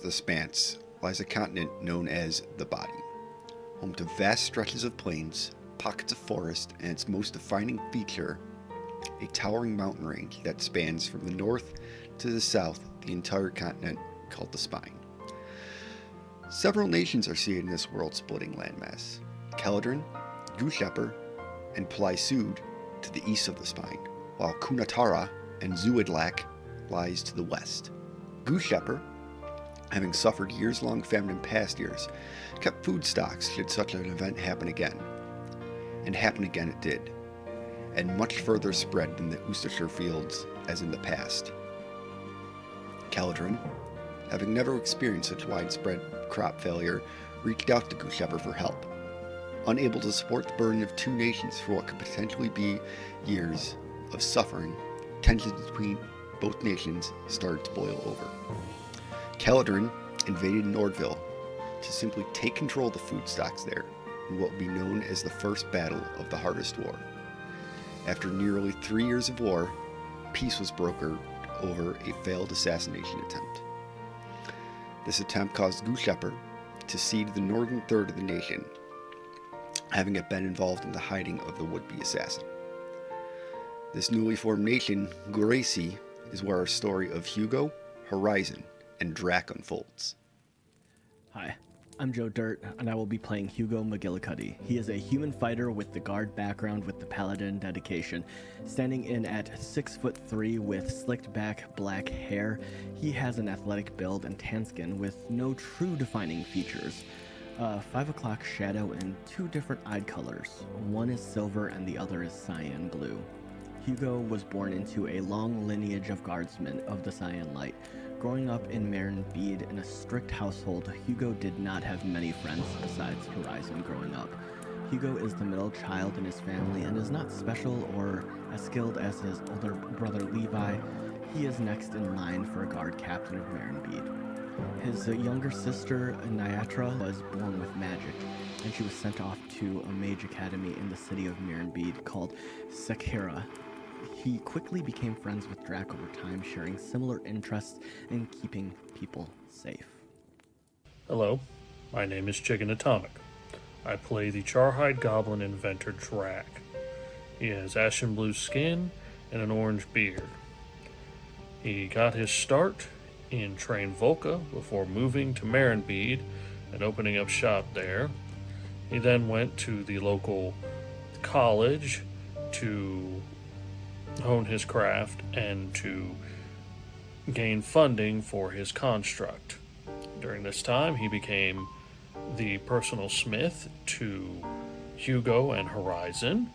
The Spans lies a continent known as the Body, home to vast stretches of plains, pockets of forest, and its most defining feature, a towering mountain range that spans from the north to the south the entire continent called the Spine. Several nations are seated in this world-splitting landmass. Caledron, Gushepper, and Plisud to the east of the Spine, while Kunatara and Zuidlak lies to the west. Gushepper, having suffered years-long famine in past years, kept food stocks should such an event happen again. And happen again it did, and much further spread than the Worcestershire fields as in the past. Caledron, having never experienced such widespread crop failure, reached out to Gushepper for help. Unable to support the burden of two nations for what could potentially be years of suffering, tensions between both nations started to boil over. Caledron invaded Nordville to simply take control of the food stocks there in what would be known as the First Battle of the Harvest War. After nearly 3 years of war, peace was brokered over a failed assassination attempt. This attempt caused Gushepper to cede the northern third of the nation, having it been involved in the hiding of the would-be assassin. This newly formed nation, Guracy, is where our story of Hugo, Horizon, and Drac unfolds. Hi, I'm Joe Dirt, and I will be playing Hugo McGillicuddy. He is a human fighter with the guard background with the paladin dedication. Standing in at 6'3" with slicked back black hair, he has an athletic build and tan skin with no true defining features. 5 o'clock shadow in two different eye colors. One is silver and the other is cyan blue. Hugo was born into a long lineage of guardsmen of the Cyan Light. Growing up in Menagerie in a strict household, Hugo did not have many friends besides Horizon growing up. Hugo is the middle child in his family and is not special or as skilled as his older brother Levi. He is next in line for a guard captain of Merenbeed. His younger sister, Nyatra, was born with magic, and she was sent off to a mage academy in the city of Merenbeed called Sekira. He quickly became friends with Drac over time, sharing similar interests in keeping people safe. Hello, my name is Chicken Atomic. I play the Charhide Goblin inventor Drac. He has ashen blue skin and an orange beard. He got his start in Train Volca before moving to Merenbeed and opening up shop there. He then went to the local college to hone his craft and to gain funding for his construct. During this time, he became the personal smith to Hugo and Horizon.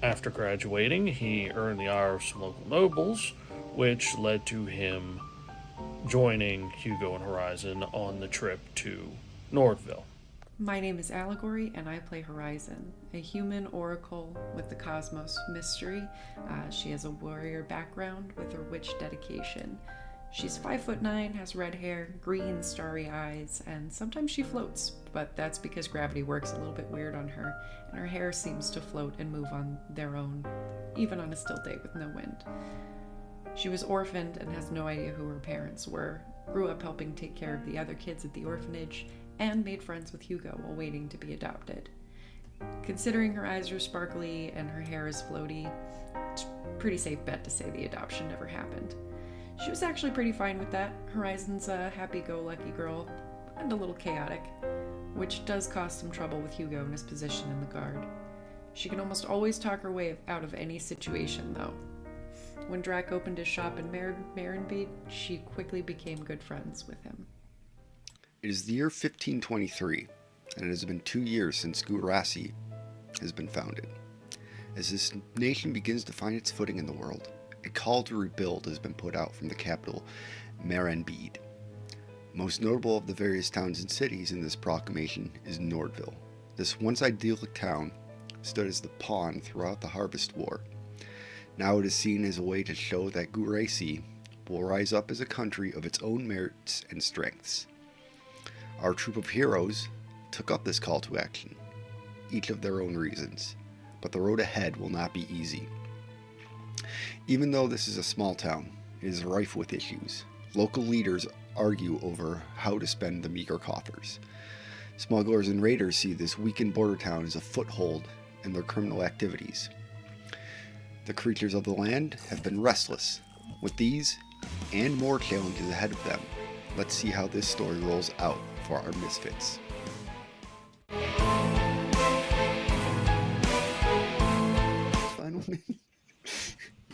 After graduating, he earned the ire of some local nobles, which led to him joining Hugo and Horizon on the trip to Nordville. My name is Allegory, and I play Horizon, a human oracle with the cosmos mystery. She has a warrior background with her witch dedication. She's 5'9", has red hair, green starry eyes, and sometimes she floats, but that's because gravity works a little bit weird on her, and her hair seems to float and move on their own, even on a still day with no wind. She was orphaned and has no idea who her parents were, grew up helping take care of the other kids at the orphanage, and made friends with Hugo while waiting to be adopted. Considering her eyes are sparkly and her hair is floaty, it's a pretty safe bet to say the adoption never happened. She was actually pretty fine with that. Horizon's a happy-go-lucky girl, and a little chaotic, which does cause some trouble with Hugo in his position in the guard. She can almost always talk her way out of any situation, though. When Drac opened his shop in Merenbeed, she quickly became good friends with him. It is the year 1523, and it has been 2 years since Guracy has been founded. As this nation begins to find its footing in the world, a call to rebuild has been put out from the capital, Merenbeed. Most notable of the various towns and cities in this proclamation is Nordville. This once idyllic town stood as the pawn throughout the Harvest War. Now it is seen as a way to show that Guracy will rise up as a country of its own merits and strengths. Our troop of heroes took up this call to action, each of their own reasons, but the road ahead will not be easy. Even though this is a small town, it is rife with issues. Local leaders argue over how to spend the meager coffers. Smugglers and raiders see this weakened border town as a foothold in their criminal activities. The creatures of the land have been restless. With these and more challenges ahead of them, let's see how this story rolls out for our Misfits. Final minute.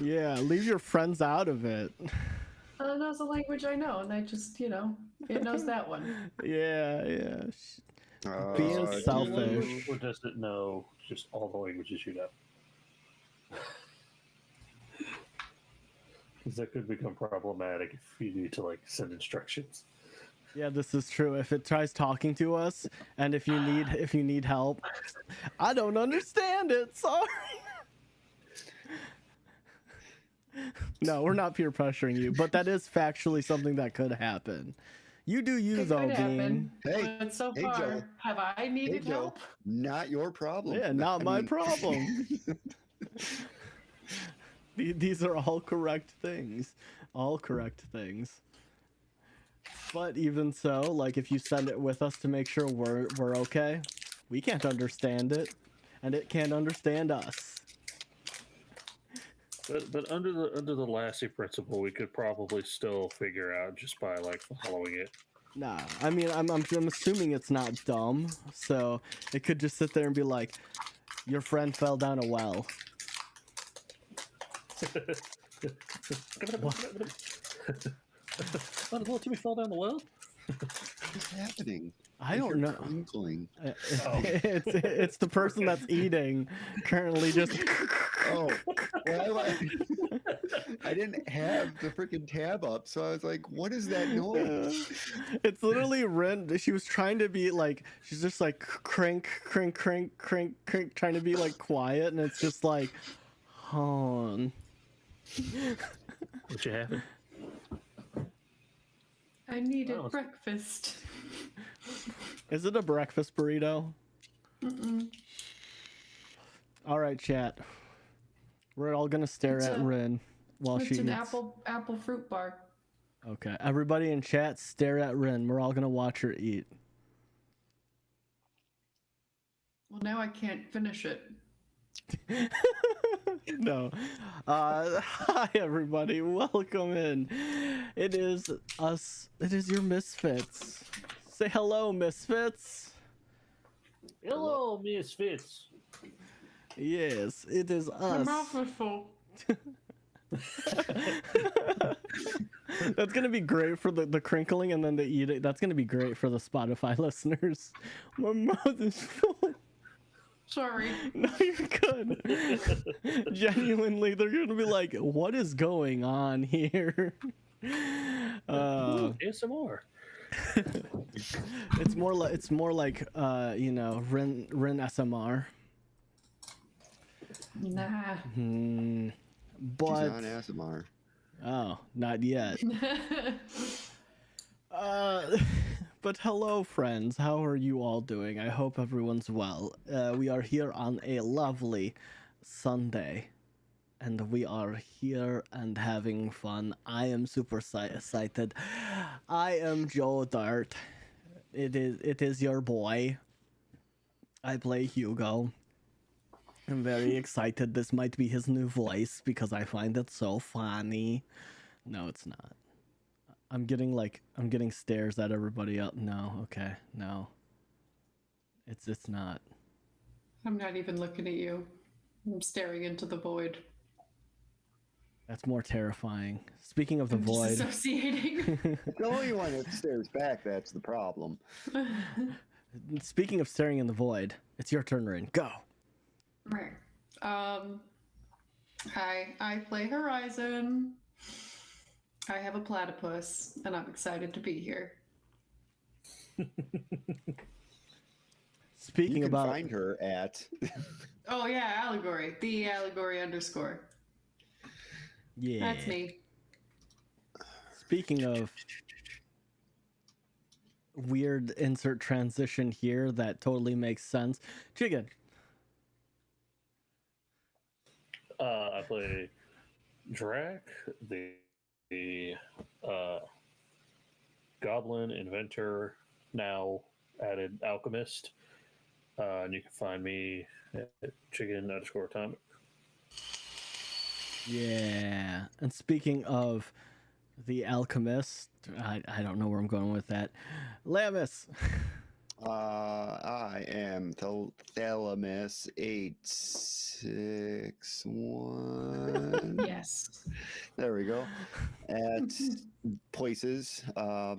Yeah, leave your friends out of it. That's a language I know, and I just, it knows that one. Yeah. Being selfish. Or does it know just all the languages you know? Because that could become problematic if you need to send instructions. Yeah, this is true. If it tries talking to us, and if you need help, I don't understand it. Sorry. No, we're not peer pressuring you, but that is factually something that could happen. You do you It though, could happen. Bean. Hey, But so hey, far, Joe. have I needed Hey, Joe. help? Not your problem. Yeah, not my problem. These are all correct things. All correct things. But even so, if you send it with us to make sure we're okay, we can't understand it, and it can't understand us. But under the Lassie principle, we could probably still figure out just by following it. Nah, I mean, I'm assuming it's not dumb, so it could just sit there and be like, your friend fell down a well. Oh, the little Timmy fell down the well? What's happening? I don't know. Crinkling. It's the person that's eating currently just. Oh, well, I didn't have the freaking tab up, so I was like, "What is that noise?" It's literally Ren. She was trying to be she's just crank, trying to be quiet, and it's just hon. What you having? I needed breakfast. Is it a breakfast burrito? Mm-mm. All right, chat. We're all gonna stare at Rin while she It's an eats. apple fruit bar. Okay, everybody in chat, stare at Rin. We're all gonna watch her eat. Well, now I can't finish it. No. Hi everybody, welcome in. It is us. It is your Misfits. Say hello, Misfits. Hello, Misfits. Yes, it is My us. mouth is full. That's gonna be great for the crinkling and then the eating. That's gonna be great for the Spotify listeners. My mouth is full. Sorry. No, you're good. Genuinely, they're gonna be like, "What is going on here?" ASMR. It's more like Rin SMR. Nah. But She's on ASMR. oh, not yet. But hello, friends. How are you all doing? I hope everyone's well. We are here on a lovely Sunday, and we are here and having fun. I am super excited. I am Joe Dart. It is your boy. I play Hugo. I'm very excited. This might be his new voice because I find it so funny. No, it's not. I'm getting stares at everybody else. No, okay, no. It's not. I'm not even looking at you. I'm staring into the void. That's more terrifying. Speaking of the I'm void. disassociating. The only one that stares back, that's the problem. Speaking of staring in the void, it's your turn, Rin. Go. Right. Hi, I play Horizon. I have a platypus, and I'm excited to be here. Speaking You can about find her at. Oh yeah, allegory. The allegory _ yeah. That's me. Speaking of weird insert transition here that totally makes sense. Chicken. I play Drac, the goblin, inventor, now added alchemist. And you can find me at chicken_atomic. Yeah. And speaking of the alchemist, I don't know where I'm going with that. Lamus. I am Thalamus 861. Yes. There we go. At places, I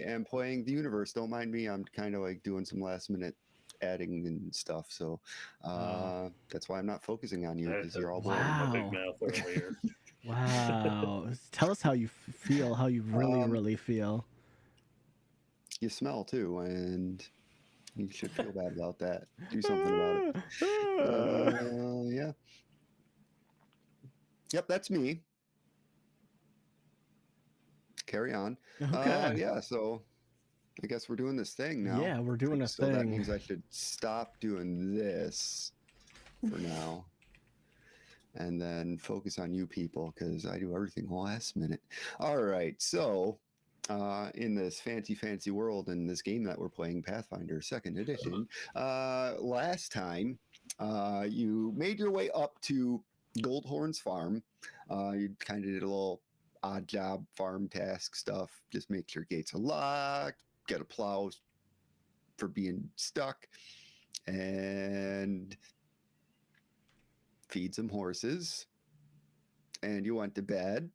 am playing the universe. Don't mind me. I'm kind of like doing some last minute adding and stuff. So that's why I'm not focusing on you because you're all boring. My big Wow. mouth earlier. Wow. Tell us how you feel, how you really feel. You smell too, and you should feel bad about that. Do something about it. Yeah. Yep, that's me. Carry on. Okay. Yeah, so I guess we're doing this thing now. Yeah, we're doing a so that thing. means I should stop doing this for now and then focus on you people because I do everything last minute. All right, so in this fancy world in this game that we're playing, Pathfinder 2nd Edition, last time you made your way up to Goldhorn's farm. You kind of did a little odd job farm task stuff, just make sure gates are locked, get a plow for being stuck, and feed some horses. And you went to bed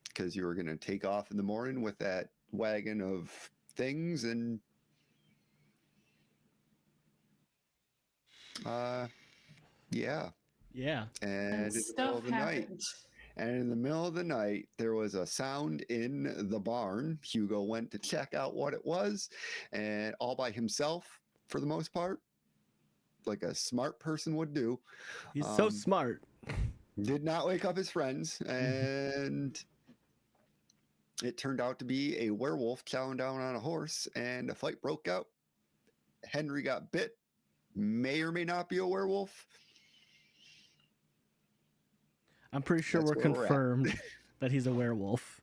because you were going to take off in the morning with that wagon of things. And yeah. Yeah. And in the middle of the night, there was a sound in the barn. Hugo went to check out what it was, and all by himself for the most part, like a smart person would do. He's so smart. Did not wake up his friends, and it turned out to be a werewolf chowing down on a horse, and a fight broke out. Henry got bit. May or may not be a werewolf. I'm pretty sure we're confirmed that he's a werewolf.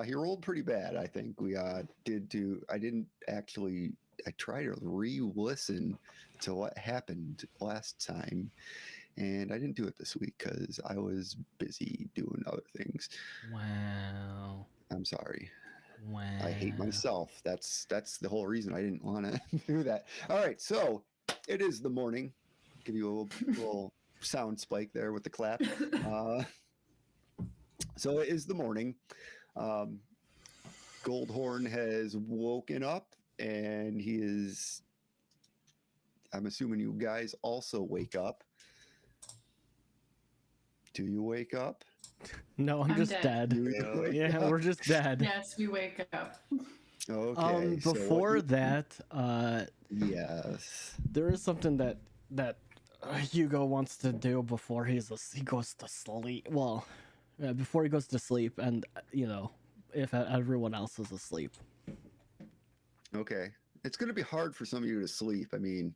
He rolled pretty bad, I think. I tried to re-listen to what happened last time, and I didn't do it this week because I was busy doing other things. Wow. I'm sorry. Wow. I hate myself. That's the whole reason I didn't want to do that. All right, so it is the morning. Give you a little sound spike there with the clap. So it is the morning. Goldhorn has woken up, and he is. I'm assuming you guys also wake up. Do you wake up? No, I'm just dead. Yeah, we're just dead. Yes, we wake up. Okay. Before that, yes, there is something that Hugo wants to do before he goes to sleep. Well, before he goes to sleep, and if everyone else is asleep. Okay, it's going to be hard for some of you to sleep. I mean,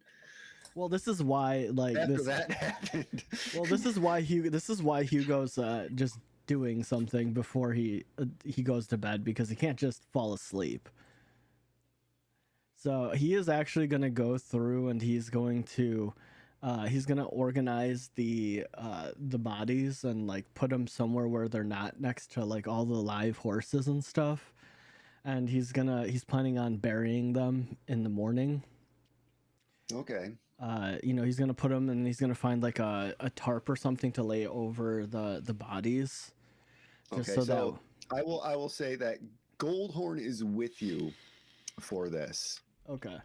well, this is why that happened. Well, this is why Hugo's just doing something before he goes to bed, because he can't just fall asleep. So he is actually going to go through, and he's going to organize the bodies and like put them somewhere where they're not next to like all the live horses and stuff. And he's planning on burying them in the morning. Okay. He's gonna put them, and he's gonna find like a tarp or something to lay over the bodies. Okay, so I will say that Goldhorn is with you for this. Okay.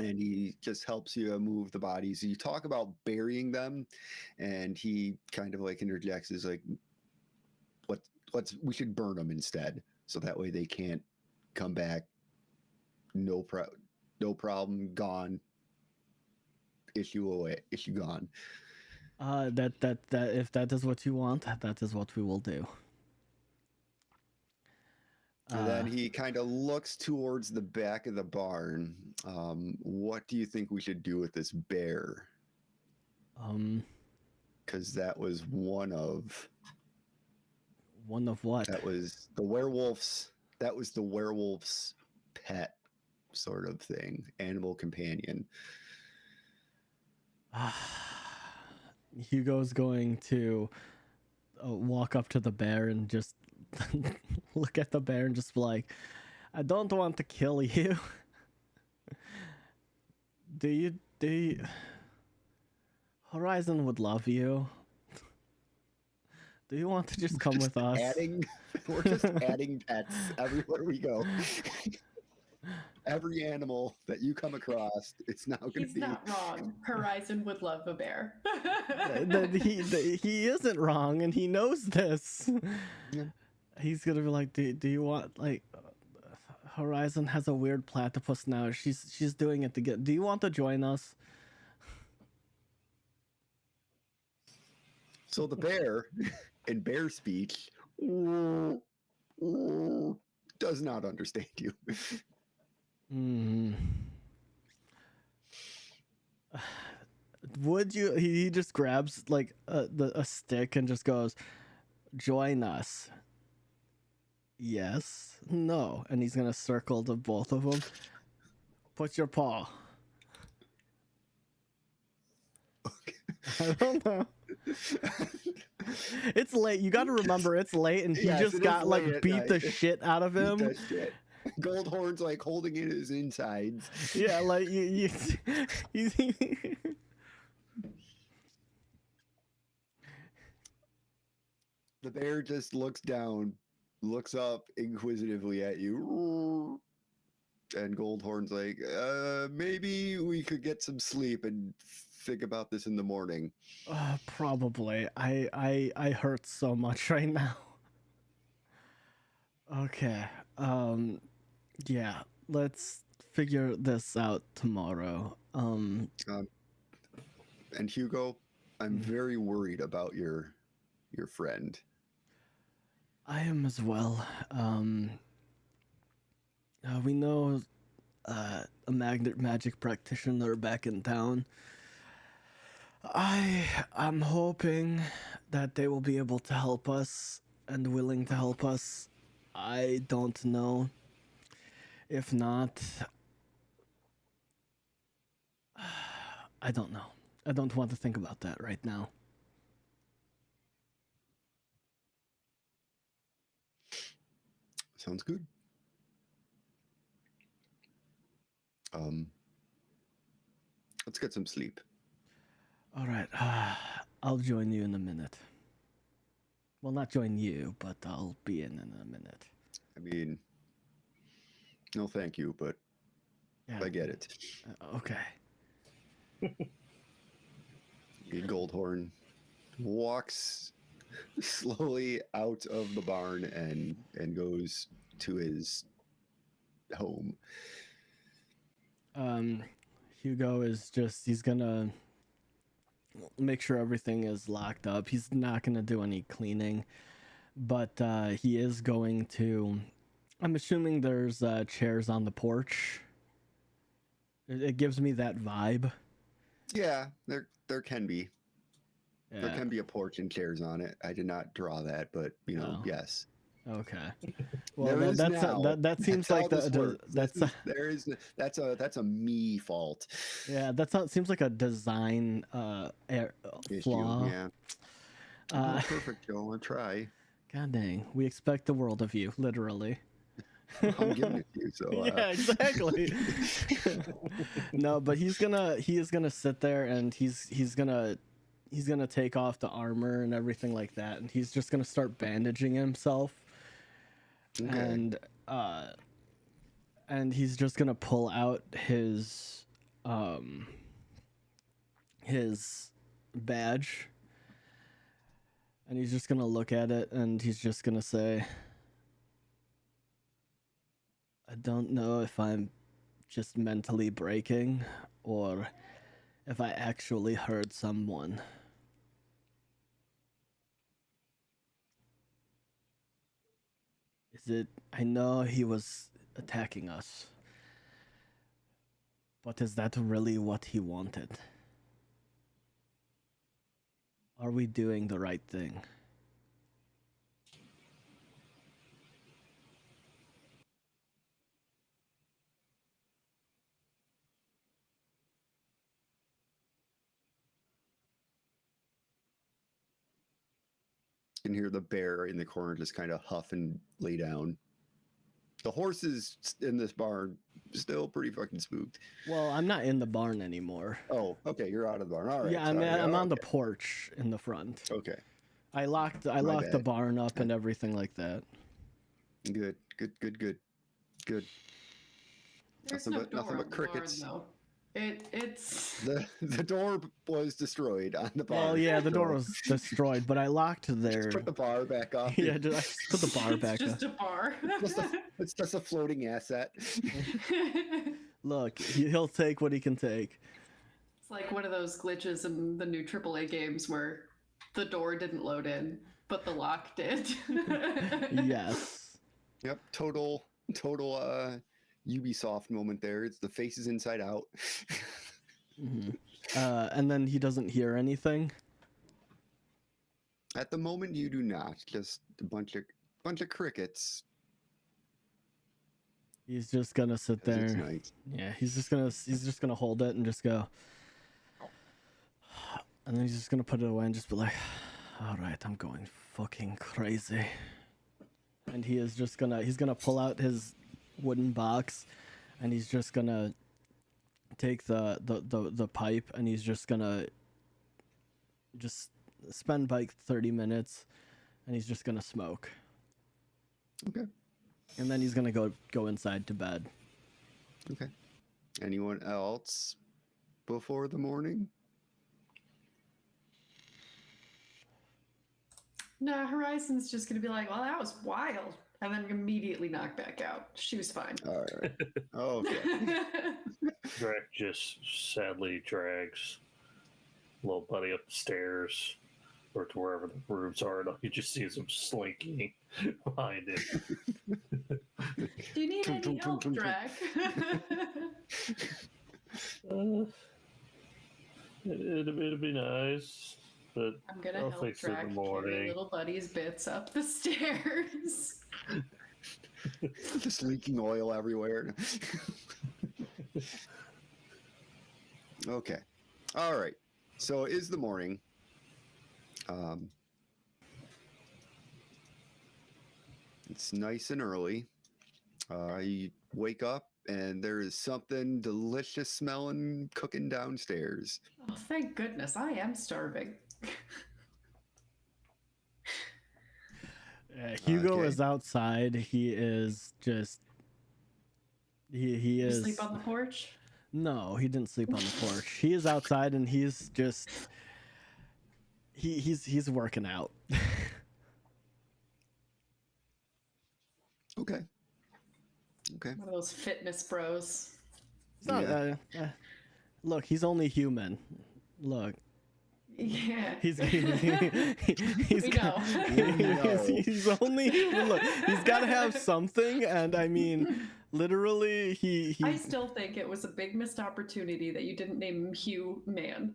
And he just helps you move the bodies. You talk about burying them, and he kind of like interjects, is like, we should burn them instead, so that way they can't come back. No problem. Gone. Issue away. Issue gone. That if that is what you want, that is what we will do. And then he kind of looks towards the back of the barn. What do you think we should do with this bear? Because that was one of what? That was the werewolf's that was the werewolf's pet sort of thing, animal companion. Hugo's going to walk up to the bear and just look at the bear and just be like, I don't want to kill you. Do you Horizon would love you. Do you want to just come with us? We're just adding pets everywhere we go. Every animal that you come across, it's now going to be. He's not wrong. Horizon would love a bear. He isn't wrong, and he knows this. Yeah. He's gonna be like, do you want, like, Horizon has a weird platypus now. She's doing it to get. Do you want to join us? So the bear, in bear speech, does not understand you. Would you? He just grabs like a stick and just goes, "Join us." Yes. No. And he's gonna circle to both of them. Put your paw. I don't know. It's late. You got to remember it's late, and he Yes, just it got is like late at beat the night. shit out of him. That shit. Goldhorn's like holding in his insides. Yeah, like you The bear just looks down, looks up inquisitively at you. And Goldhorn's like, maybe we could get some sleep and think about this in the morning. probably. I hurt so much right now. Okay. Yeah. Let's figure this out tomorrow. And Hugo, I'm very worried about your friend. I am as well. We know a magic practitioner back in town. I'm hoping that they will be able to help us and willing to help us. I don't know. If not, I don't know. I don't want to think about that right now. Sounds good. Let's get some sleep. All right. I'll join you in a minute. Well, not join you, but I'll be in a minute. I mean, no thank you, but Yeah. I get it. Okay. Goldhorn walks slowly out of the barn and goes to his home. Hugo is he's gonna make sure everything is locked up. He's not gonna do any cleaning, but he is going to, I'm assuming there's chairs on the porch. It gives me that vibe. Yeah, there can be. Yeah. There can be a porch and chairs on it. I did not draw that, but yes. Okay. Well, There is now. that seems That's like how this works. that's a me fault. yeah, seems like a design flaw. Yeah. Not perfect, Joe. I'll try. God dang, we expect the world of you, literally. I'm giving it to you, so Yeah, exactly. No, but he is gonna sit there and he's gonna take off the armor and everything like that, and he's just gonna start bandaging himself. okay. And he's just gonna pull out his badge, and he's just gonna look at it, and he's just gonna say, I don't know if I'm just mentally breaking or if I actually hurt someone. I know he was attacking us, but is that really what he wanted? Are we doing the right thing? You can hear the bear in the corner just kind of huff and lay down. The horses in this barn still pretty fucking spooked. Well, I'm not in the barn anymore. Oh, okay, you're out of the barn. All right. Yeah, sorry. I'm on the Okay. porch in the front. Okay. I locked the bad. barn up and everything like that. Good. There's Nothing no but- door nothing but on the barn, crickets. though. It's The door was destroyed on the barn. Well, yeah, the door so was destroyed, but I locked there. Put the bar back up. Yeah, I just put the bar it's back just up. a bar. It's just a floating asset. Look, he'll take what he can take. It's like one of those glitches in the new AAA games where the door didn't load in, but the lock did. Yes. Yep. Total Ubisoft moment there. It's the faces inside out. And then he doesn't hear anything. At the moment, you do not. Just a bunch of crickets. He's just gonna sit 'Cause it's there. night. Yeah, he's just gonna hold it and just go. And then he's just gonna put it away and just be like, "All right, I'm going fucking crazy." And he's gonna pull out his wooden box, and he's just gonna take the pipe, and he's just gonna spend like 30 minutes, and he's just gonna smoke. Okay. And then he's gonna go inside to bed. Okay. Anyone else before the morning? Nah, Horizon's just gonna be like, well, that was wild. And then immediately knock back out. She was fine. All right. Okay. Drac just sadly drags little buddy up the stairs or to wherever the rooms are, and you just sees him slinking behind him. Do you need any help, Drac? It'd be nice, but I'm gonna I'll help fix it in Drac the carry morning. little buddy's bits up the stairs. Just leaking oil everywhere. Okay. All right. So it is the morning. It's nice and early. You wake up and there is something delicious smelling cooking downstairs. Oh, thank goodness. I am starving. Hugo Okay. is outside. He is just. He You is. sleep on the porch? No, he didn't sleep on the porch. He is outside and he's just. He's working out. Okay. Okay. One of those fitness bros. It's not, Yeah. look, he's only human. Look, Yeah. he's we know. he's only human. Look, he's got to have something, and I mean, literally, he. I still think it was a big missed opportunity that you didn't name him Hugh Man.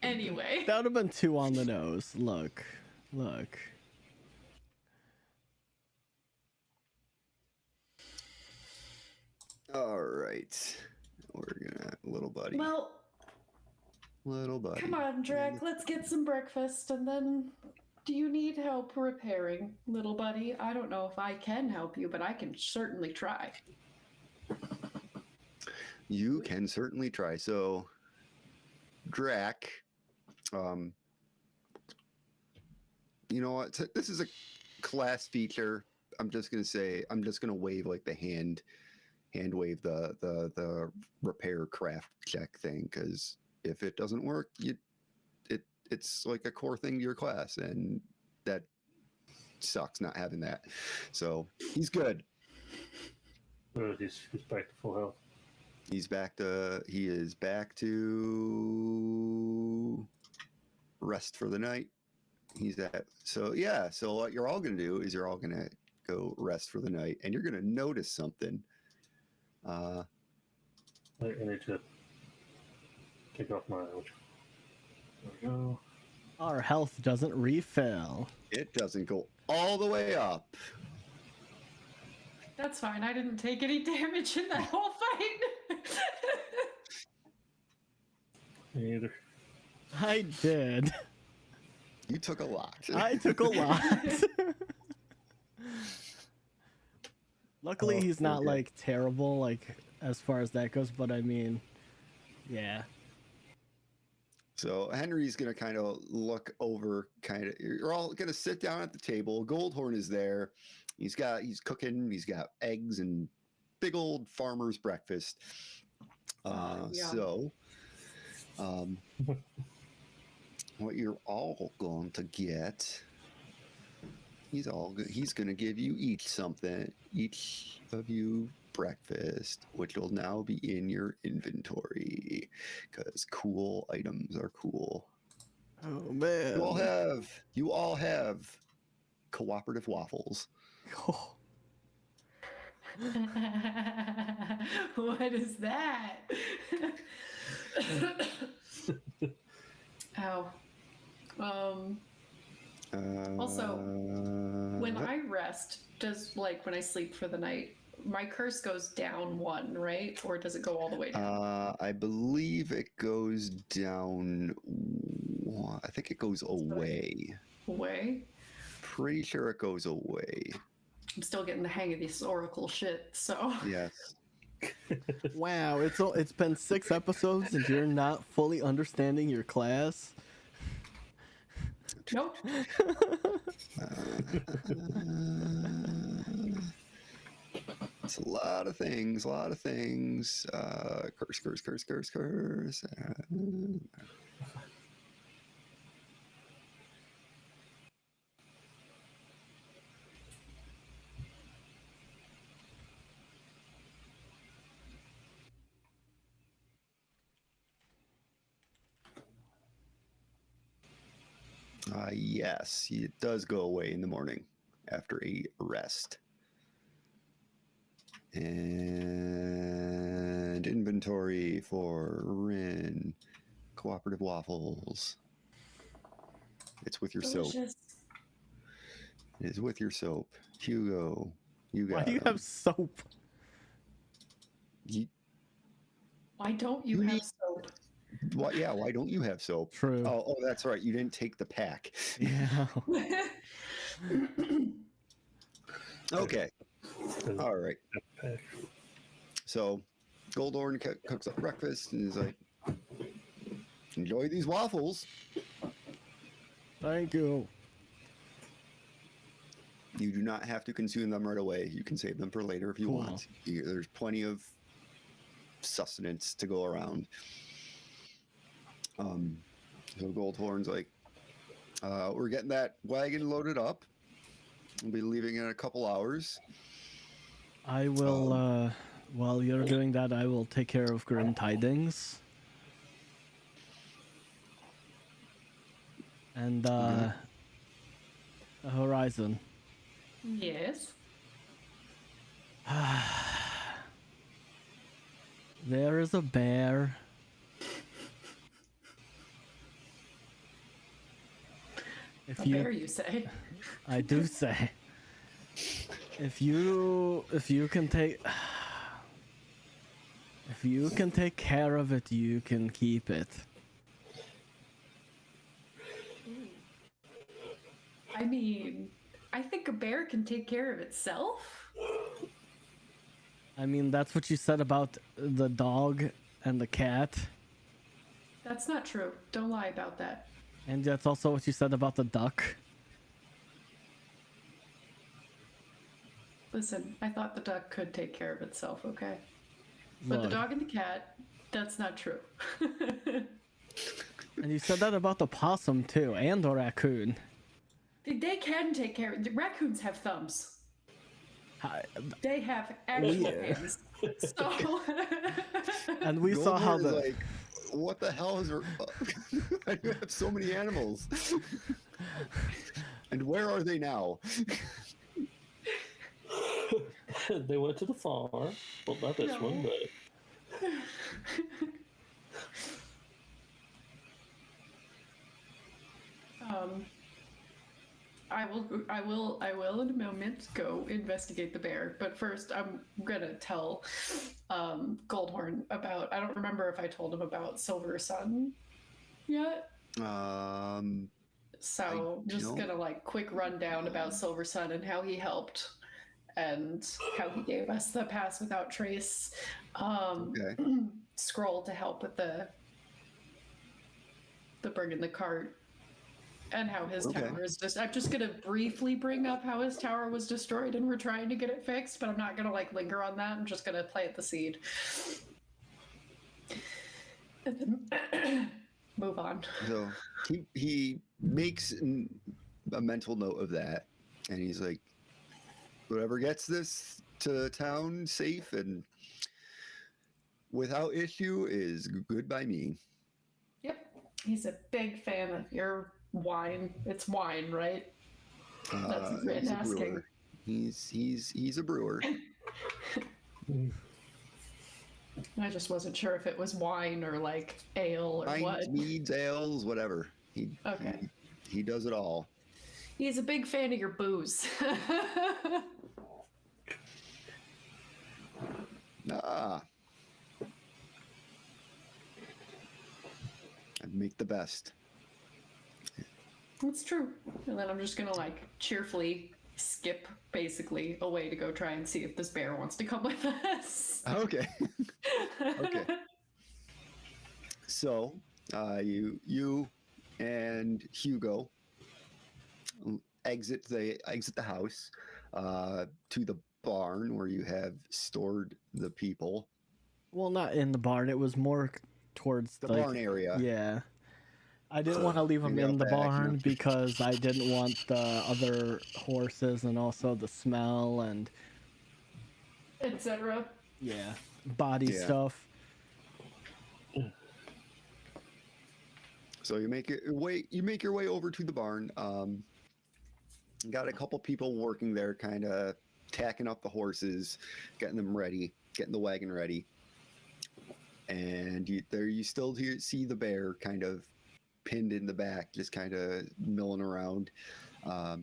Anyway. That would have been too on the nose. Look. All right. We're gonna little buddy. Well, Little buddy. come on, Drac. Let's get some breakfast, and then. Do you need help repairing, little buddy? I don't know if I can help you, but I can certainly try. You can certainly try. So, Drac, you know what? This is a class feature. I'm just gonna wave like the hand wave the repair craft check thing, because if it doesn't work, it's like a core thing to your class, and that sucks not having that. So he's good. He's back to full health. He is back to rest for the night. So what you're all gonna do is you're all gonna go rest for the night, and you're gonna notice something. I need to take off my ouch. There we go. Our health doesn't refill. It doesn't go all the way up. That's fine. I didn't take any damage in that whole fight. Me either. I did. You took a lot. I took a lot. Luckily, he's not okay. like terrible, like as far as that goes. But I mean, yeah. So Henry's gonna kind of look over. You're all gonna sit down at the table. Goldhorn is there. He's cooking. He's got eggs and big old farmer's breakfast. Yum. So, what you're all going to get? He's going to give you each of you breakfast, which will now be in your inventory because cool items are cool. Oh man. You all have cooperative waffles. Oh. What is that? Ow. Also, when I rest, does like when I sleep for the night, my curse goes down 1, right? Or does it go all the way down? I believe it goes down. I think it goes away. Away? Pretty sure it goes away. I'm still getting the hang of this oracle shit, so. Yes. Wow, it's been 6 episodes and you're not fully understanding your class. Nope. It's a lot of things. Curse. Yes, it does go away in the morning after a rest. And inventory for Rin. Cooperative waffles. It's with your soap. Delicious. It is with your soap. Hugo, you got Why do you them. have soap? Why don't you have soap? Why don't you have soap? True. Oh, that's right. You didn't take the pack. Yeah. Okay. All right. So Goldhorn cooks up breakfast and is like, enjoy these waffles. Thank you. You do not have to consume them right away. You can save them for later if you want. There's plenty of sustenance to go around. So Goldhorn's like, we're getting that wagon loaded up. We'll be leaving in a couple hours. I will, while you're doing that, I will take care of Grim Tidings. And, Horizon. Yes. There is a bear. If A bear, you say? I do say. If you can take care of it, you can keep it. I mean, I think a bear can take care of itself. I mean, that's what you said about the dog and the cat. That's not true. Don't lie about that. And that's also what you said about the duck. Listen, I thought the duck could take care of itself, okay? But the Look. dog and the cat, that's not true. And you said that about the possum too, and the raccoon. They can take care of raccoons have thumbs. Hi- They have actual hands. So And we saw how Goldhorn is the like, what the hell is? I have so many animals. And where are they now? They went to the farm. Well, not this No. one, but I will in a moment go investigate the bear. But first, I'm gonna tell Goldhorn about. I don't remember if I told him about Silver Sun yet. So just don't- gonna like quick rundown about Silver Sun and how he helped and how he gave us the pass without trace Okay. scroll to help with the bringing the cart, and how his Okay. tower is just. I'm just gonna briefly bring up how his tower was destroyed and we're trying to get it fixed, but I'm not gonna like linger on that. I'm just gonna plant the seed. And then move on. So he makes a mental note of that, and he's like, whoever gets this to town safe and without issue is good by me. Yep. He's a big fan of your wine. It's wine, right? That's his He's a asking. brewer. He's a brewer. I just wasn't sure if it was wine or like ale or Wines, what. meads, ales, whatever. Okay. He does it all. He's a big fan of your booze. Ah. I make the best. That's true. And then I'm just gonna like cheerfully skip basically away to go try and see if this bear wants to come with us. Okay. Okay. So, you and Hugo exit the house to the barn where you have stored the people. Well, not in the barn. It was more towards The like, barn area. Yeah. I didn't want to leave them Maybe in out the back, barn yeah. because I didn't want the other horses and also the smell and Etc. body Yeah. stuff. So you make your way over to the barn. Got a couple people working there, kind of tacking up the horses, getting them ready, getting the wagon ready. And you still see the bear kind of pinned in the back, just kind of milling around. Yeah.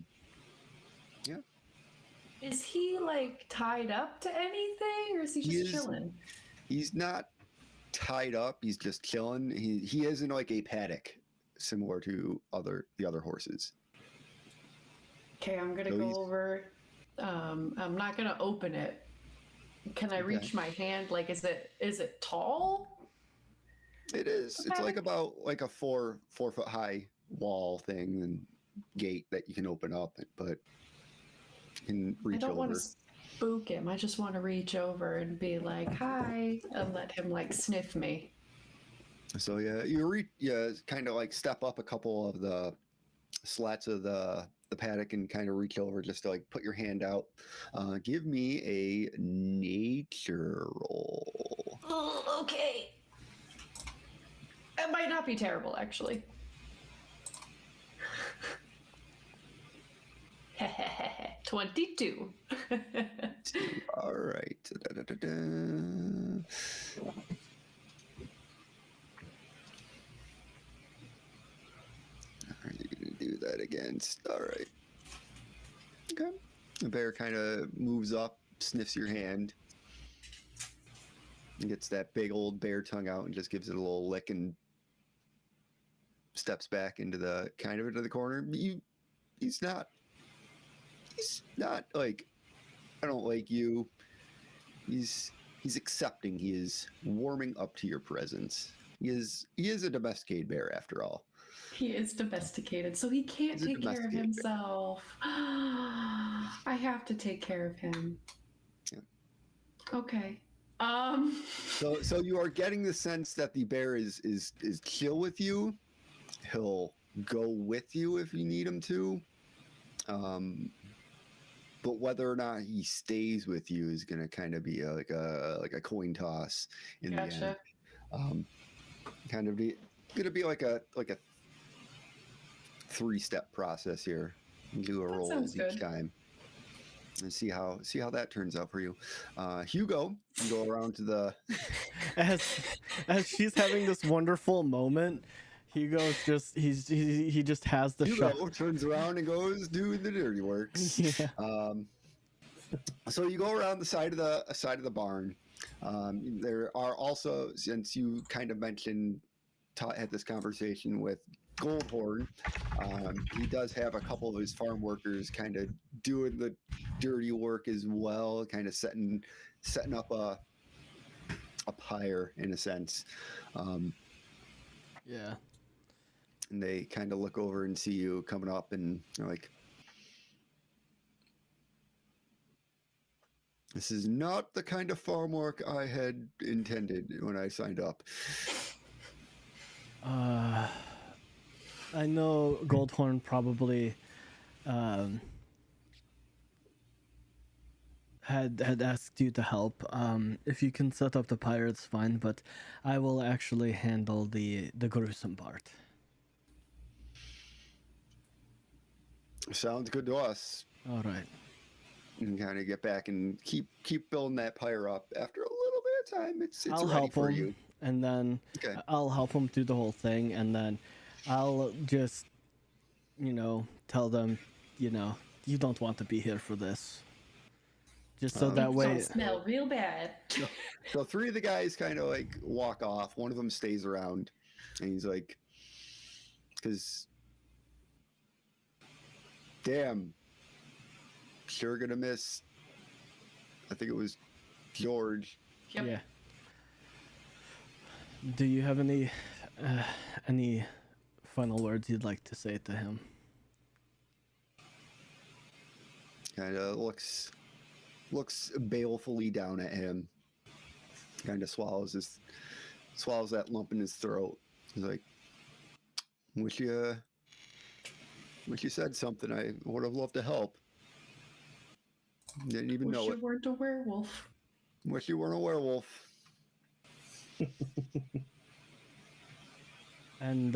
Is he like tied up to anything, or is he He just is- chilling? He's not tied up. He's just chilling. He isn't like a paddock, similar to the other horses. Okay, I'm gonna So go he's- over. I'm not gonna open it. Can I reach my hand? Like, is it tall? It is. It's like about like a 4 foot high wall thing and gate that you can open up, but you can I reach don't want over. to spook him. I just want to reach over and be like, "Hi," and let him like sniff me. So you kind of like step up a couple of the slats of the paddock and kind of reach over just to like put your hand out. Give me a nature roll. Oh, okay. It might not be terrible, actually. Hehehe. 22. All right. Da-da-da-da. Are you gonna do that against? All right. Okay. The bear kind of moves up, sniffs your hand, and gets that big old bear tongue out and just gives it a little lick and steps back into the corner. He's not like, I don't like you. He's accepting. He is warming up to your presence. He is a domesticated bear after all. He is domesticated, so he can't He's a take care of domesticated bear. himself. I have to take care of him. Yeah. Okay. So you are getting the sense that the bear is chill with you. He'll go with you if you need him to. But whether or not he stays with you is going to kind of be like a coin toss in the end. Kind of going to be like a 3-step process here. You do a roll sounds each good. time and see how that turns out for you. Hugo, you go around to the As she's having this wonderful moment, Hugo's he just has the Hugo shot. turns around and goes do the dirty works. Yeah. So you go around the side of the barn. There are also, since you kind of mentioned, had this conversation with Goldhorn. He does have a couple of his farm workers kind of doing the dirty work as well, kind of setting up a pyre in a sense. Yeah. And they kind of look over and see you coming up, and they're like, "This is not the kind of farm work I had intended when I signed up." I know Goldhorn probably had asked you to help. If you can set up the pyre, it's fine, but I will actually handle the gruesome part. Sounds good to us. All right. And kind of get back and keep building that pyre up. After a little bit of time, it's I'll ready help for him, you. and then Okay. I'll help him through the whole thing, and then I'll just, tell them, you don't want to be here for this. Just so that It's way. gonna smell real bad. So three of the guys kind of like walk off. One of them stays around, and he's like, "Because, damn, sure gonna miss." I think it was George. Yep. Yeah. Do you have any final words you'd like to say to him? Kind of looks balefully down at him. Kind of swallows that lump in his throat. He's like, "Wish you said something. I would have loved to help. Didn't even Wish know you it. weren't a werewolf. Wish you weren't a werewolf." And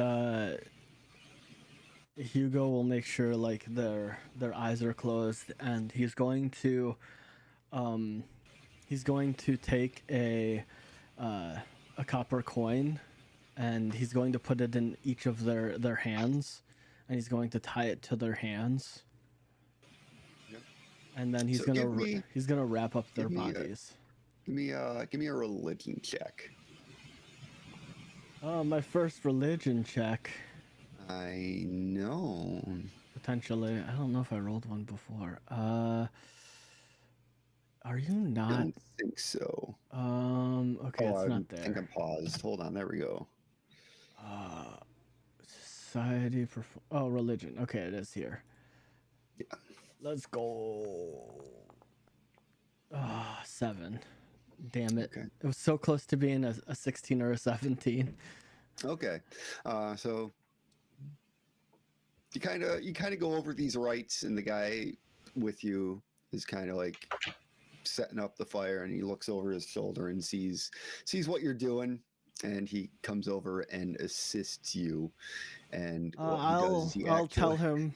Hugo will make sure like their eyes are closed, and he's going to take a copper coin, and he's going to put it in each of their hands, and he's going to tie it to their hands. Yep. And then he's So gonna wrap up their give me a- bodies. Give me a religion check. My first religion check. I know. Potentially. I don't know if I rolled one before. Are you I not? don't think so. Okay, it's not I think there. I'm paused. Hold on. There we go. Society religion. Okay, it is here. Yeah. Let's go. 7. Damn it. Okay. It was so close to being a 16 or a 17. Okay. So you kind of go over these rites, and the guy with you is kind of like setting up the fire, and he looks over his shoulder and sees what you're doing, and he comes over and assists you. And what he does is I'll tell him.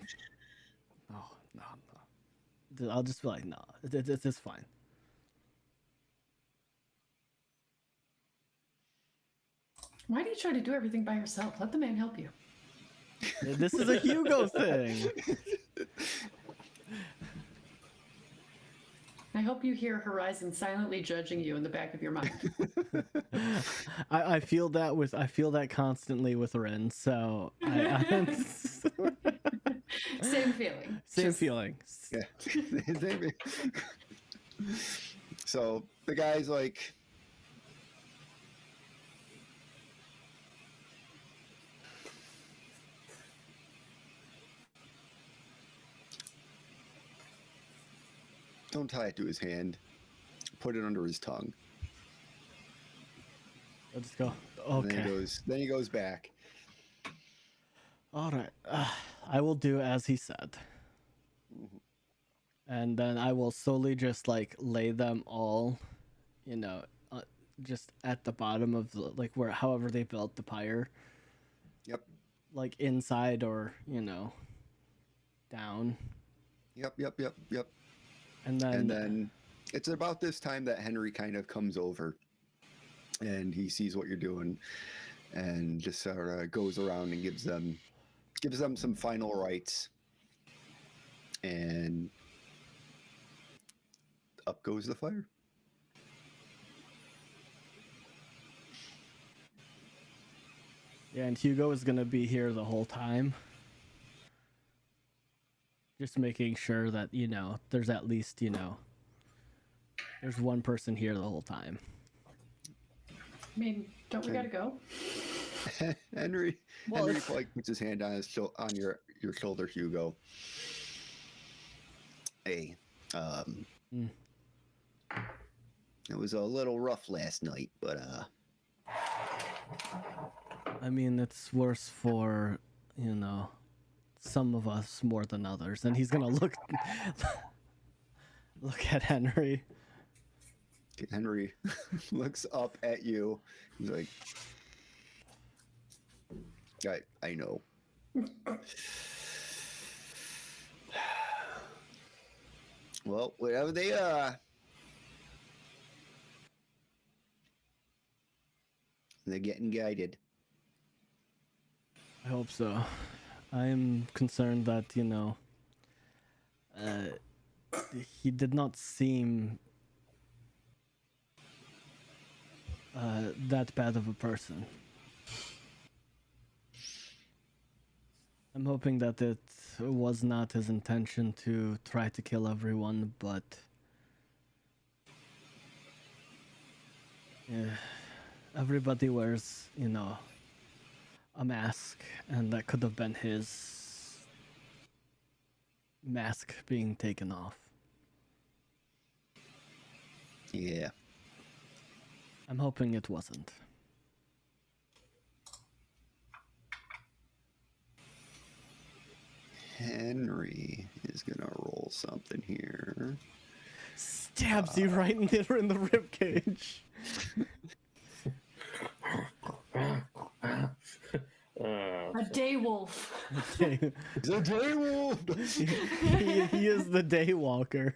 Oh, no. I'll just be like, no, it's fine. Why do you try to do everything by yourself? Let the man help you. This is a Hugo thing. I hope you hear Horizon silently judging you in the back of your mind. I feel that constantly with Ren, so Same feeling. Same feeling. Yeah. So the guy's like, don't tie it to his hand. Put it under his tongue. I'll just go. And Okay. then he goes back. All right. I will do as he said. Mm-hmm. And then I will slowly just like lay them all, just at the bottom of where however they built the pyre. Yep. Like inside or, down. Yep. And then it's about this time that Henry kind of comes over, and he sees what you're doing, and just sort of goes around and gives them some final rites, and up goes the fire. Yeah, and Hugo is gonna be here the whole time. Just making sure that, there's at least, there's one person here the whole time. I mean, don't we gotta go? Henry Well, Henry like puts his hand on on your shoulder, Hugo. Hey, Mm. it was a little rough last night, but I mean, it's worse for, some of us more than others. And he's gonna look at Henry. Henry looks up at you. He's like, I know. Well, whatever they are, they're getting guided. I hope so. I'm concerned that, he did not seem that bad of a person. I'm hoping that it was not his intention to try to kill everyone, but everybody wears, a mask, and that could have been his mask being taken off. Yeah. I'm hoping it wasn't. Henry is gonna roll something here. Stabs you right in the rib cage. A day wolf. Okay. The day wolf. he is the daywalker.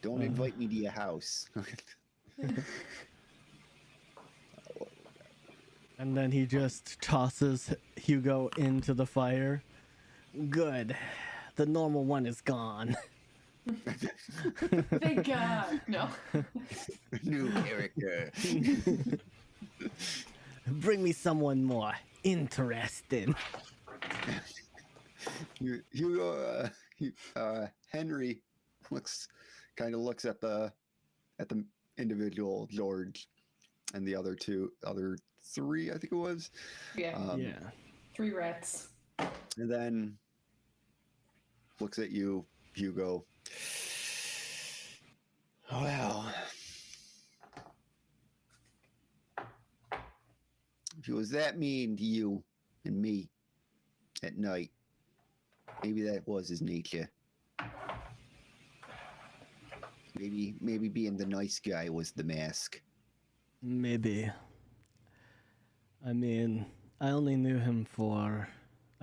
Don't invite me to your house. And then he just tosses Hugo into the fire. Good. The normal one is gone. Thank God. No. New character. Bring me someone more interesting. Hugo, Henry looks at the individual George and the other three, I think it was. Yeah. Yeah. 3 rats. And then looks at you, Hugo. Well, if he was that mean to you and me at night, maybe that was his nature. Maybe being the nice guy was the mask. Maybe. I mean, I only knew him I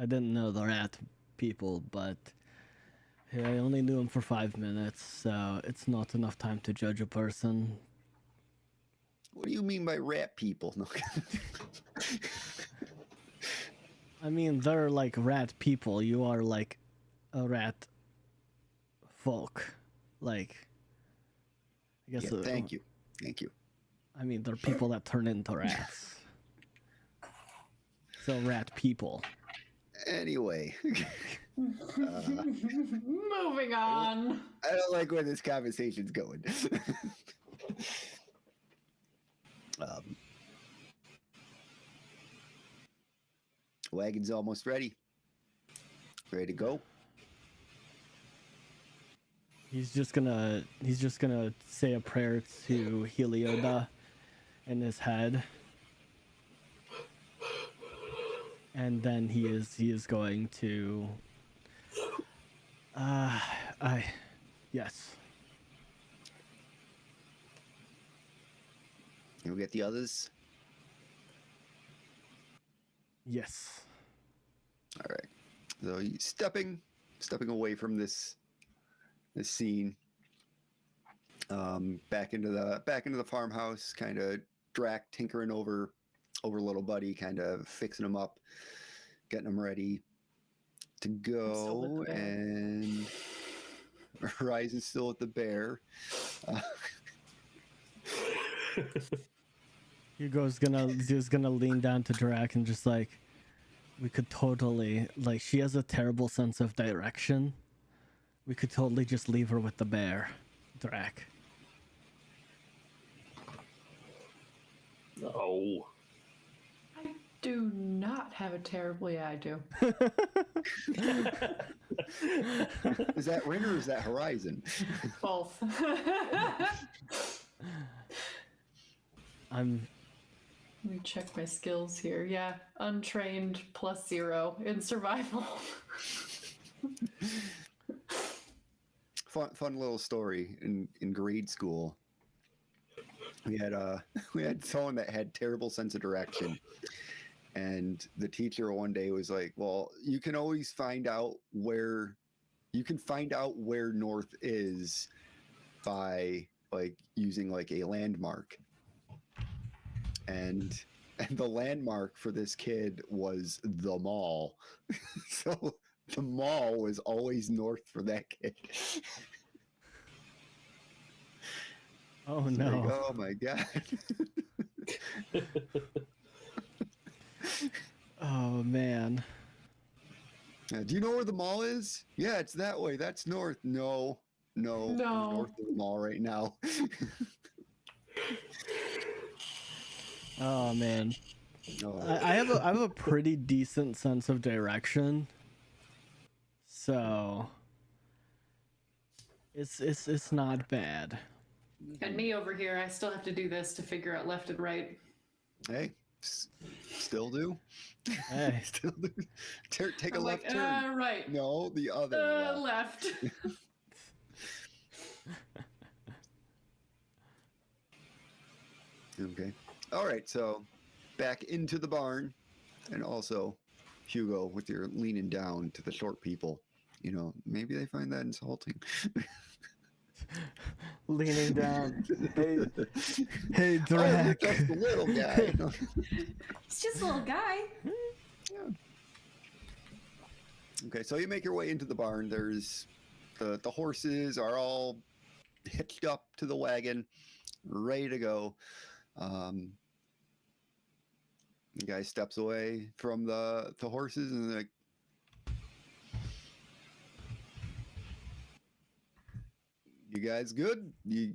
didn't know the rat people, but I only knew him for 5 minutes, so it's not enough time to judge a person. What do you mean by rat people? No. I mean, they're like rat people. You are like a rat folk. Like, I guess. Yeah, thank you. I mean, they're people that turn into rats. So rat people. Anyway. Moving on. I don't like where this conversation's going. Wagon's almost ready. Ready to go. He's just gonna say a prayer to Helioda in his head. And then he is going to yes. You'll get the others. Yes. All right. So he's stepping away from this scene. Back into the farmhouse, kind of Drac tinkering over little buddy, kind of fixing him up, getting him ready to go, and Horizon's still at the bear. Hugo's gonna lean down to Drac and just like, we could totally, like, she has a terrible sense of direction. We could totally just leave her with the bear, Drac. No. I do not have a terrible. Yeah, I do. Is that Ring or is that Horizon? Both. I'm Let me check my skills here. Yeah, untrained +0 in survival. Fun little story in grade school. We had we had someone that had terrible sense of direction, and the teacher one day was like, "Well, you can always find out where north is by like using like a landmark." And the landmark for this kid was the mall. So the mall was always north for that kid. oh It's no. like, oh my god. Oh man. Do you know where the mall is? Yeah, it's that way. That's north. No. No. We're north of the mall right now. Oh man. Oh. I have a pretty decent sense of direction. So it's not bad. And me over here, I still have to do this to figure out left and right. Hey, still do. Hey. Still do. Take a I'm left like, turn. right. No, the other left. Left. Okay. All right. So back into the barn, and also Hugo with your leaning down to the short people. You know, maybe they find that insulting. Leaning down. Hey, Oh, Drac. look, that's the little guy. It's just a little guy. Yeah. Okay, so you make your way into the barn. There's the horses are all hitched up to the wagon, ready to go. The guy steps away from the horses and they're like, "You guys good? You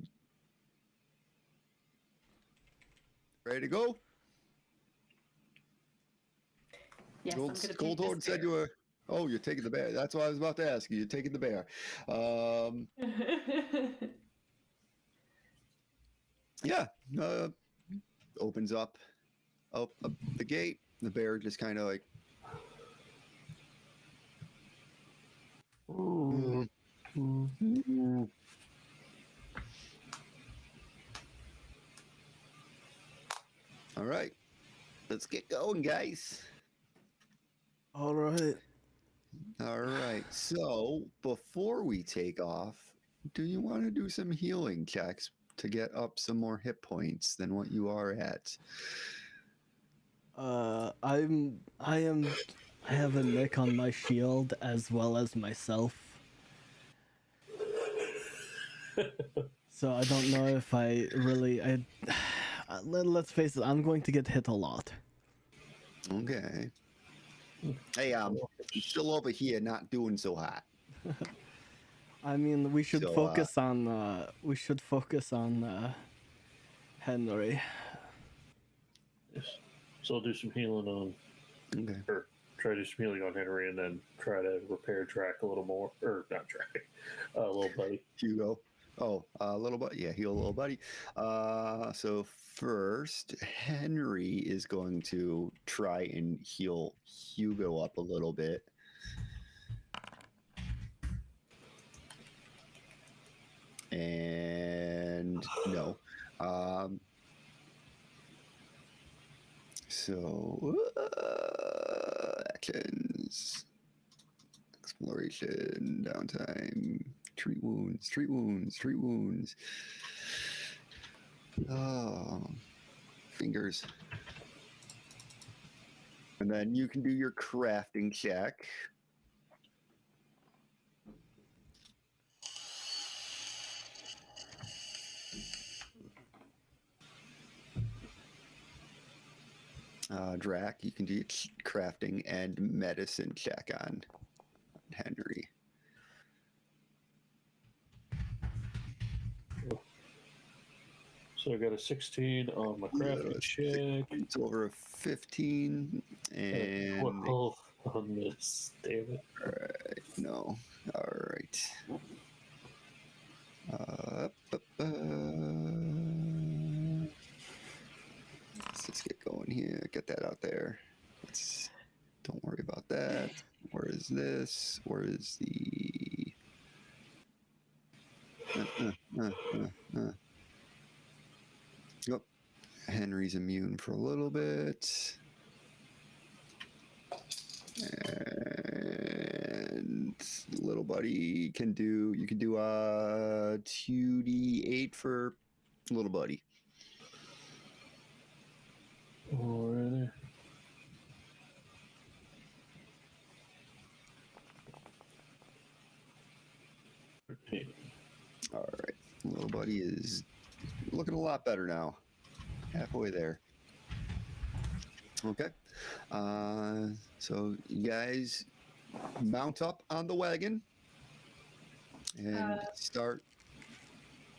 ready to go?" Yes, I'm gonna take Goldhorn this said you were. Oh, you're taking the bear. That's what I was about to ask you. You're taking the bear. Yeah. Opens up the gate. The bear just kind of like. All right, let's get going, guys. All right. All right. So before we take off, do you want to do some healing checks to get up some more hit points than what you are at? I have a nick on my shield as well as myself. So I don't know if I really let's face it, I'm going to get hit a lot. Okay. Hey, I'm still over here, not doing so hot. I mean, we should So, focus on Henry. Yes. So I'll do some healing on, Okay. or try to do some healing on Henry, and then try to repair Drac a little more, or not Drac, little buddy. Hugo. Oh, little buddy. Yeah, heal little buddy. So first, Henry is going to try and heal Hugo up a little bit. And no. So actions, exploration, downtime, treat wounds. Oh, fingers. And then you can do your crafting check. Drac, you can do crafting and medicine check on Henry. So I got a 16 on my crafting check. It's over a 15 and 12 on this. Damn it. all right, no. All right. Let's just get going here. Get that out there. Don't worry about that. Where is this? Where is the? Yep. Henry's immune for a little bit. And little buddy can do. You can do a 2d8 for little buddy. Alrighty. All right. Little buddy is looking a lot better now. Halfway there. Okay. So you guys mount up on the wagon and start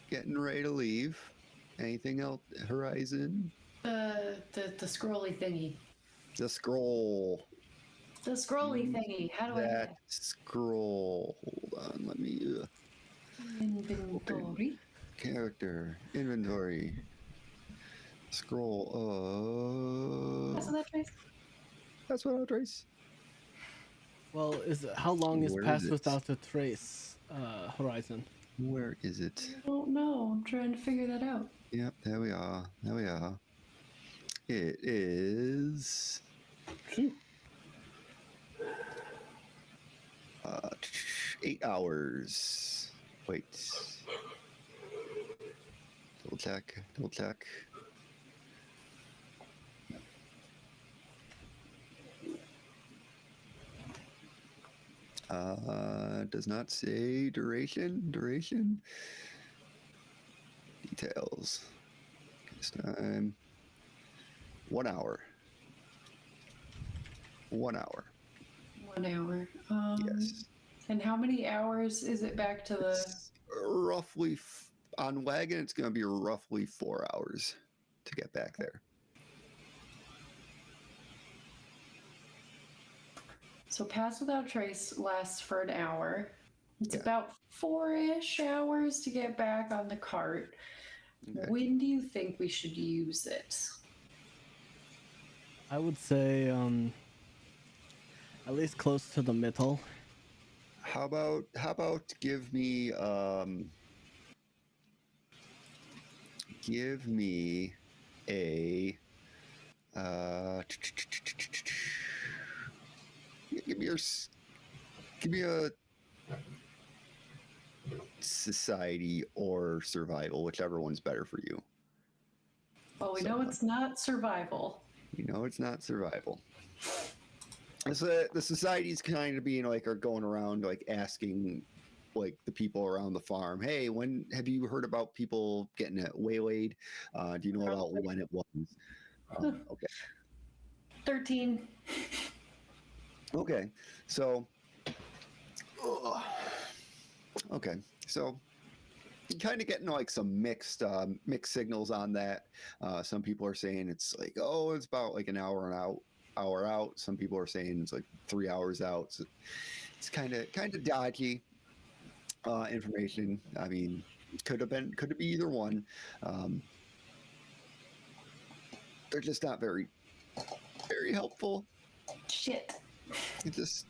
getting ready to leave. Anything else? Horizon? The scrolly thingy. The scroll. The scrolly thingy. How do I That get scroll. Hold on. Let me. it? Inventory. Character. Inventory. Scroll. That's what that trace. That's what I'll trace. Well, how long is Where Pass is it? Without a Trace Horizon? Where is it? I don't know. I'm trying to figure that out. Yep, there we are. There we are. It is 8 hours. Wait. Double check. Double check. Does not say duration. Duration. Details. This time. 1 hour. 1 hour. 1 hour. Yes. And how many hours is it back to the? It's roughly on wagon. It's going to be roughly 4 hours to get back there. So Pass Without Trace lasts for an hour. It's Yeah. about 4-ish hours to get back on the cart. Okay. When do you think we should use it? I would say at least close to the middle. How about give me a give me a society or survival, whichever one's better for you. Well, we know it's not survival. You know it's not survival. So the society's kind of being like, are going around like asking like the people around the farm, hey, when have you heard about people getting waylaid? Do you know about when it was? Okay. 13. Okay. So okay. So kind of getting like some mixed signals on that. Some people are saying it's like, oh, it's about like an hour out. Some people are saying it's like 3 hours out. So it's kind of dodgy information. I mean, could it be either one. They're just not very helpful. Shit. It just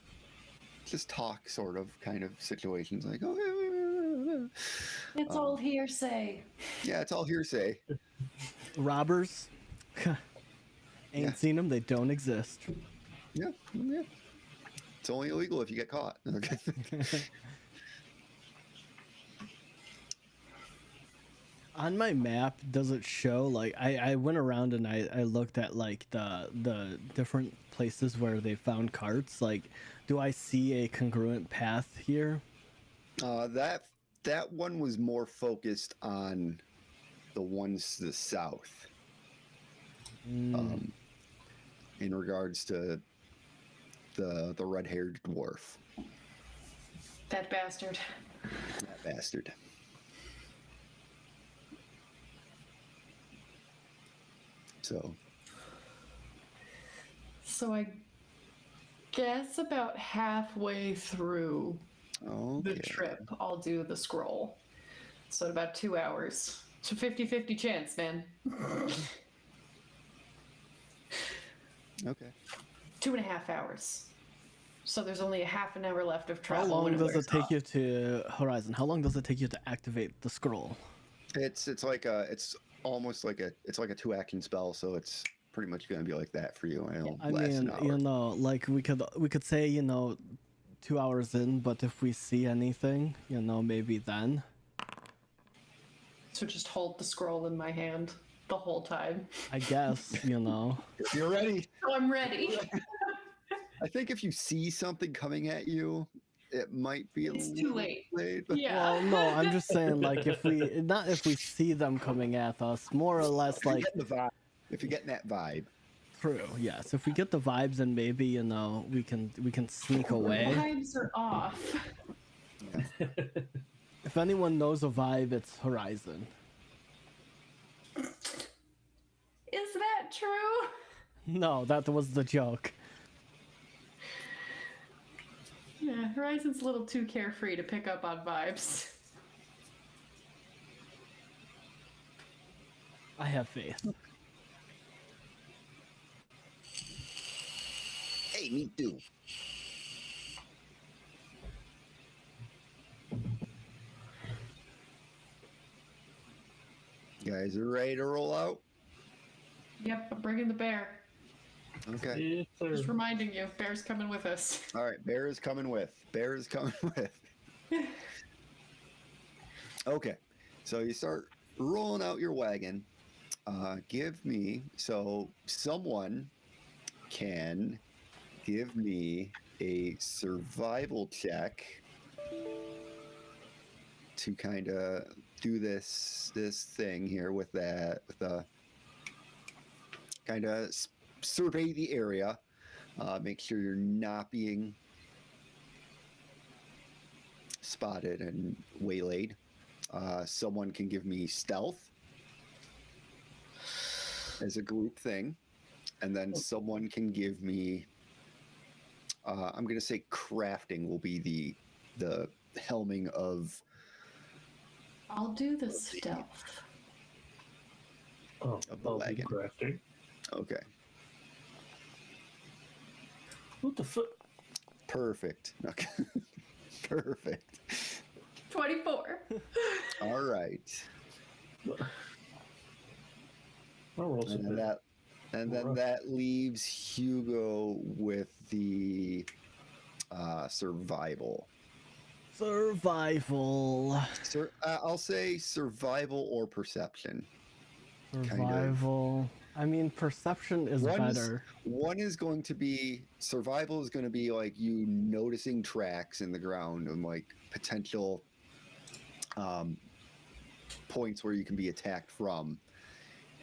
talk sort of kind of situations like, oh, It's all hearsay. yeah, it's all hearsay. Robbers. Ain't Yeah. seen them. They don't exist. Yeah. It's only illegal if you get caught. Okay. On my map, does it show like I went around and I looked at like the different places where they found carts. Like, do I see a congruent path here? That one was more focused on the ones to the south. in regards to the red-haired dwarf. That bastard. That bastard. So I guess about halfway through Okay. the trip, I'll do the scroll. So in about 2 hours. It's a 50-50 chance, man. Okay. 2.5 hours. So there's only a half an hour left of How travel. long when does it wears take off. you to Horizon? How long does it take you to activate the scroll? It's almost like a 2-action spell, so it's pretty much going to be like that for you. It'll I last an mean, hour. like we could say, 2 hours in, but if we see anything, maybe then. So just hold the scroll in my hand the whole time. I guess, If you're ready. So I'm ready. I think if you see something coming at you, it might be It's too late. late. Yeah. Well, no, I'm just saying, like, if we see them coming at us, more or less, If you're like, getting the vibe, if you're getting that vibe. true, yes. If we get the vibes, and maybe, we can sneak away. Vibes are off. If anyone knows a vibe, it's Horizon. Is that true? No, that was the joke. Yeah, Horizon's a little too carefree to pick up on vibes. I have faith. Hey, me too. You guys are ready to roll out? Yep, I'm bringing the bear. Okay. Yes, sir. Just reminding you, bear's coming with us. All right. Bear is coming with. Okay. So you start rolling out your wagon. Someone can give me a survival check to kind of do this thing here with the kind of survey the area, make sure you're not being spotted and waylaid. Someone can give me stealth as a group thing, and then someone can give me I'm going to say crafting will be the helming of I'll do the stealth. Oh, Of the I'll do wagon. crafting. Okay. What the fuck? Perfect. Okay. Perfect. 24. All right. My rolls And have been then rough. that leaves Hugo with the survival. Survival. I'll say survival or perception. Survival. I mean, perception is better. One is going to be survival is going to be like you noticing tracks in the ground and like potential points where you can be attacked from.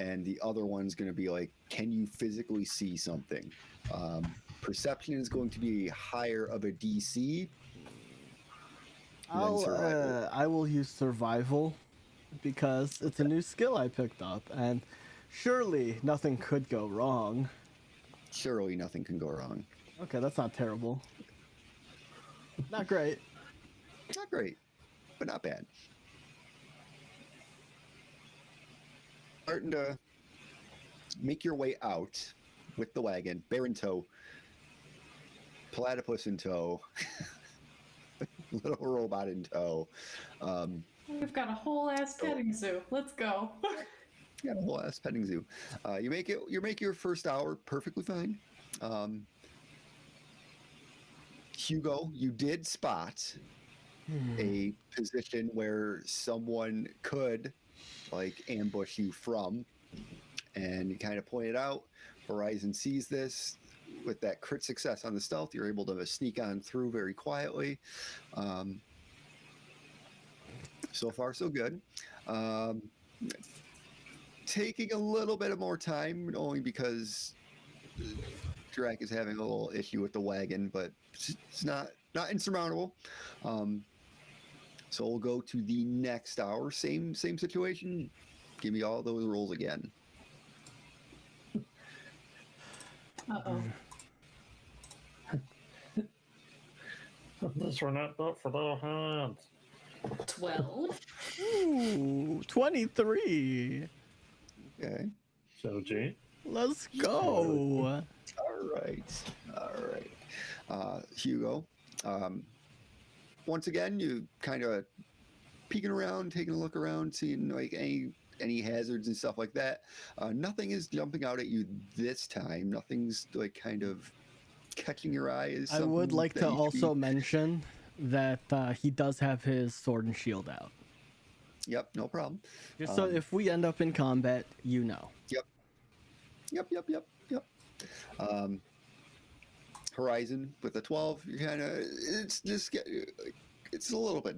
And the other one's going to be like, can you physically see something? Perception is going to be higher of a DC than survival. I will use survival because it's a new skill I picked up, and surely nothing could go wrong. Surely nothing can go wrong. Okay, that's not terrible. Not great. Not great, but not bad. Starting to make your way out with the wagon, bear in tow, platypus in tow, little robot in tow. We've got a whole ass petting zoo. Let's go. Got a whole ass petting zoo. You make your first hour perfectly fine. Hugo, you did spot a position where someone could like ambush you from, and you kind of pointed out. Horizon sees this with that crit success on the stealth. You're able to sneak on through very quietly. So far, so good. Taking a little bit of more time, only because Drac is having a little issue with the wagon, but it's not insurmountable. So we'll go to the next hour. Same situation. Give me all those rolls again. Uh-oh. This were not built for little hands. 12. Ooh, 23. Okay. So, G. Let's go. All right. Hugo. Once again, you kind of peeking around, taking a look around, seeing like any hazards and stuff like that. Nothing is jumping out at you this time. Nothing's like kind of catching your eye. As I would something like that to you should also be- mention that he does have his sword and shield out. Yep, no problem. Just so if we end up in combat, you know. Yep. Horizon with a 12. You kind of it's a little bit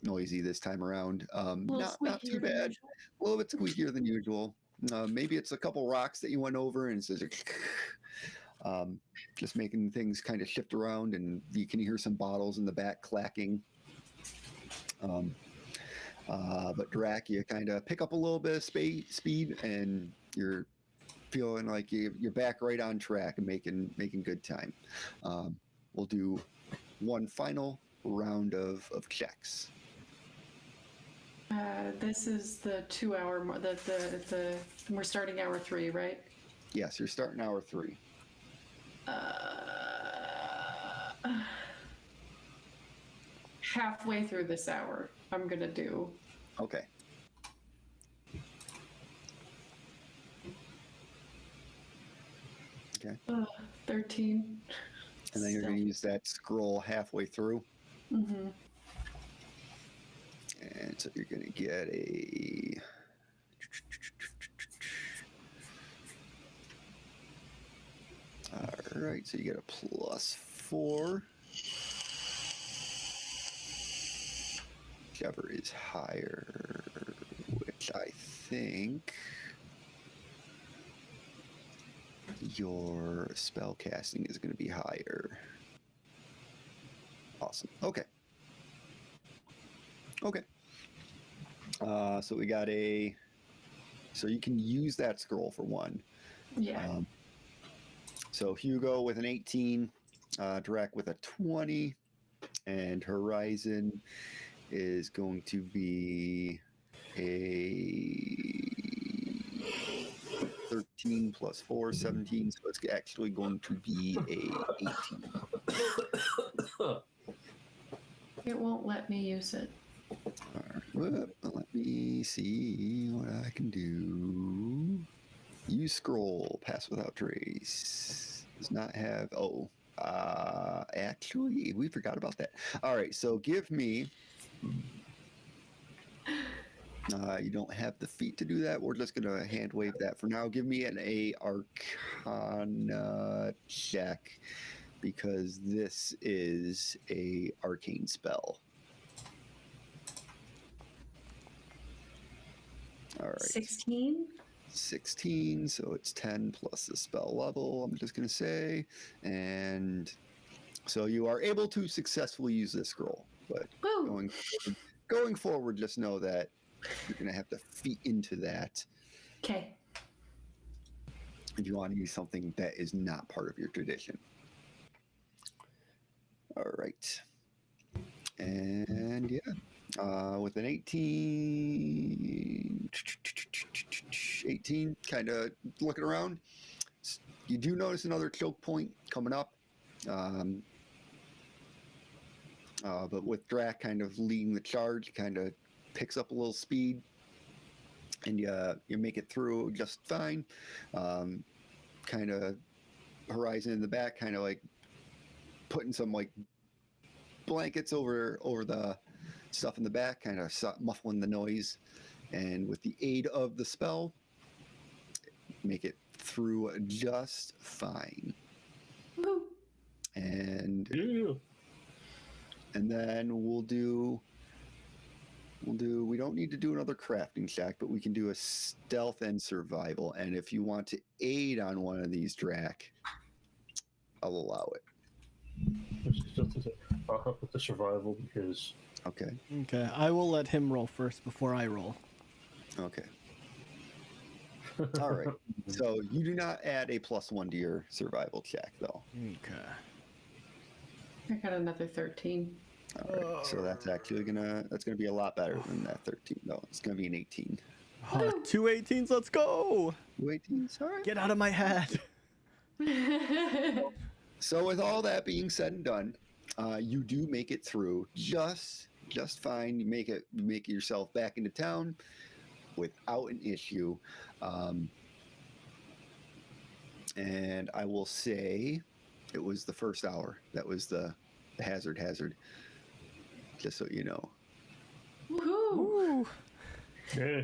noisy this time around. Not too squeakier than bad. usual. A little bit squeakier than usual. Maybe it's a couple rocks that you went over and it's just making things kind of shift around, and you can hear some bottles in the back clacking. But Drac, you kind of pick up a little bit of speed, and you're feeling like you're back right on track and making good time. We'll do one final round of checks. This is the 2 hour, we're starting hour 3, right? Yes, you're starting hour 3. Halfway through this hour, I'm gonna do. Okay. Okay. 13. And then you're going to use that scroll halfway through. Mm-hmm. And so you're going to get a... All right, so you get a +4. Whichever is higher, which I think your spell casting is going to be higher. Awesome. Okay. So we got so you can use that scroll for one. Yeah. So Hugo with an 18, Drac with a 20, and Horizon is going to be a 13 plus 4, 17, so it's actually going to be a 18. It won't let me use it. All right, let me see what I can do. Use scroll, pass without trace. Does not have, actually, we forgot about that. All right, so give me, you don't have the feat to do that. We're just going to hand wave that for now. Give me an Arcana check, because this is a arcane spell. All right. 16, so it's 10 plus the spell level, I'm just going to say. And so you are able to successfully use this scroll, but going forward, just know that you're going to have to feat into that. Okay. If you want to use something that is not part of your tradition. All right. And yeah, with an 18, kind of looking around, you do notice another choke point coming up. But with Drac kind of leading the charge, kind of picks up a little speed, and you make it through just fine. Kind of Horizon in the back, kind of like putting some like blankets over the stuff in the back, kind of muffling the noise, and with the aid of the spell, make it through just fine. Woo. And Yeah. then we'll do We don't need to do another crafting check, but we can do a stealth and survival. And if you want to aid on one of these, Drac, I'll allow it. I'll help with the survival because. Okay. Okay, I will let him roll first before I roll. Okay. All right. So you do not add a +1 to your survival check, though. Okay. I got another 13. All right. So that's actually gonna be a lot better than that 13, though. It's gonna be an 18. Oh, 2 18s, let's go! 2 18s. All right. Get out of my head. So with all that being said and done, you do make it through just fine. You make yourself back into town without an issue. And I will say it was the first hour that was the hazard, just so you know. Woohoo! Ooh. Yeah.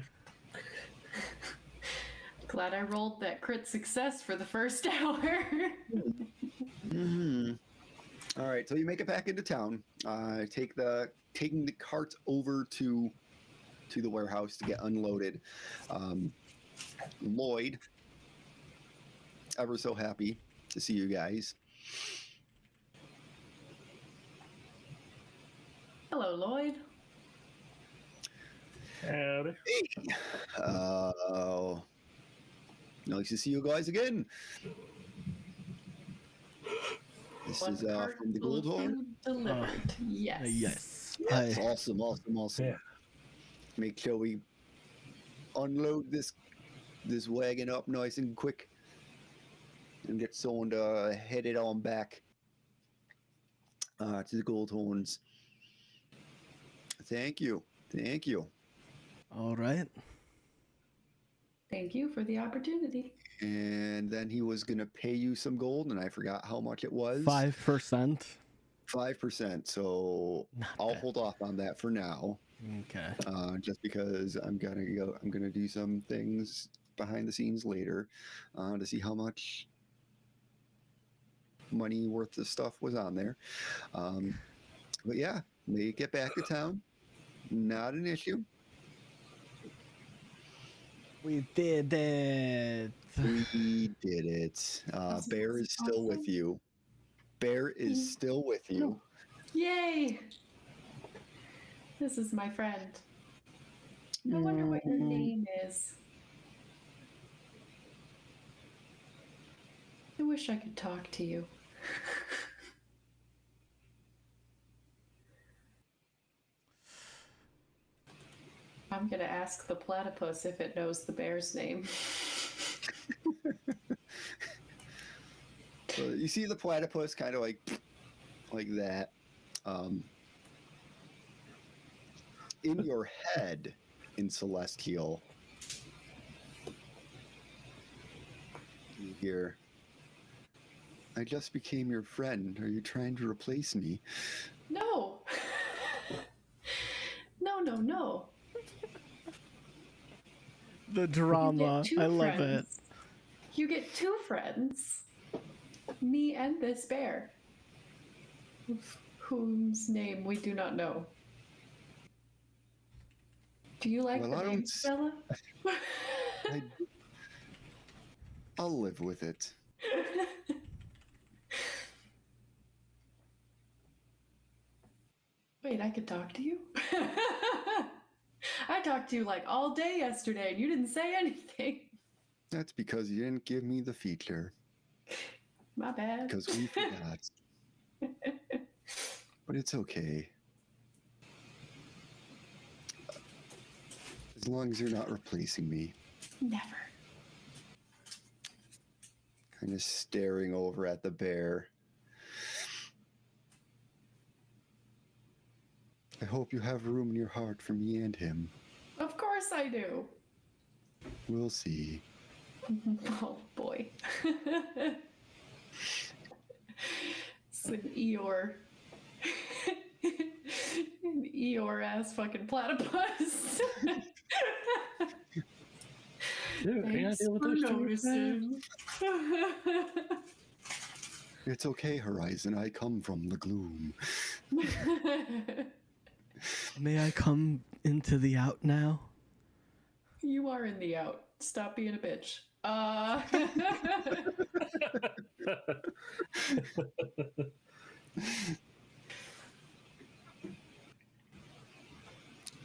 Glad I rolled that crit success for the first hour. Mm-hmm. All right, so you make it back into town. Taking the carts over to the warehouse to get unloaded. Lloyd, ever so happy to see you guys. Hello, Lloyd. Howdy. Nice to see you guys again. This One is cart from the full of Goldhorn. food delivered. Yes. Yes. Yes, awesome. Yeah. Make sure we unload this wagon up nice and quick and get someone to head it on back to the Goldhorns. Thank you. All right. Thank you for the opportunity. And then he was going to pay you some gold, and I forgot how much it was. 5%. 5%. So I'll hold off on that for now. Okay. Just because I'm gonna do some things behind the scenes later to see how much money worth of stuff was on there. But yeah, they get back to town. Not an issue. We did it. We did it. Bear is still with you. Bear is still with you. Yay! This is my friend. I wonder what your name is. I wish I could talk to you. I'm gonna ask the platypus if it knows the bear's name. So you see the platypus kind of like that. In your head, in Celestial, you hear, I just became your friend. Are you trying to replace me? No! No. The drama. You get two I love friends. You get two friends. Me and this bear. Whose name we do not know. Do you like Well, the I name, don't- Stella? I'll live with it. Wait, I could talk to you? I talked to you like all day yesterday and you didn't say anything. That's because you didn't give me the feature. My bad. Because we forgot. But it's okay. As long as you're not replacing me. Never. Kind of staring over at the bear. I hope you have room in your heart for me and him. Of course I do. We'll see. Oh boy. It's an Eeyore. An Eeyore ass fucking platypus. Dude, Thanks deal with for those two, man? noticing. It's okay, Horizon. I come from the gloom. May I come into the out now? You are in the out. Stop being a bitch.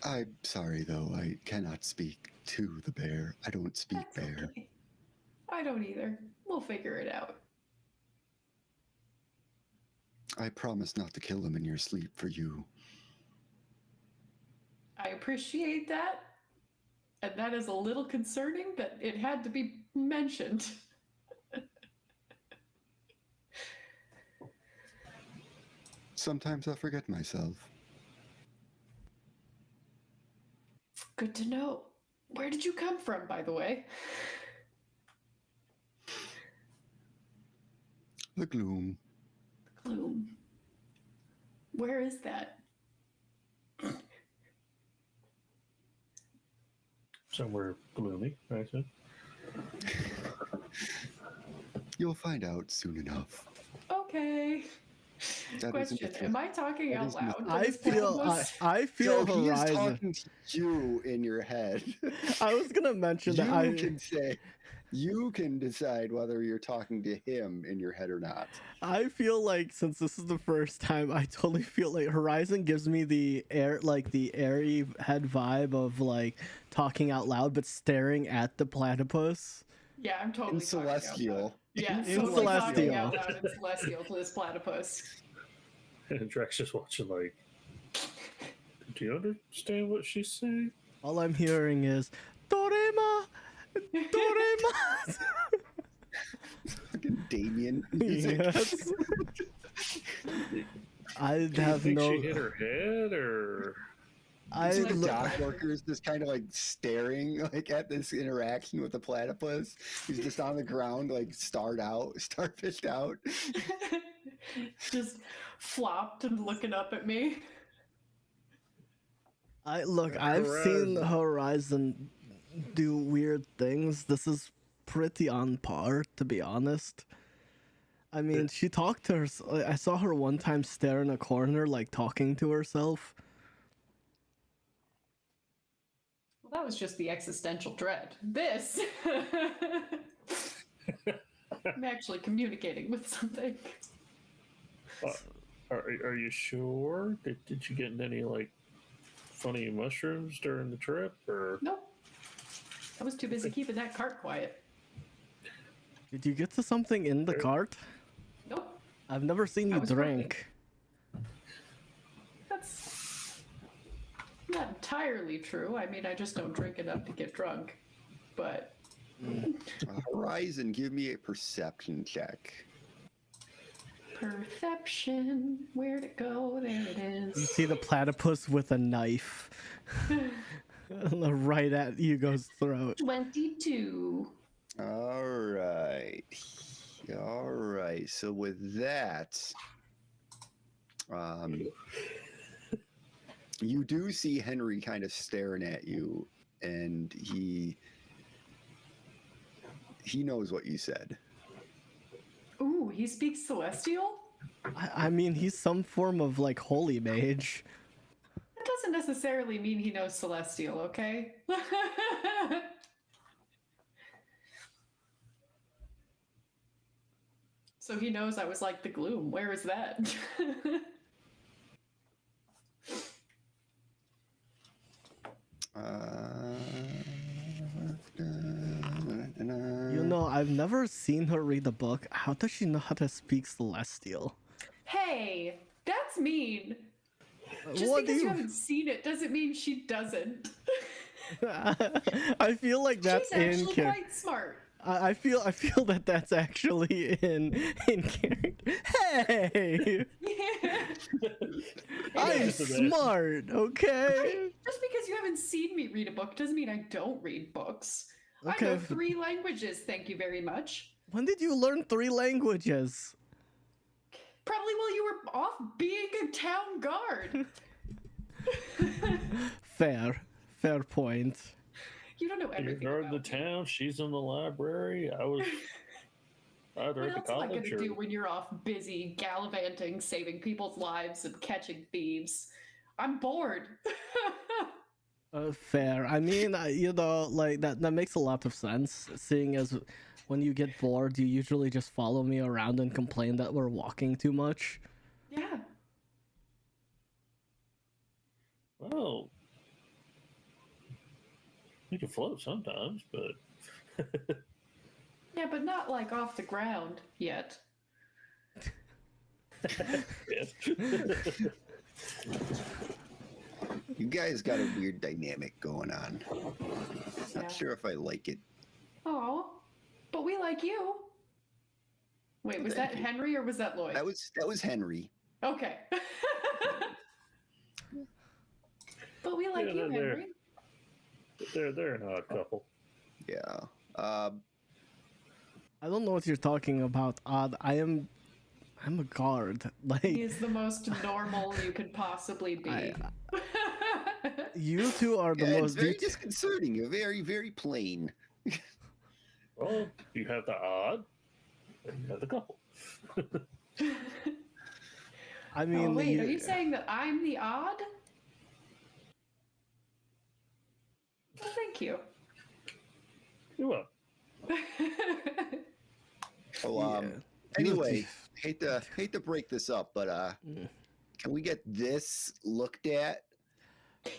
I'm sorry, though. I cannot speak to the bear. I don't speak That's bear. okay. I don't either. We'll figure it out. I promise not to kill him in your sleep for you. I appreciate that. And that is a little concerning that it had to be mentioned. Sometimes I forget myself. Good to know. Where did you come from, by the way? The gloom. Gloom. Where is that? Somewhere gloomy, I said. You'll find out soon enough. Okay. That isn't the Question: truth. Am I talking That out isn't the- loud? to I this feel platypus? I feel Joe, he is Horizon. talking to you in your head. I was gonna mention that You can decide whether you're talking to him in your head or not. I feel like since this is the first time, I totally feel like Horizon gives me the airy head vibe of like talking out loud but staring at the platypus. Yeah, I'm totally In talking out Celestial. loud. Yeah, In totally talking Celestial. out loud in Celestial to this platypus. And Drax just watching like, do you understand what she's saying? All I'm hearing is Dorema, Dorema. Fucking Damien music. Yes. I Do you have think no. she hit her head, or I The look. dock workers just kind of like staring like at this interaction with the platypus. He's just on the ground, like starfished out. Just flopped and looking up at me. I've seen Horizon do weird things. This is pretty on par, to be honest. I mean, she talked to her. I saw her one time stare in a corner, like talking to herself. Well, that was just the existential dread. This, I'm actually communicating with something. are you sure? Did you get any like funny mushrooms during the trip, or Nope. I was too busy keeping that cart quiet. Did you get to something in the cart? Nope. I've never seen I you was drink. That's not entirely true. I mean, I just don't drink enough to get drunk. But Horizon, give me a perception check. perception, where'd it go? There it You is. see the platypus with a knife right at Hugo's throat. 22. All right. So with that, you do see Henry kind of staring at you, and he knows what you said. Ooh, he speaks Celestial? I mean, he's some form of like holy mage. That doesn't necessarily mean he knows Celestial, okay? So he knows I was like the gloom. Where is that? You know, I've never seen her read a book. How does she know how to speak Celestial? Hey, that's mean. Just What do because you haven't seen it doesn't mean she doesn't. I feel like that's She's in actually character. quite smart. I feel that that's actually in character. Hey, I'm smart. Okay. Just because you haven't seen me read a book doesn't mean I don't read books. I Okay. know 3 languages, thank you very much. When did you learn 3 languages? Probably while you were off being a town guard. Fair point. You don't know you everything guard about the me. town? She's in the library. I was either What at the else am I going college to or do when you're off busy gallivanting, saving people's lives, and catching thieves? I'm bored. Fair. I mean, you know, like that makes a lot of sense. Seeing as when you get bored, you usually just follow me around and complain that we're walking too much. Yeah. Well, we can float sometimes, but Yeah, but not like off the ground yet. yes. You guys got a weird dynamic going on. Yeah. Not sure if I like it. Oh, but we like you. Wait, was Thank that you. Henry or was that Lloyd? That was Henry. Okay. But we like Yeah, you, they're- Henry. they're an odd couple. Yeah. I don't know what you're talking about. I'm a guard. Like He is the most normal you could possibly be. you two are the Yeah, it's most. very you two- disconcerting. You're very, very plain. Well, you have the odd, and you have the couple. I mean, Oh, wait, are you saying that I'm the odd? Well, thank you. You're welcome. So, Yeah. anyway, hate to break this up, but can we get this looked at?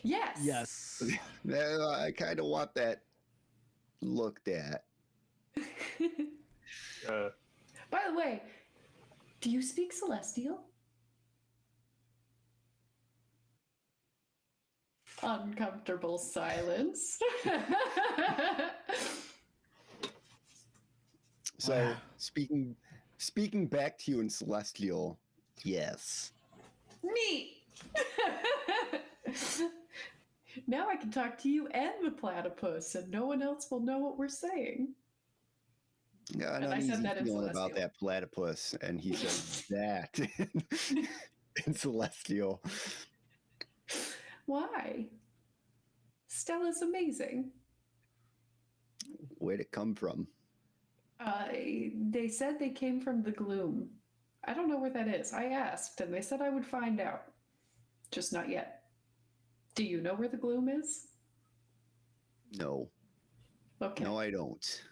Yes. Yes. I kind of want that looked at. By the way, do you speak Celestial? Uncomfortable silence. So speaking back to you in Celestial, yes. Neat. Now I can talk to you and the platypus, and no one else will know what we're saying. Got And an I said uneasy that in feeling about Celestial. that platypus, and he said that in Celestial. Why? Stella's amazing. Where'd it come from? They said they came from the gloom. I don't know where that is. I asked, and they said I would find out. Just not yet. Do you know where the gloom is? No. Okay. No, I don't.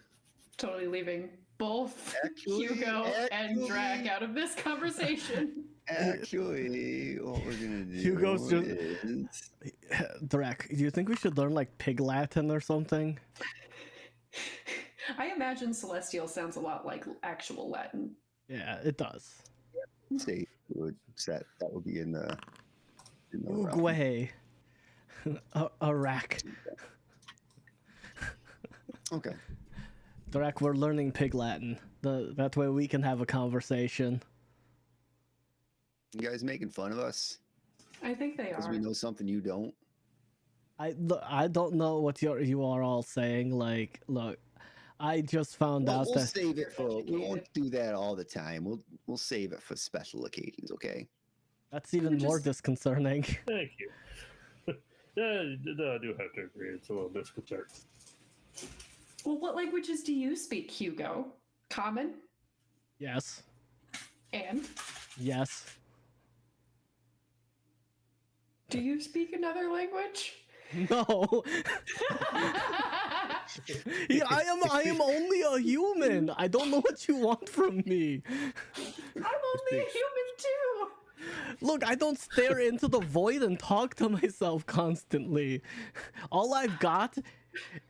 Totally leaving both Actually- Hugo and actually- Drac out of this conversation. Actually, what we're gonna do Hugo's just- is... Drac, do you think we should learn like Pig Latin or something? I imagine Celestial sounds a lot like actual Latin. Yeah, it does. Say that would be in the realm. Uruguay. Iraq. Okay. Drac, we're learning Pig Latin. That way we can have a conversation. You guys making fun of us I think they because are. we know something you don't? I don't know what you are all saying. Like, look, I just found out We'll that save it for. We Educated. won't do that all the time. We'll save it for special occasions. Okay. that's even more just- disconcerting. Thank you. Yeah, I do have to agree. It's a little disconcerting. Well, what languages do you speak, Hugo? Common? Yes. And? Yes. Do you speak another language? No. Yeah, I am only a human. I don't know what you want from me. I'm only a human too! Look, I don't stare into the void and talk to myself constantly. All I've got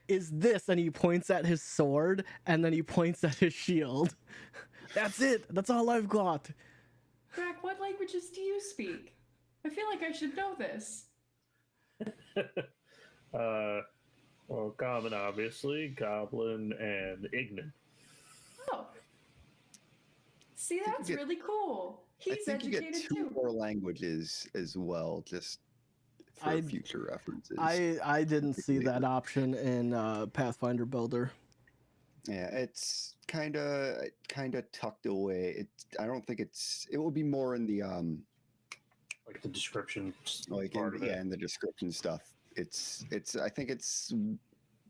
is this, and he points at his sword, and then he points at his shield. That's it. That's all I've got. Drac, what languages do you speak? I feel like I should know this. Well, common, obviously, goblin, and ignan. Oh. See, that's get- really cool. I He's think you get educated two too. more languages as well, just for I- future references. I didn't see that option in Pathfinder Builder. Yeah, it's kind of tucked away. I don't think it will be more in the Like the description like part of it. in the description stuff. It's I think it's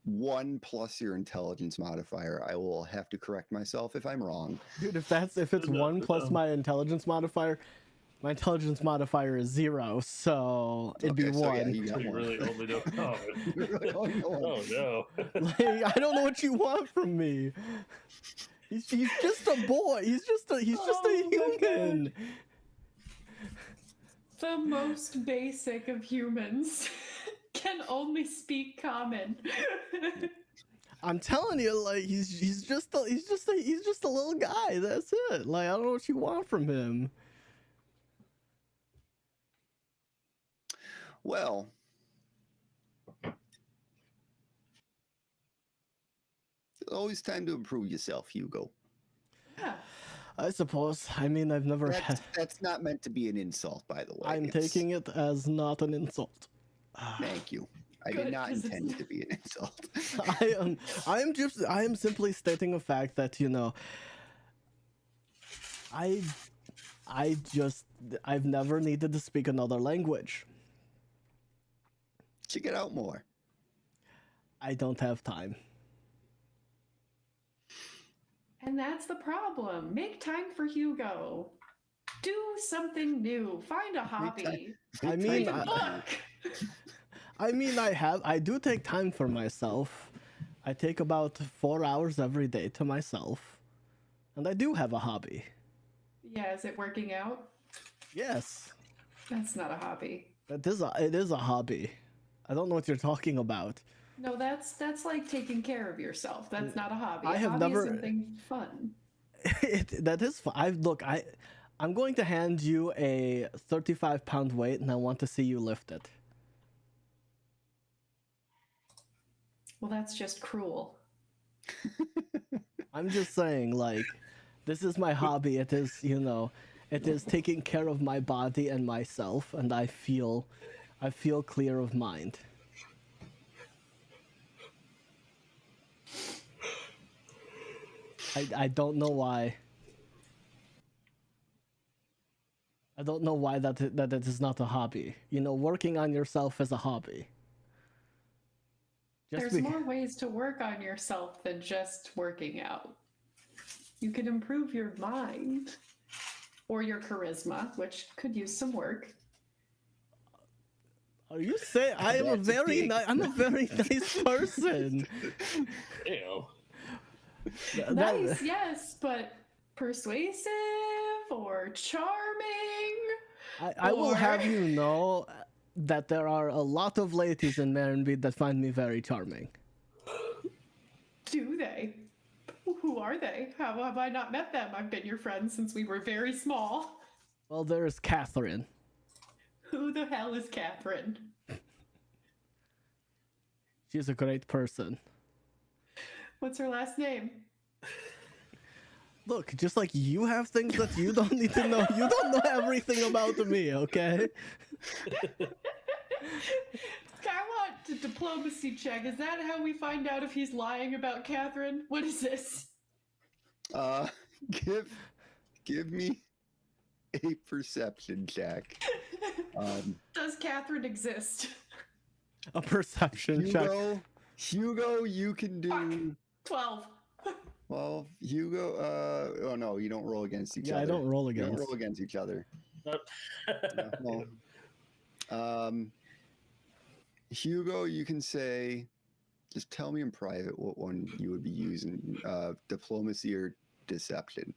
1 plus your intelligence modifier. I will have to correct myself if I'm wrong. Dude, if it's No, 1 plus no. my intelligence modifier, My intelligence modifier is 0, so it'd be Okay, so 1. yeah, you got You one. really only know common. You really only know one. Oh no. Like, I don't know what you want from me. He's just a boy. He's just a Oh my human. The most basic of humans can only speak common. I'm telling you, like he's just a little guy. That's it. Like I don't know what you want from him. Well, it's always time to improve yourself, Hugo. Yeah. I suppose. I mean, I've never had. That's not meant to be an insult, by the way. I'm taking it as not an insult. Thank you. I Good, did not 'cause it's intend it to be an insult. I am simply stating a fact that I've never needed to speak another language. Check it out more. I don't have time. And that's the problem. Make time for Hugo. Do something new. Find a hobby. I mean, Read a book. I do take time for myself. I take about 4 hours every day to myself, and I do have a hobby. Yeah, is it working out? Yes, That's not a hobby. it is a hobby. I don't know what you're talking about. No, that's like taking care of yourself. That's not a hobby. I A have hobby never- is something fun. That is fine. I'm going to hand you a 35-pound weight, and I want to see you lift it. Well, that's just cruel. I'm just saying, like, this is my hobby. It is, it is taking care of my body and myself, and I feel clear of mind. I don't know why. I don't know why that it is not a hobby. Working on yourself is a hobby. There's more ways to work on yourself than just working out. You can improve your mind or your charisma, which could use some work. Are you saying I'm a very nice person? Damn. Nice, yes, but persuasive or charming. I will Or- have you know that there are a lot of ladies in Menagerie that find me very charming. Do they? Who are they? How have I not met them? I've been your friend since we were very small. Well, there's Catherine. Who the hell is Catherine? She's a great person. What's her last name? Look, just like you have things that you don't need to know, you don't know everything about me, okay? I want a diplomacy check. Is that how we find out if he's lying about Catherine? What is this? Give me a perception check. Does Catherine exist? A perception check. Hugo, you can do. 12. Well, Hugo. Oh no, you don't roll against each Yeah, other. I don't roll You against. don't roll against each other. No, well, Hugo, you can say. Just tell me in private what one you would be using: diplomacy or deception.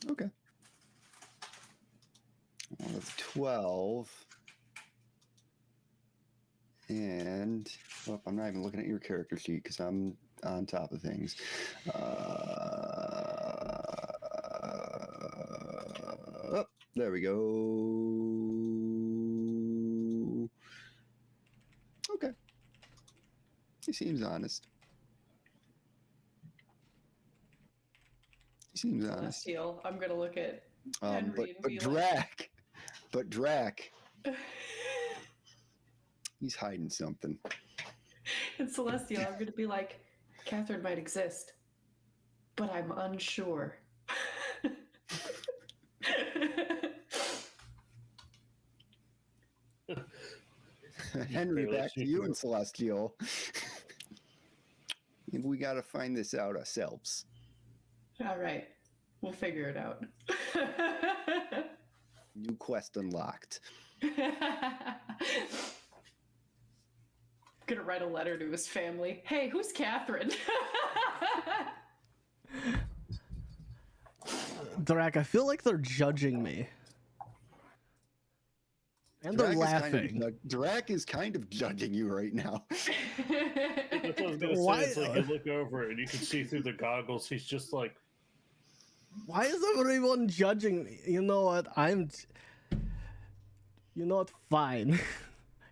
Okay. Well, that's 12. And I'm not even looking at your character sheet because I'm on top of things. There we go. Okay. He seems honest. Celestial. I'm going to look at Henry and But be like, Drac. He's hiding something. and Celestial, I'm going to be like, Catherine might exist, but I'm unsure. Henry, Okay, let's back to see you here. and Celestial. We got to find this out ourselves. All right. We'll figure it out. New quest unlocked. Gonna write a letter to his family. Hey, who's Catherine? Drac, I feel like they're judging me. And they're laughing. Drac is kind of judging you right now. That's what I was gonna Why- say. It's like you look over and you can see through the goggles. He's just like, Why is everyone judging me? You know what? You know what? Fine.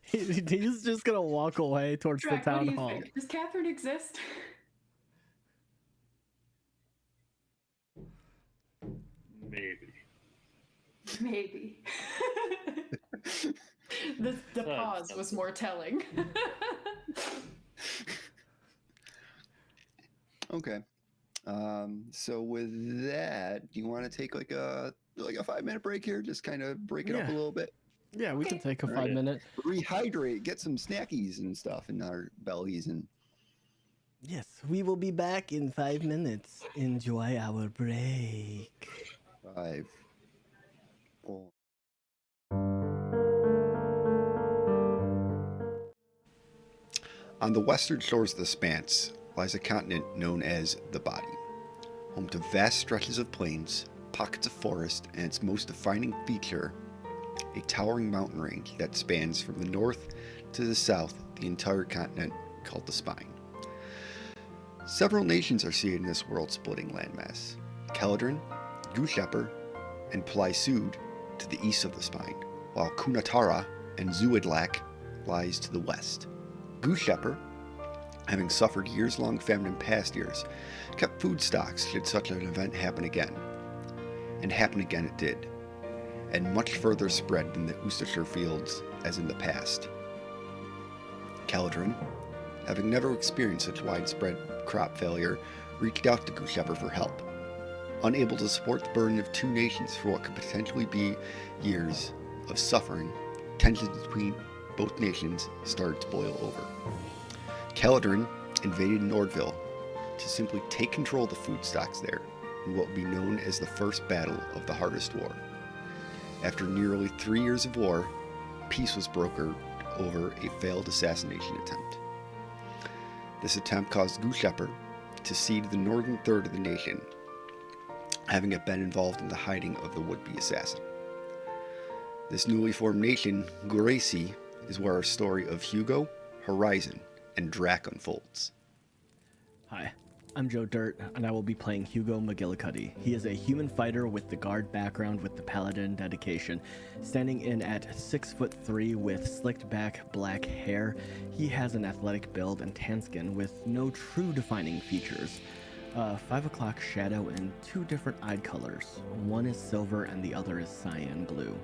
He's just gonna walk away towards Drac, the what do town you hall. think? Does Catherine exist? maybe. Maybe. The pause was more telling. Okay. So with that, do you want to take like a 5-minute break here? Just kind of break it up a Yeah. little bit. Yeah, we can Okay. take a Alright. 5-minute. Rehydrate, get some snackies and stuff in our bellies, and Yes, we will be back in 5 minutes. Enjoy our break. 5, 4. On the western shores of the Spance lies a continent known as the Body, home to vast stretches of plains, pockets of forest, and its most defining feature, a towering mountain range that spans from the north to the south the entire continent called the Spine. Several nations are seated in this world-splitting landmass: Celadrin, Gushepper, and Plisud to the east of the Spine, while Kunatara and Zuidlak lies to the west. Gushepper, having suffered years-long famine in past years, kept food stocks should such an event happen again. And happen again it did, and much further spread than the Worcestershire fields as in the past. Celadrin, having never experienced such widespread crop failure, reached out to Gushepper for help. Unable to support the burden of two nations for what could potentially be years of suffering, tensions between both nations started to boil over. Celadrin invaded Nordville to simply take control of the food stocks there in what would be known as the First Battle of the Hardest War. After nearly 3 years of war, peace was brokered over a failed assassination attempt. This attempt caused Gushepper to cede the northern third of the nation, having it been involved in the hiding of the would-be assassin. This newly formed nation, Guracy, is where our story of Hugo, Horizon, and Drac unfolds. Hi, I'm Joe Dirt, and I will be playing Hugo McGillicuddy. He is a human fighter with the guard background with the paladin dedication. Standing in at 6'3" with slicked back black hair, he has an athletic build and tan skin with no true defining features. 5 o'clock shadow in 2 different eye colors. One is silver and the other is cyan blue.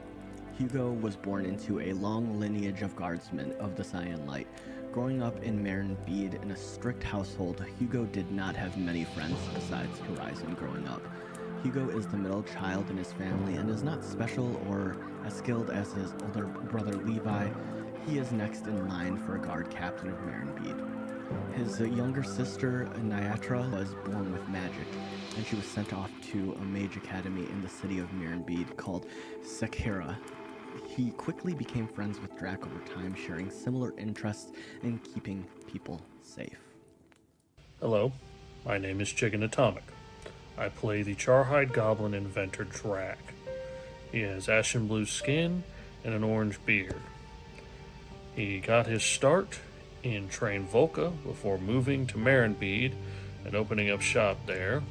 Hugo was born into a long lineage of guardsmen of the Cyan Light. Growing up in Menagerie in a strict household, Hugo did not have many friends besides Horizon growing up. Hugo is the middle child in his family and is not special or as skilled as his older brother Levi. He is next in line for a guard captain of Merenbede. His younger sister, Nyatra, was born with magic, and she was sent off to a mage academy in the city of Merenbede called Sekhira. He quickly became friends with Drac over time, sharing similar interests in keeping people safe. Hello, my name is Chicken Atomic. I play the Charhide Goblin inventor Drac. He has ashen blue skin and an orange beard. He got his start in Train Volca before moving to Merenbede and opening up shop there.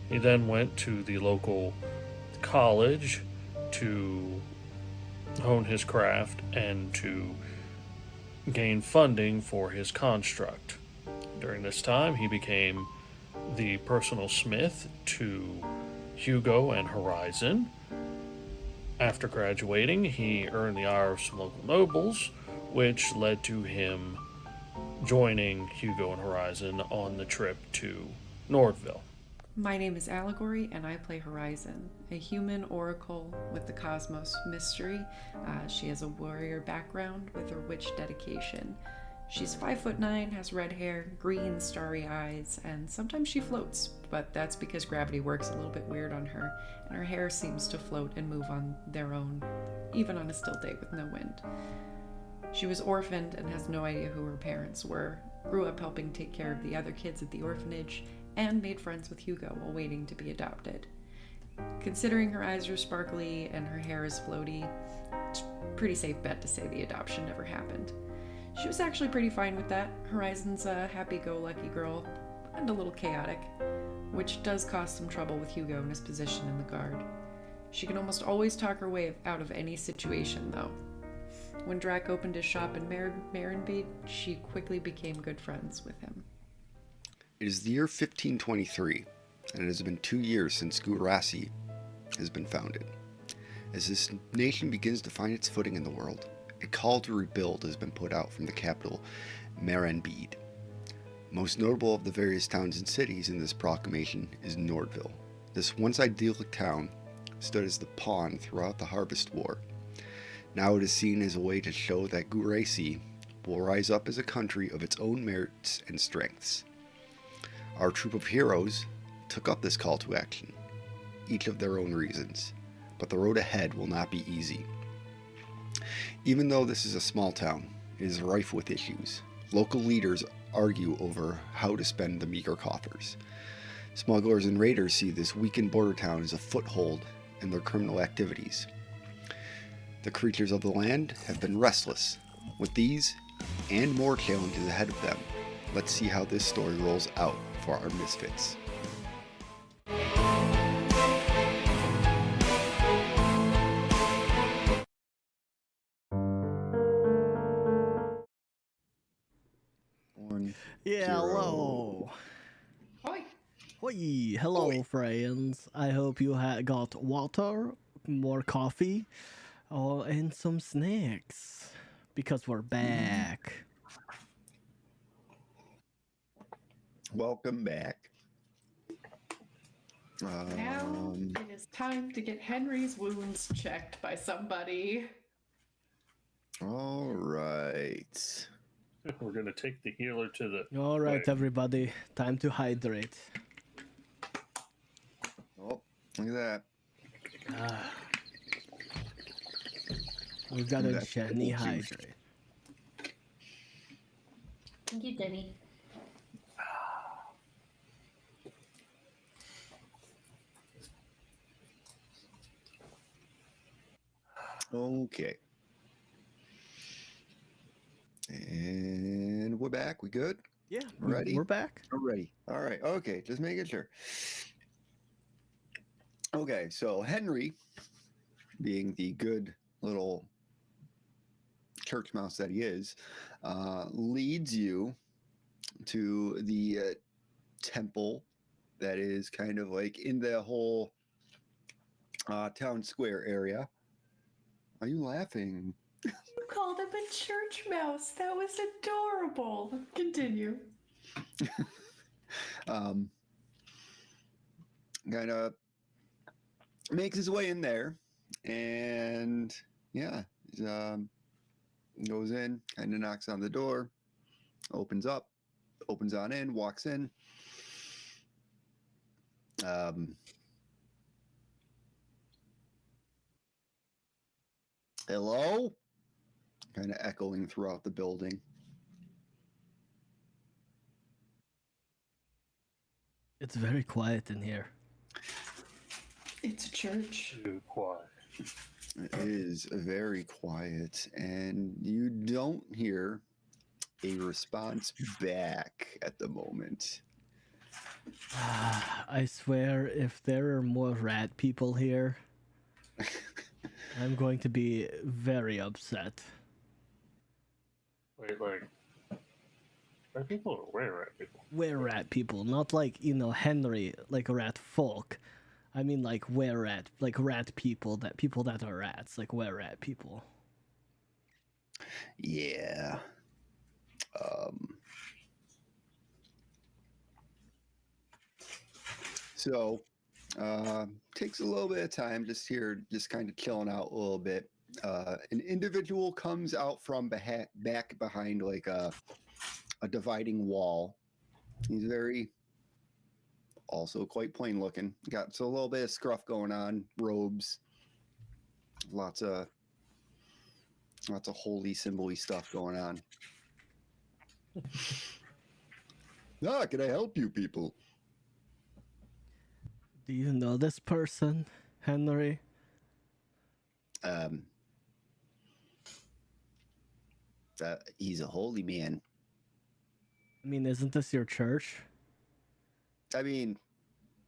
He then went to the local college to hone his craft and to gain funding for his construct. During this time, he became the personal smith to Hugo and Horizon. After graduating, he earned the ire of some local nobles, which led to him joining Hugo and Horizon on the trip to Nordville. My name is Allegory, and I play Horizon, a human oracle with the cosmos mystery. She has a warrior background with her witch dedication. She's 5'9", has red hair, green starry eyes, and sometimes she floats, but that's because gravity works a little bit weird on her, and her hair seems to float and move on their own, even on a still day with no wind. She was orphaned and has no idea who her parents were, grew up helping take care of the other kids at the orphanage, and made friends with Hugo while waiting to be adopted. Considering her eyes are sparkly and her hair is floaty, it's a pretty safe bet to say the adoption never happened. She was actually pretty fine with that. Horizon's a happy-go-lucky girl, and a little chaotic, which does cause some trouble with Hugo and his position in the guard. She can almost always talk her way out of any situation, though. When Drac opened his shop in Menagerie, she quickly became good friends with him. It is the year 1523, and it has been 2 years since Gurasi has been founded. As this nation begins to find its footing in the world, a call to rebuild has been put out from the capital, Menagerie. Most notable of the various towns and cities in this proclamation is Nordville. This once idyllic town stood as the pawn throughout the Harvest War. Now it is seen as a way to show that Gurasi will rise up as a country of its own merits and strengths. Our troop of heroes took up this call to action, each of their own reasons, but the road ahead will not be easy. Even though this is a small town, it is rife with issues. Local leaders argue over how to spend the meager coffers. Smugglers and raiders see this weakened border town as a foothold in their criminal activities. The creatures of the land have been restless. With these and more challenges ahead of them, let's see how this story rolls out for our Misfits. Hello. Oi! Hoi. Hello, friends. I hope you got water, more coffee, and some snacks. Because we're back. Welcome back. Now it is time to get Henry's wounds checked by somebody. All right. We're gonna take the healer to the. All right, Wait. everybody. Time to hydrate. Oh, look at that. We've got a That's Jenny cool, cute. hydrate. Thank you, Denny. Okay. And we're back. We good? Yeah, Ready? we're back. We're ready. All right. Okay. Just making sure. Okay. So Henry, being the good little church mouse that he is, leads you to the temple that is kind of like in the whole town square area. Are you laughing? You called him a church mouse. That was adorable. Continue. Kind of makes his way in there, and yeah, goes in, kind of knocks on the door, opens on in, walks in. Hello? Kind of echoing throughout the building. It's very quiet in here. It's a church. Too quiet. It is very quiet, and you don't hear a response back at the moment. I swear, if there are more rat people here, I'm going to be very upset. Wait, like. Rat people or where rat people? Were rat people, not like, Henry, like rat folk. I mean, like were rat, like rat people that are rats, like were rat people. Yeah. So, takes a little bit of time just here, just kind of chilling out a little bit. An individual comes out from back behind like a dividing wall. He's very, also quite plain looking. Got a little bit of scruff going on, robes, lots of holy symbol-y stuff going on. Can I help you people? Do you know this person, Henry? He's a holy man. I mean, isn't this your church? I mean,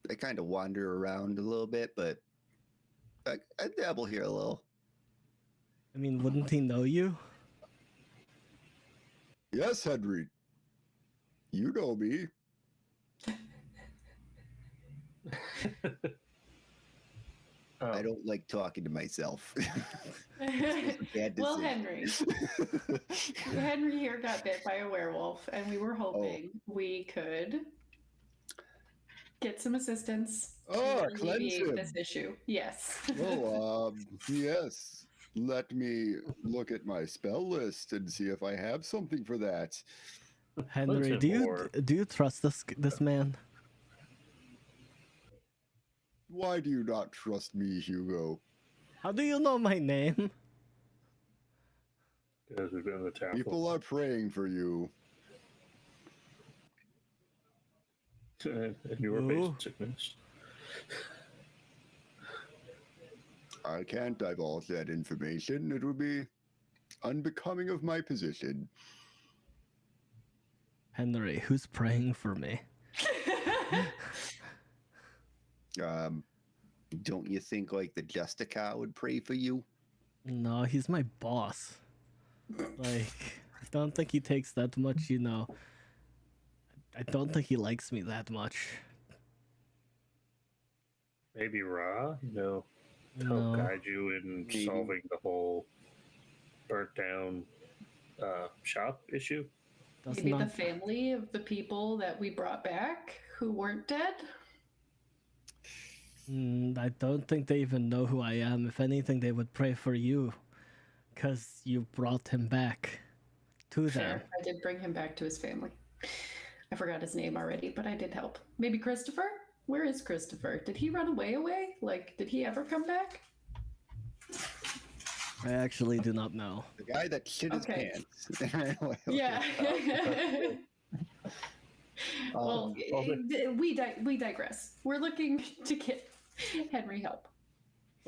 I kind of wander around a little bit, but I dabble here a little. I mean, wouldn't he know you? Yes, Henry. You know me. I don't like talking to myself. Well, Henry here got bit by a werewolf, and we were hoping we could get some assistance to alleviate this issue. Yes. Yes. Let me look at my spell list and see if I have something for that. Henry, do you trust this man? Why do you not trust me, Hugo? How do you know my name? Because we've been in the town. People are praying for you. And you were facing sickness. I can't divulge that information. It would be unbecoming of my position. Henry, who's praying for me? Don't you think like the Justica would pray for you? No, he's my boss. Like, I don't think he takes that much, you know. I don't think he likes me that much. Maybe Ra, help guide you in Maybe. solving the whole burnt down shop issue. Maybe the family of the people that we brought back who weren't dead? I don't think they even know who I am. If anything, they would pray for you. Because you brought him back to them. Fair. I did bring him back to his family. I forgot his name already, but I did help. Maybe Christopher? Where is Christopher? Did he run away? Like, did he ever come back? I actually do not know. The guy that shit his pants. Yeah. Well, we digress. We're looking to get Henry help.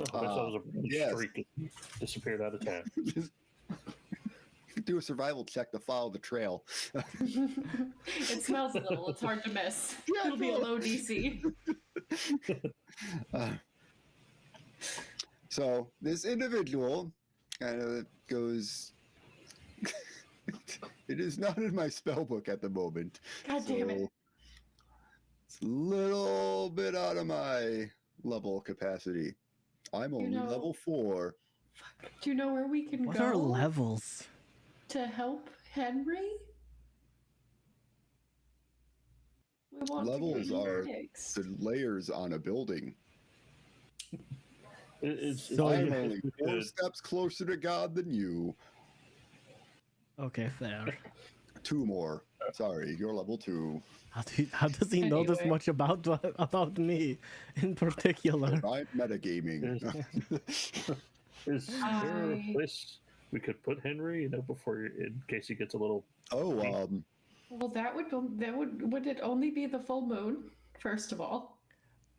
I saw it was a streak that disappeared out of town. Do a survival check to follow the trail. It smells a little. It's hard to miss. It'll be a low DC. So this individual kind of goes. It is not in my spell book at the moment. God damn it. It's a little bit out of my level capacity. I'm only level 4. Do you know where we can go? What are levels? To help Henry? We want Levels to are the layers on a building. I'm only 4 steps closer to God than you. Okay, fair. 2 more. Sorry, you're level 2. How does he know this much about me in particular? I'm metagaming. Is there a place we could put Henry, before in case he gets a little? Well, would it only be the full moon? First of all,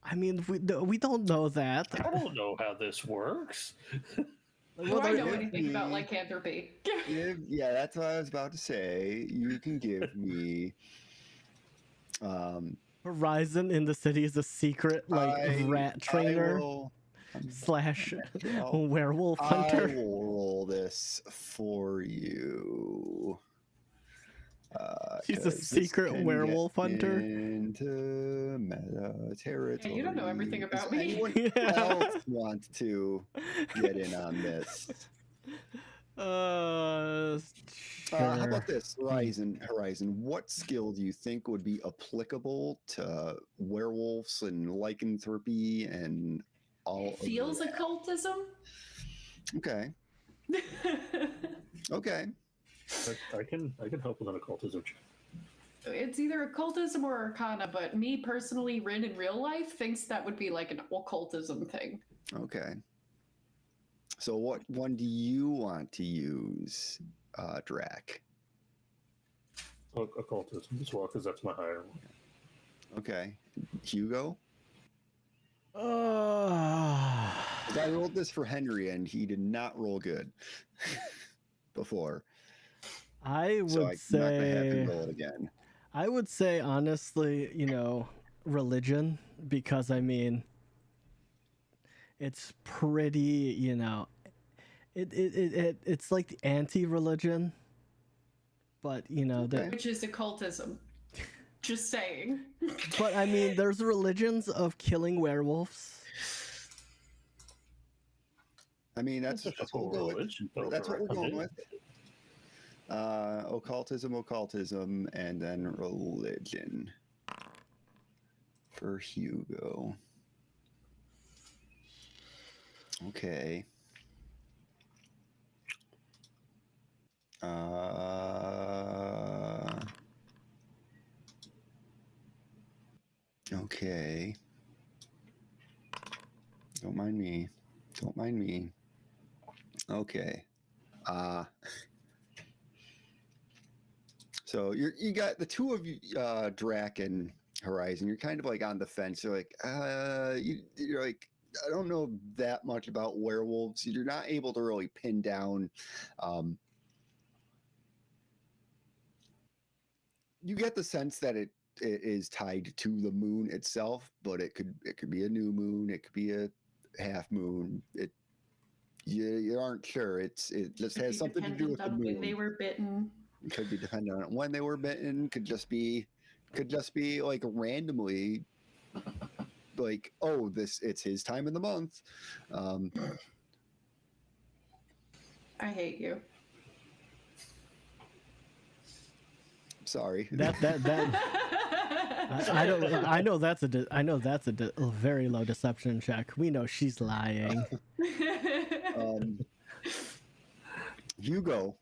I mean, we don't know that. I don't know how this works. Do I know anything about lycanthropy? Yeah, that's what I was about to say. You can give me. Horizon in the city is a secret rat trainer / werewolf hunter. I will roll this for you. He's a secret werewolf hunter. Into meta territory. Yeah, you don't know everything about me. Anyone else want to get in on this? How Sure. about this, Horizon? What skill do you think would be applicable to werewolves and lycanthropy and all of Feels that? occultism? Okay. Okay. I can help with an occultism check. It's either occultism or arcana, but me personally, Rin in real life thinks that would be like an occultism thing. Okay. So what one do you want to use, Drac? Occultism as well, because that's my higher one. Okay. Hugo? Uh, 'Cause I rolled this for Henry and he did not roll good before. I would So I'm not going to have him say, roll it again. I would say honestly, religion, because I mean, it's pretty, it's like the anti-religion, but Okay. Which is occultism. Just saying. but I mean, there's religions of killing werewolves. I mean, that's Just what a we'll go with. religion, though, That's what we're right? going with. Occultism, and then religion for Hugo. Okay. Okay. Don't mind me. Don't mind me. Okay. So you got the two of you, Drac and Horizon. You're kind of like on the fence. You're like, you're like, I don't know that much about werewolves. You're not able to really pin down. You get the sense that it is tied to the moon itself, but it could be a new moon. It could be a half moon. You aren't sure. It just has something to do with the on when they moon. were bitten. Could be dependent on when they were bitten. Could just be like randomly, like, oh, it's his time of the month. I hate you. Sorry. I know that's a very low deception check. We know she's lying. Hugo.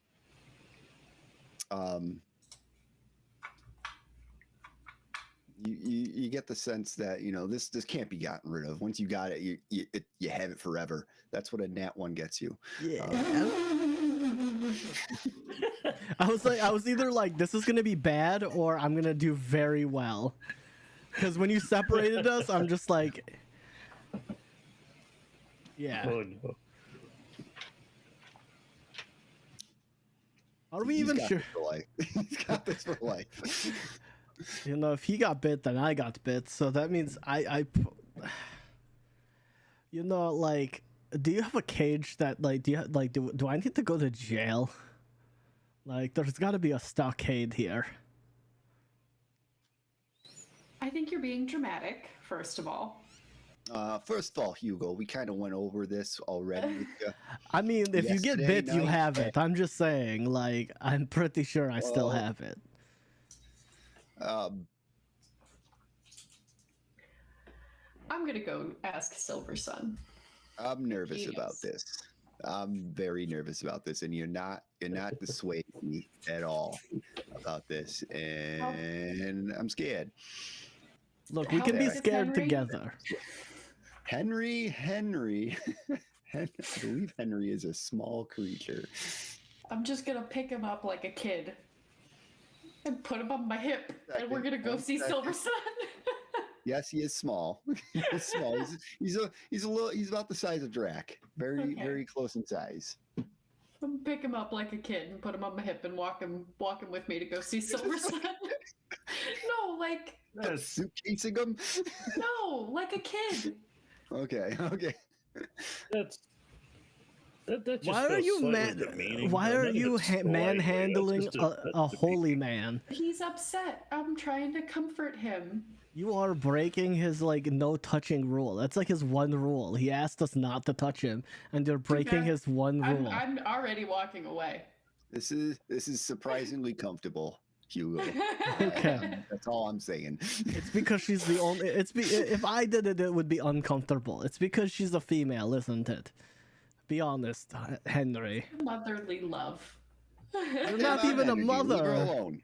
You get the sense that this can't be gotten rid of. Once you got it, you have it forever. That's what a nat 1 gets you. Yeah. I was either like, this is gonna be bad or I'm gonna do very well. Because when you separated us, I'm just like, yeah. Oh no. Are we He's even got sure? this for life. He's got this for life. If he got bit, then I got bit. So that means like, do you have a cage that like, do I need to go to jail? Like, there's got to be a stockade here. I think you're being dramatic, first of all. First of all, Hugo, we kind of went over this already with you. I mean, if you get Yesterday bit, you night, have it. I'm just saying, like, I'm pretty sure I still have it. I'm gonna go ask Silver Sun. I'm nervous Yes. about this. I'm very nervous about this, and you're not dissuading me at all about this, and I'm scared. Look, we How can be big is scared Henry? together. Henry. I believe Henry is a small creature. I'm just gonna pick him up like a kid and put him on my hip, and we're gonna go see Silver Sun. Yes, he is small. He is small. He's about the size of Drac. Very close in size. I'm pick him up like a kid and put him on my hip and walk him with me to go see Silver Sun. No, like Suitcasing him. no, like a kid. Okay. That just Why are feels you slightly demeaning. Why Not are even you slightly, manhandling that's just a holy man? He's upset. I'm trying to comfort him. You are breaking his like no touching rule. That's like his one rule. He asked us not to touch him, and you're breaking bad. his one rule. I'm already walking away. This is surprisingly comfortable, Hugo. Okay. That's all I'm saying. It's because she's the only. If I did it, it would be uncomfortable. It's because she's a female, isn't it? Be honest, Henry. Motherly love. You're not even a Henry, leave her mother. alone.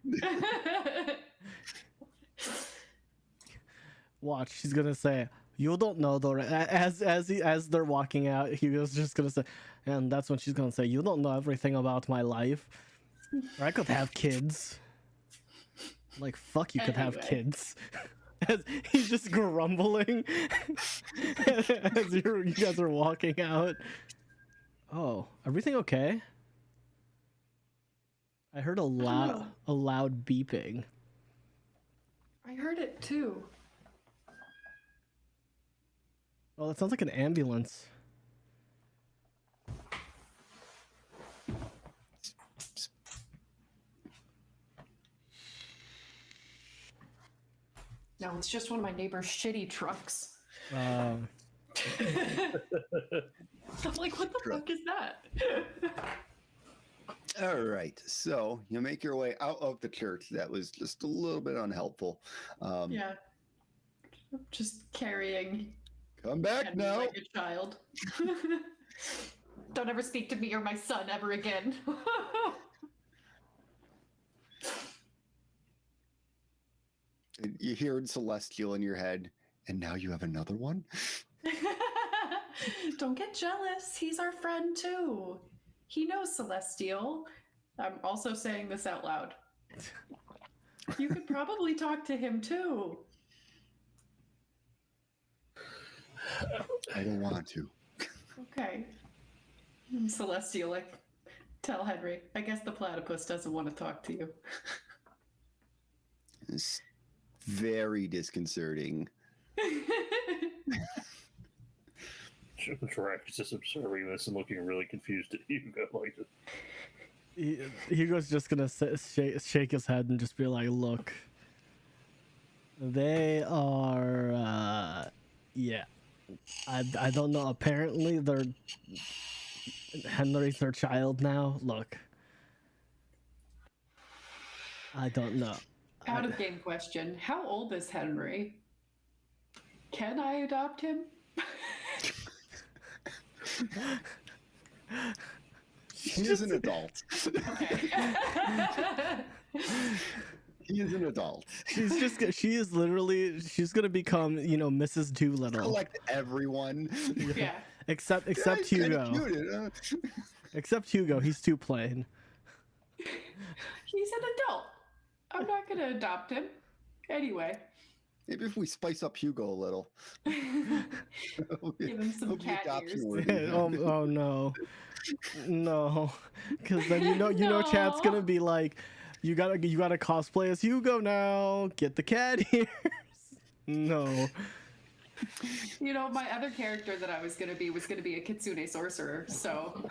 Watch, she's gonna say, "You don't know though." As they're walking out, he was just gonna say, and that's when she's gonna say, "You don't know everything about my life. Or I could have kids." Like fuck, you could have Anyway. kids. As he's just grumbling as you guys are walking out. Oh, everything okay? I heard a loud beeping. I heard it too. Oh, that sounds like an ambulance. No, it's just one of my neighbor's shitty trucks. Um, I'm like, what the fuck is that? All right, so you make your way out of the church. That was just a little bit unhelpful. Yeah. Just carrying Come back Henry now. like a child. Don't ever speak to me or my son ever again. You hear Celestial in your head, and now you have another one? Don't get jealous. He's our friend too. He knows Celestial. I'm also saying this out loud. You could probably talk to him too. I don't want to. Okay. Celestial, like, tell Henry. I guess the platypus doesn't want to talk to you. It's very disconcerting. Drac is just observing this and looking really confused at Hugo. Like, Hugo's just gonna shake his head and just be like, "Look, they are, yeah. I don't know. Apparently, they're Henry's their child now. Look, I don't know. Out of game question. How old is Henry? Can I adopt him? He is an adult. Okay. He is an adult. She is literally, she's gonna become, Mrs. Doolittle. Collect everyone. Yeah. Except Yeah, he's kinda Hugo. cute, Except Hugo, he's too plain. He's an adult. I'm not going to adopt him. Anyway. Maybe if we spice up Hugo a little. Give him some He'll be cat adoption ears. worthy. Oh no, no, because then chat's gonna be like, you gotta cosplay as Hugo now. Get the cat ears. No. My other character that I was going to be a kitsune sorcerer. So.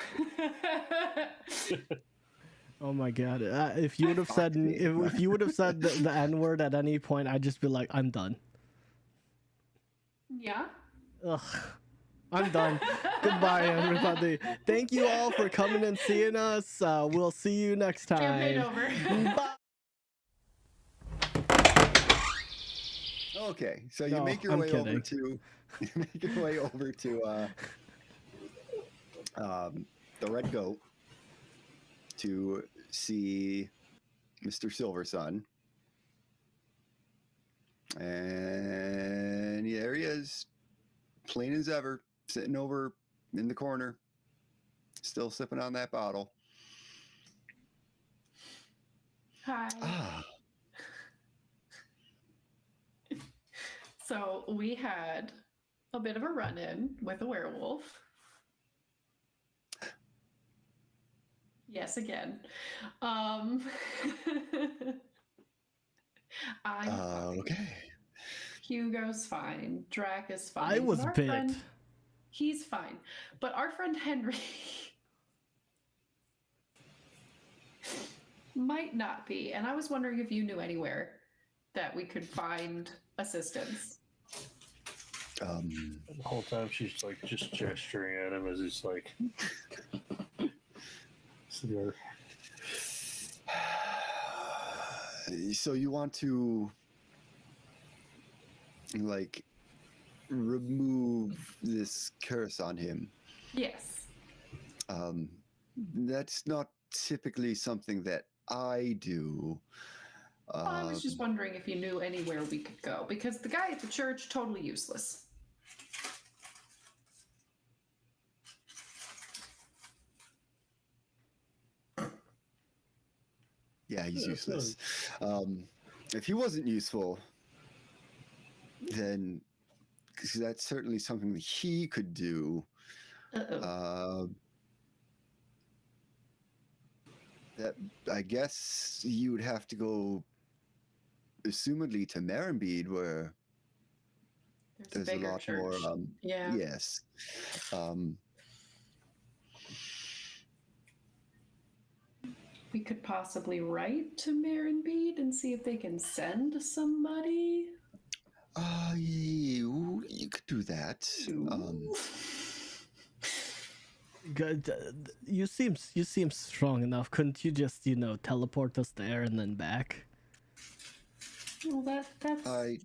Oh my god! If you would have said if you would have said the N word at any point, I'd just be like, I'm done. Yeah. Ugh. I'm done. Goodbye, everybody. Thank you all for coming and seeing us. We'll see you next Campaign time. over. Bye. Okay, so you No, make your I'm way over kidding. to the Red Goat to see Mr. Silversun. And there he is, plain as ever, sitting over in the corner, still sipping on that bottle. Hi. Ah, So we had a bit of a run-in with a werewolf. Yes, again. I'm fine. okay. Hugo's fine. Drac is fine. I was But our bit. friend- he's fine. But our friend Henry might not be. And I was wondering if you knew anywhere that we could find assistance. And the whole time she's like just gesturing at him as he's like. So you want to like remove this curse on him? Yes. That's not typically something that I do. I was just wondering if you knew anywhere we could go, because the guy at the church, totally useless. Yeah, he's useless. If he wasn't useful, then because that's certainly something that he could do. That I guess you would have to go, assumedly, to Merenbeed, where there's a lot church. more. Yeah. Yes. We could possibly write to Merenbeed and see if they can send somebody. You could do that. Good. You seem strong enough. Couldn't you just teleport us there and then back? Well, that's.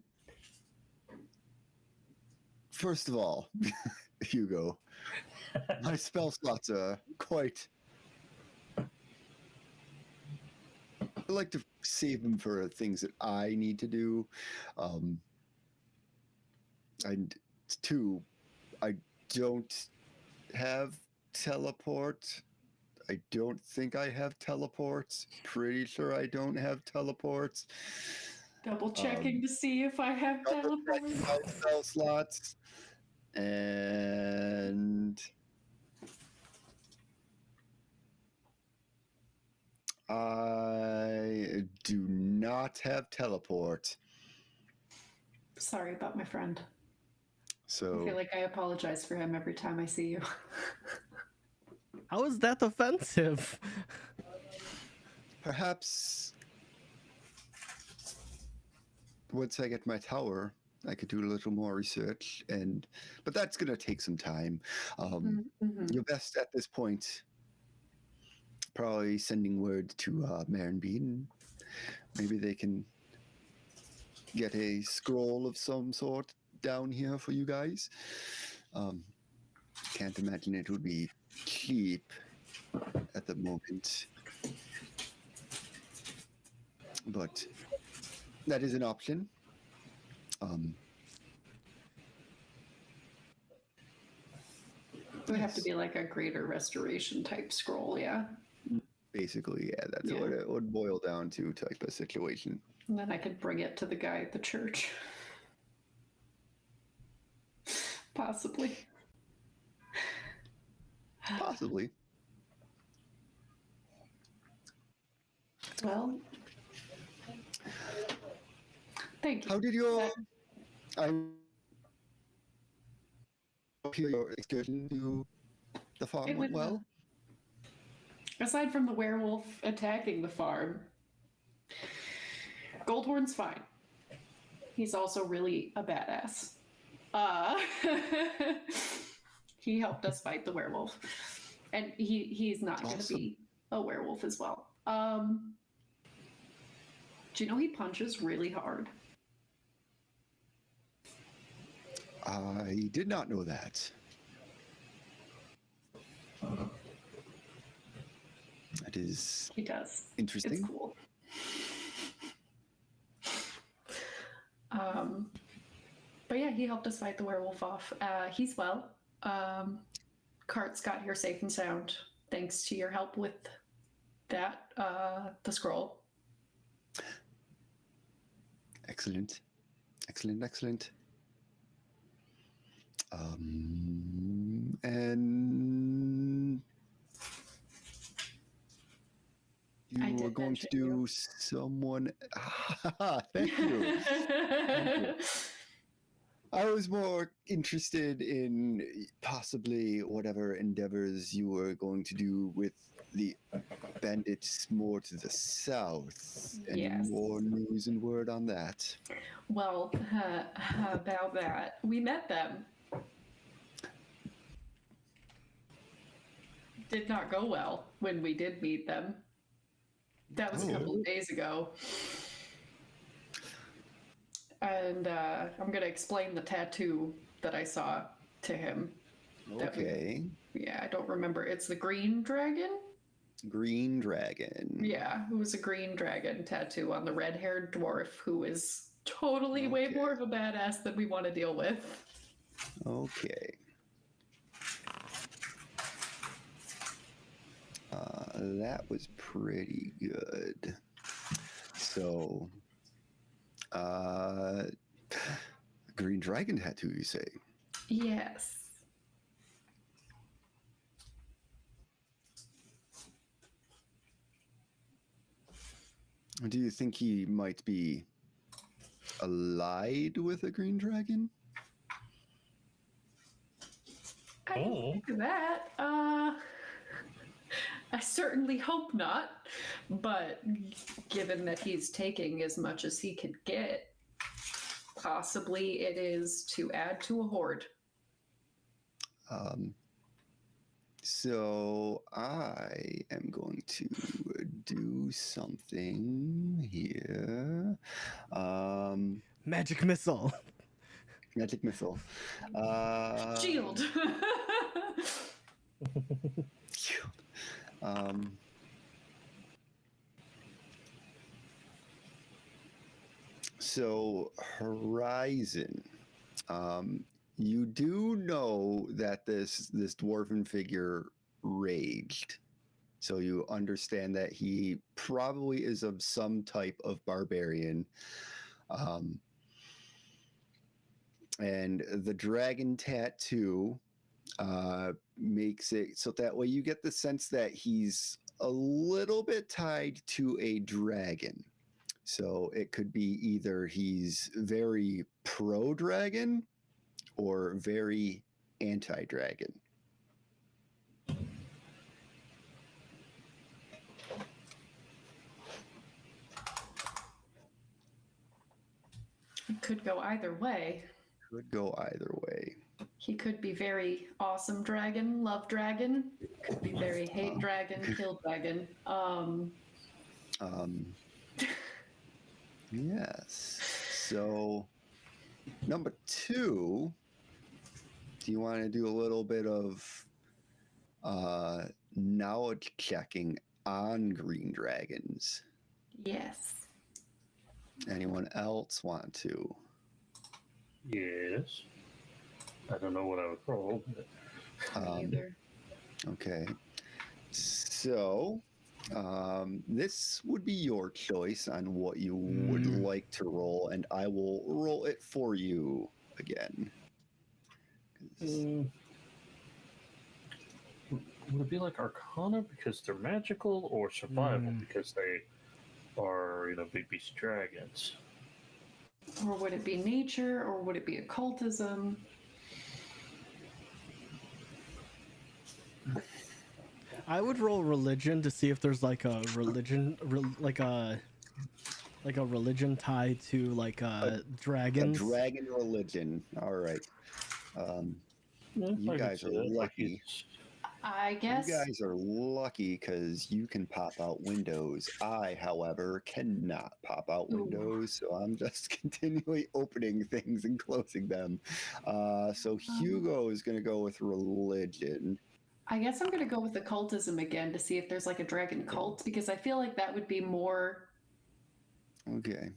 First of all, Hugo, my spell slots are quite. I like to save them for things that I need to do. And two, I don't have teleport. I don't think I have teleports. Pretty sure I don't have teleports. Double checking to see if I have teleports. My spell slots. And I do not have teleport. Sorry about my friend. So I feel like I apologize for him every time I see you. How is that offensive? Perhaps once I get my tower, I could do a little more research, but that's going to take some time. Your best at this point, probably sending word to Merenbeed. Maybe they can get a scroll of some sort down here for you guys. Can't imagine it would be cheap at the moment, but that is an option. It would have to be like a greater restoration type scroll, yeah. Basically, yeah, that's what it would boil down to, type of situation. And then I could bring it to the guy at the church. Possibly. Possibly. Well, thank you. How did your excursion to the farm It went went well? Aside from the werewolf attacking the farm, Goldhorn's fine. He's also really a badass. He helped us fight the werewolf. And he's not going to be a werewolf as well. Do you know he punches really hard? I did not know that. That is He does. interesting. It's cool. But yeah, he helped us fight the werewolf off. He's well. Cart's got here safe and sound, thanks to your help with that, the scroll. Excellent. And you are going to do someone. Thank you. I was more interested in possibly whatever endeavors you were going to do with the bandits more to the south. Any Yes. more news and word on that? Well, about that, we met them. Did not go well when we did meet them. That was a couple of days ago. And I'm going to explain the tattoo that I saw to him. Okay. Yeah, I don't remember. It's the green dragon? Green dragon. Yeah, it was a green dragon tattoo on the red-haired dwarf who is totally way Okay. more of a badass than we want to deal with. Okay. That was pretty good. So, green dragon tattoo, you say? Yes. Do you think he might be allied with a green dragon? I didn't think of that. I certainly hope not. But given that he's taking as much as he could get, possibly it is to add to a horde. So I am going to do something here. Magic missile. Magic missile. Shield! So Horizon. You do know that this dwarven figure raged. So you understand that he probably is of some type of barbarian. And the dragon tattoo makes it so that way you get the sense that he's a little bit tied to a dragon. So it could be either he's very pro-dragon or very anti-dragon. It could go either way. Could go either way. He could be very awesome dragon, love dragon. Could be very hate dragon, kill dragon. Yes. So, number 2, do you want to do a little bit of knowledge checking on green dragons? Yes. Anyone else want to? Yes. I don't know what I would roll. But Either. Okay. So, this would be your choice on what you would like to roll, and I will roll it for you again. would it be like Arcana because they're magical, or Survival because they are, big beast dragons? Or would it be nature, or would it be occultism? I would roll religion to see if there's like a religion, like a religion tied to like dragons. A dragon religion. All right. You guys are lucky. I guess. You guys are lucky because you can pop out windows. I, however, cannot pop out windows, so I'm just continually opening things and closing them. So Hugo is going to go with religion. I guess I'm going to go with occultism again to see if there's like a dragon cult, because I feel like that would be more. Okay.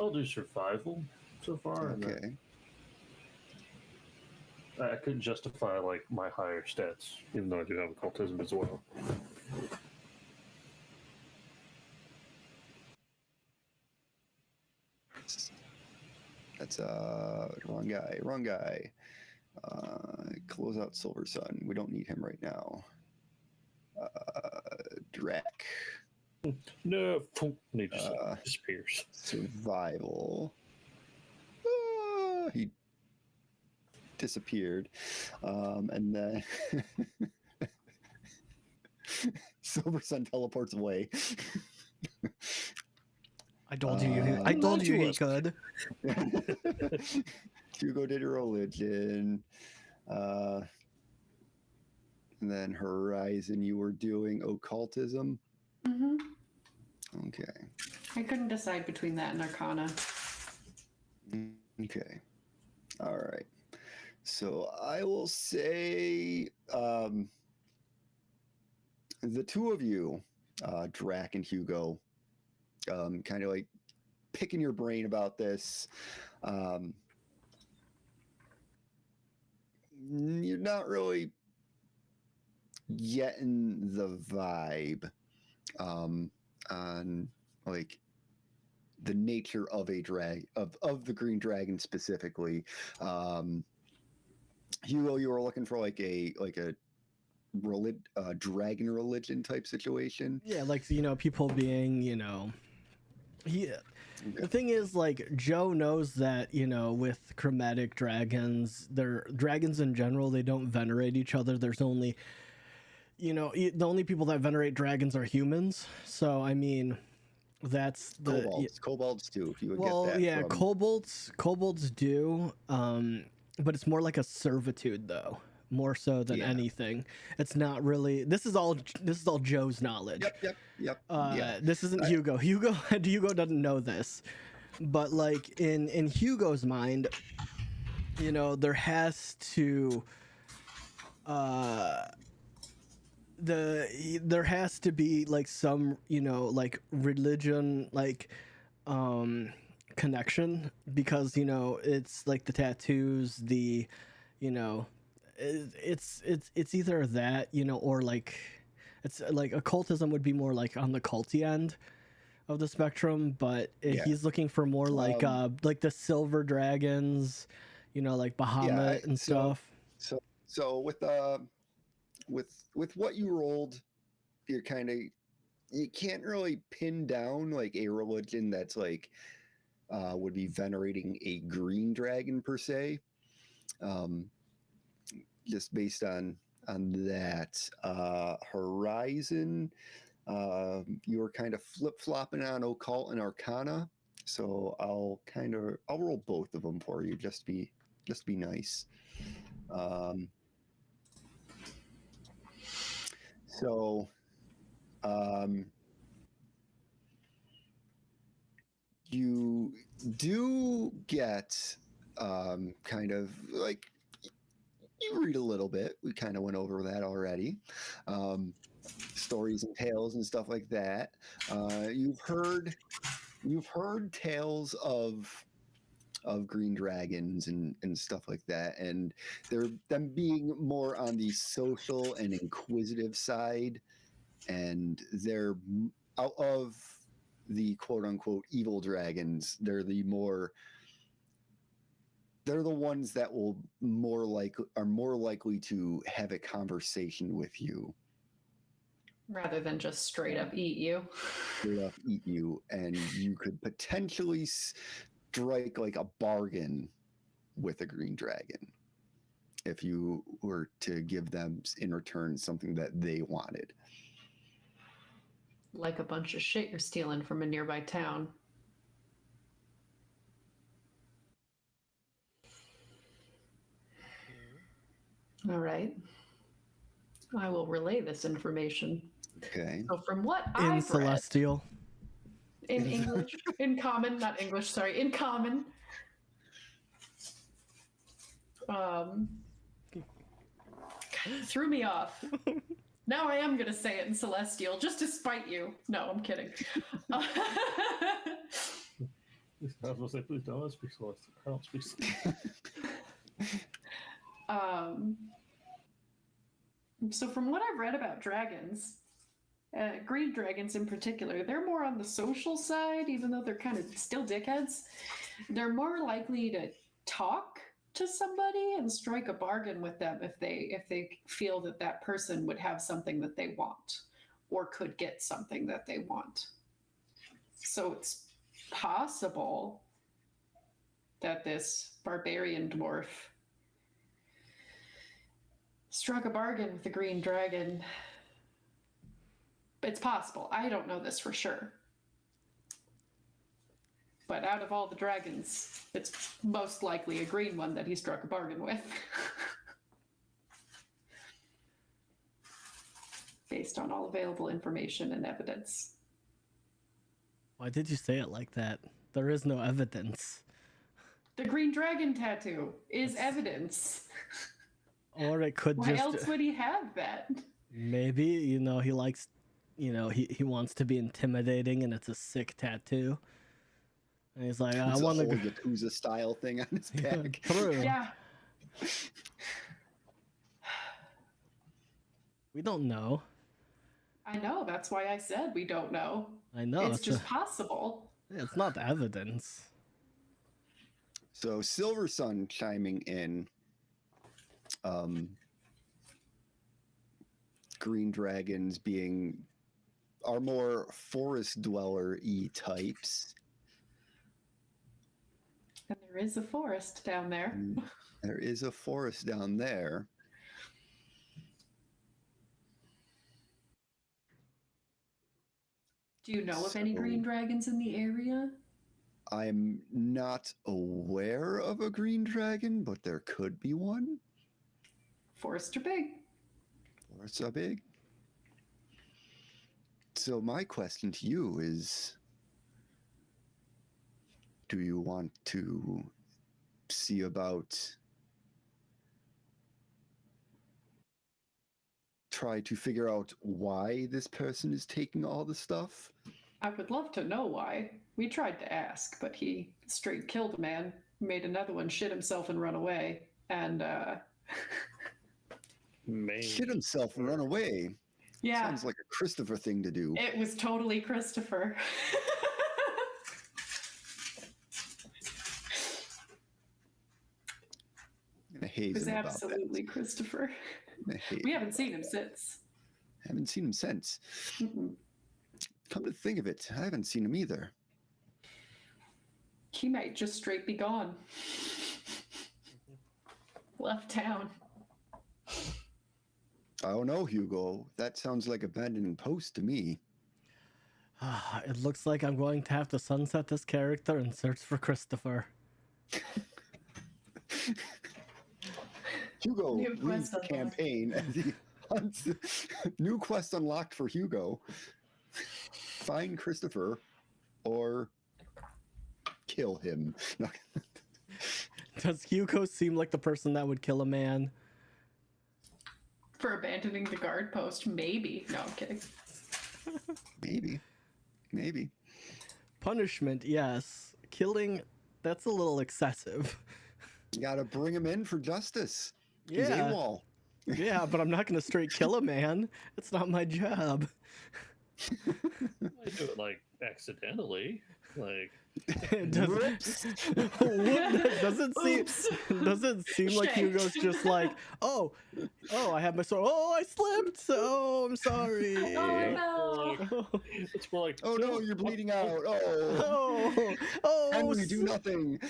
I'll do Survival so far. Okay. I couldn't justify like my higher stats, even though I do have occultism as well. That's wrong guy. Wrong guy. Close out Silver Sun. We don't need him right now. Drac. No, and he just disappears. Survival. disappeared, and then Silver Sun teleports away. I told you. I told you he could. Hugo did religion. And then Horizon, you were doing occultism. Mm-hmm. Okay. I couldn't decide between that and Arcana. Okay. All right. So I will say the two of you, Drac and Hugo, kind of like picking your brain about this. You're not really getting the vibe on like the nature of a of the green dragon specifically. Hugo, you were looking for like a dragon religion type situation. Yeah, like people being he. The thing is, like, Joe knows that, with chromatic dragons, they're dragons in general, they don't venerate each other. There's only, the only people that venerate dragons are humans. So, I mean, that's the kobolds too. If you would well, get that. yeah, from... kobolds do, but it's more like a servitude though, more so than anything. It's not really. This is all Joe's knowledge. Yep. This isn't Hugo. Hugo doesn't know this, but like in Hugo's mind, there has to. There has to be like some like religion like connection, because it's like the tattoos, the it's either that or like it's like occultism would be more like on the culty end of the spectrum, but he's looking for more like the silver dragons, like Bahamut and stuff. So with what you rolled, you're kind of, you can't really pin down like a religion that's like would be venerating a green dragon per se, just based on that. Horizon, you were kind of flip-flopping on occult and arcana, so I'll roll both of them for you, just be nice. So, you do get kind of like, you read a little bit. We kind of went over that already. Stories and tales and stuff like that. You've heard tales of green dragons and stuff like that, and them being more on the social and inquisitive side, and they're out of the quote unquote evil dragons. They're the ones that are more likely to have a conversation with you rather than just straight up eat you. And you could potentially strike like a bargain with a green dragon if you were to give them in return something that they wanted. Like a bunch of shit you're stealing from a nearby town. All right. I will relay this information. Okay. So from what in I've Celestial. Read, in English, in common, not English, sorry, in common. Threw me off. Now I am going to say it in Celestial, just to spite you. No, I'm kidding. I was going to say, please don't speak Celestial. I don't speak Celestial. So from what I've read about dragons, green dragons in particular, they're more on the social side, even though they're kind of still dickheads. They're more likely to talk to somebody and strike a bargain with them if they feel that person would have something that they want or could get something that they want. So it's possible that this barbarian dwarf struck a bargain with the green dragon. It's possible. I don't know this for sure. But out of all the dragons, it's most likely a green one that he struck a bargain with. Based on all available information and evidence. Why did you say it like that? There is no evidence. The green dragon tattoo is evidence. Or it could Why just... else would he have that? Maybe, he likes... he wants to be intimidating and it's a sick tattoo. And he's like, I It's want a whole to... Yakuza style thing on his back. True. Yeah. We don't know. I know, that's why I said we don't know. I know. It's just possible. It's not evidence. So Silver Sun chiming in. Green dragons are more forest dweller-y types. And there is a forest down there. There is a forest down there. Do you know of any So- green dragons in the area? I'm not aware of a green dragon, but there could be one. Forests are big. Forests are big. So my question to you is, do you want to see about try to figure out why this person is taking all the stuff? I would love to know why. We tried to ask, but he straight killed a man, made another one shit himself and run away. And, Shit himself and run away. yeah. Sounds like a Christopher thing to do. It was totally Christopher. I'm gonna haze It was him about absolutely Christopher. that. I'm gonna haze We him haven't seen about him since. that. Haven't seen him since. Come to think of it, I haven't seen him either. He might just straight be gone. Left town. I don't know, Hugo. That sounds like abandoning post to me. It looks like I'm going to have to sunset this character and search for Christopher. Hugo New leads quest the unlocked. campaign as he hunts. New quest unlocked for Hugo. Find Christopher or kill him. Does Hugo seem like the person that would kill a man? For abandoning the guard post, maybe. No, I'm kidding. Maybe. Punishment, yes. Killing, that's a little excessive. You gotta bring him in for justice. He's Yeah. AWOL. Yeah, but I'm not going to straight kill a man. It's not my job. I do it like accidentally. Like, It doesn't seem like Shit. Hugo's just like, oh, I have my sword. Oh, I slipped. Oh, I'm sorry. Oh no! it's more like, Oh no, you're bleeding out. Oh, Henry, do nothing.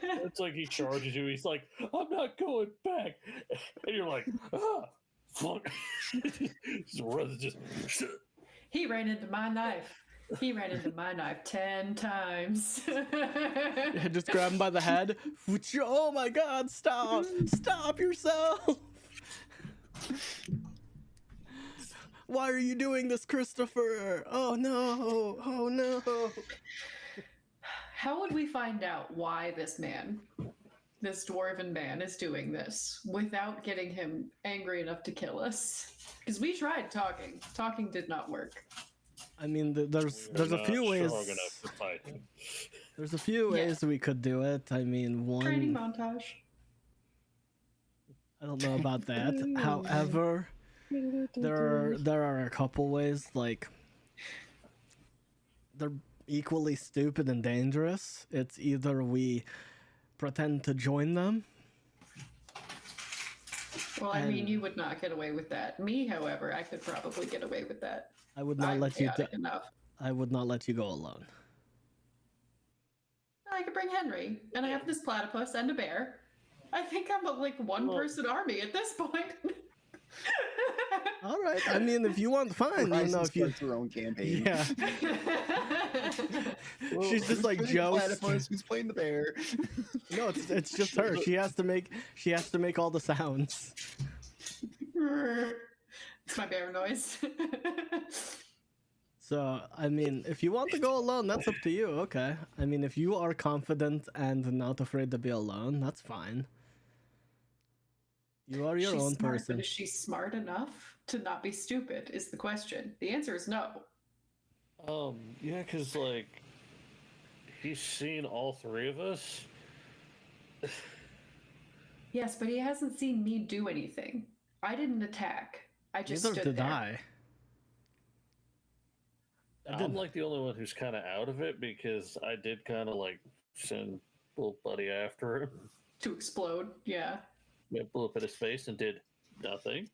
it's like he charges you. He's like, I'm not going back, and you're like, fuck. just He ran into my knife. He ran into my knife 10 times. Just grab him by the head. Oh my God! Stop! Stop yourself! Why are you doing this, Christopher? Oh no! Oh no! How would we find out why this dwarven man, is doing this without getting him angry enough to kill us? Because we tried talking. Talking did not work. I mean, there's a few ways. Strong enough to fight him. There's a few ways we could do it. I mean, Training one. montage. I don't know about that. However, there are a couple ways. Like, they're equally stupid and dangerous. It's either we pretend to join them. Well, I mean, you would not get away with that. Me, however, I could probably get away with that. I would not I'm let you. chaotic enough. I would not let you go alone. I could bring Henry, and I have this platypus and a bear. I think I'm a one-person army at this point. All right. I mean, if you want, fine. You Horizon know, if you. starts her own campaign. Yeah. She's just Who's like playing Joe. the platypus? Who's playing the bear? No, it's just her. She has to make all the sounds. It's my bear noise. So, I mean, if you want to go alone, that's up to you. Okay. I mean, if you are confident and not afraid to be alone, that's fine. You are your She's own smart, person. but is she smart enough to not be stupid? Is the question. The answer is no. Yeah, because, like, he's seen all three of us. Yes, but he hasn't seen me do anything. I didn't attack. I just Neither stood did there. I. I'm, like, the only one who's kind of out of it because I did kind of, like, send little buddy after him. To explode, yeah. Yeah, blew up at his face and did nothing.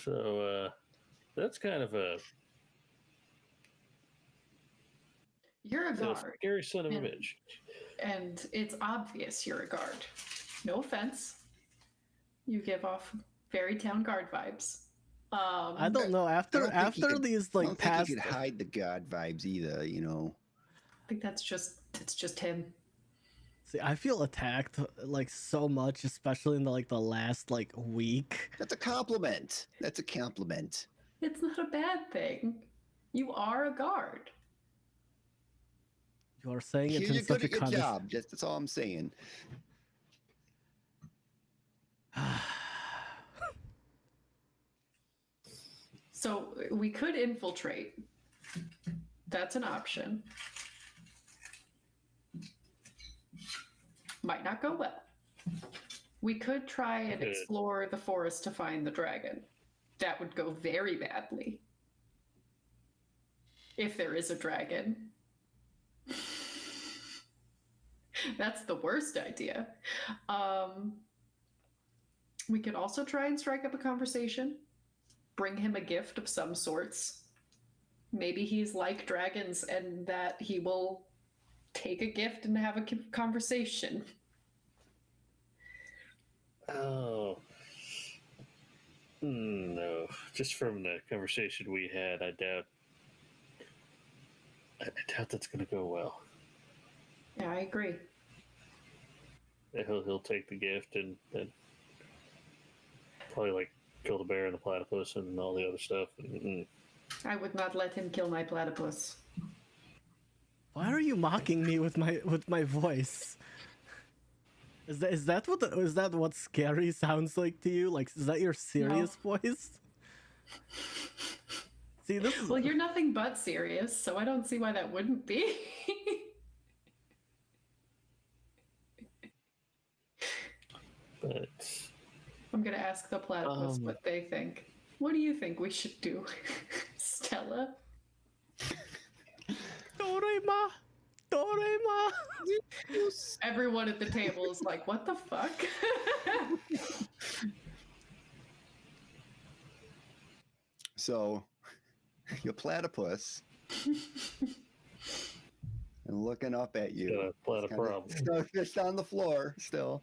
So, that's kind of a You're a guard. scary son of a And- bitch. And it's obvious you're a guard. No offense. You give off very town guard vibes. I don't know. After these I like don't past, think you could hide the god vibes either. You know. I think it's just him. see, I feel attacked like so much, especially in the last like week. That's a compliment. That's a compliment. It's not a bad thing. You are a guard. You are saying it You're in good such a at your job. That's all I'm saying. So we could infiltrate. That's an option. Might not go well. We could try and Good. explore the forest to find the dragon. That would go very badly. If there is a dragon. That's the worst idea. We could also try and strike up a conversation. Bring him a gift of some sorts. Maybe he's like dragons and that he will take a gift and have a conversation. Oh. No. Just from the conversation we had, I doubt that's going to go well. Yeah, I agree. He'll take the gift and then probably like kill the bear and the platypus and all the other stuff. I would not let him kill my platypus. Why are you mocking me with my voice? Is that what scary sounds like to you? Like, is that your serious voice? See, this is... Well, you're nothing but serious, so I don't see why that wouldn't be. But I'm gonna ask the platypus what they think. What do you think we should do, Stella? Dorema! Dorema! Everyone at the table is like, what the fuck? So, your platypus, and looking up at you. got a platypus problem. Starfish on the floor still.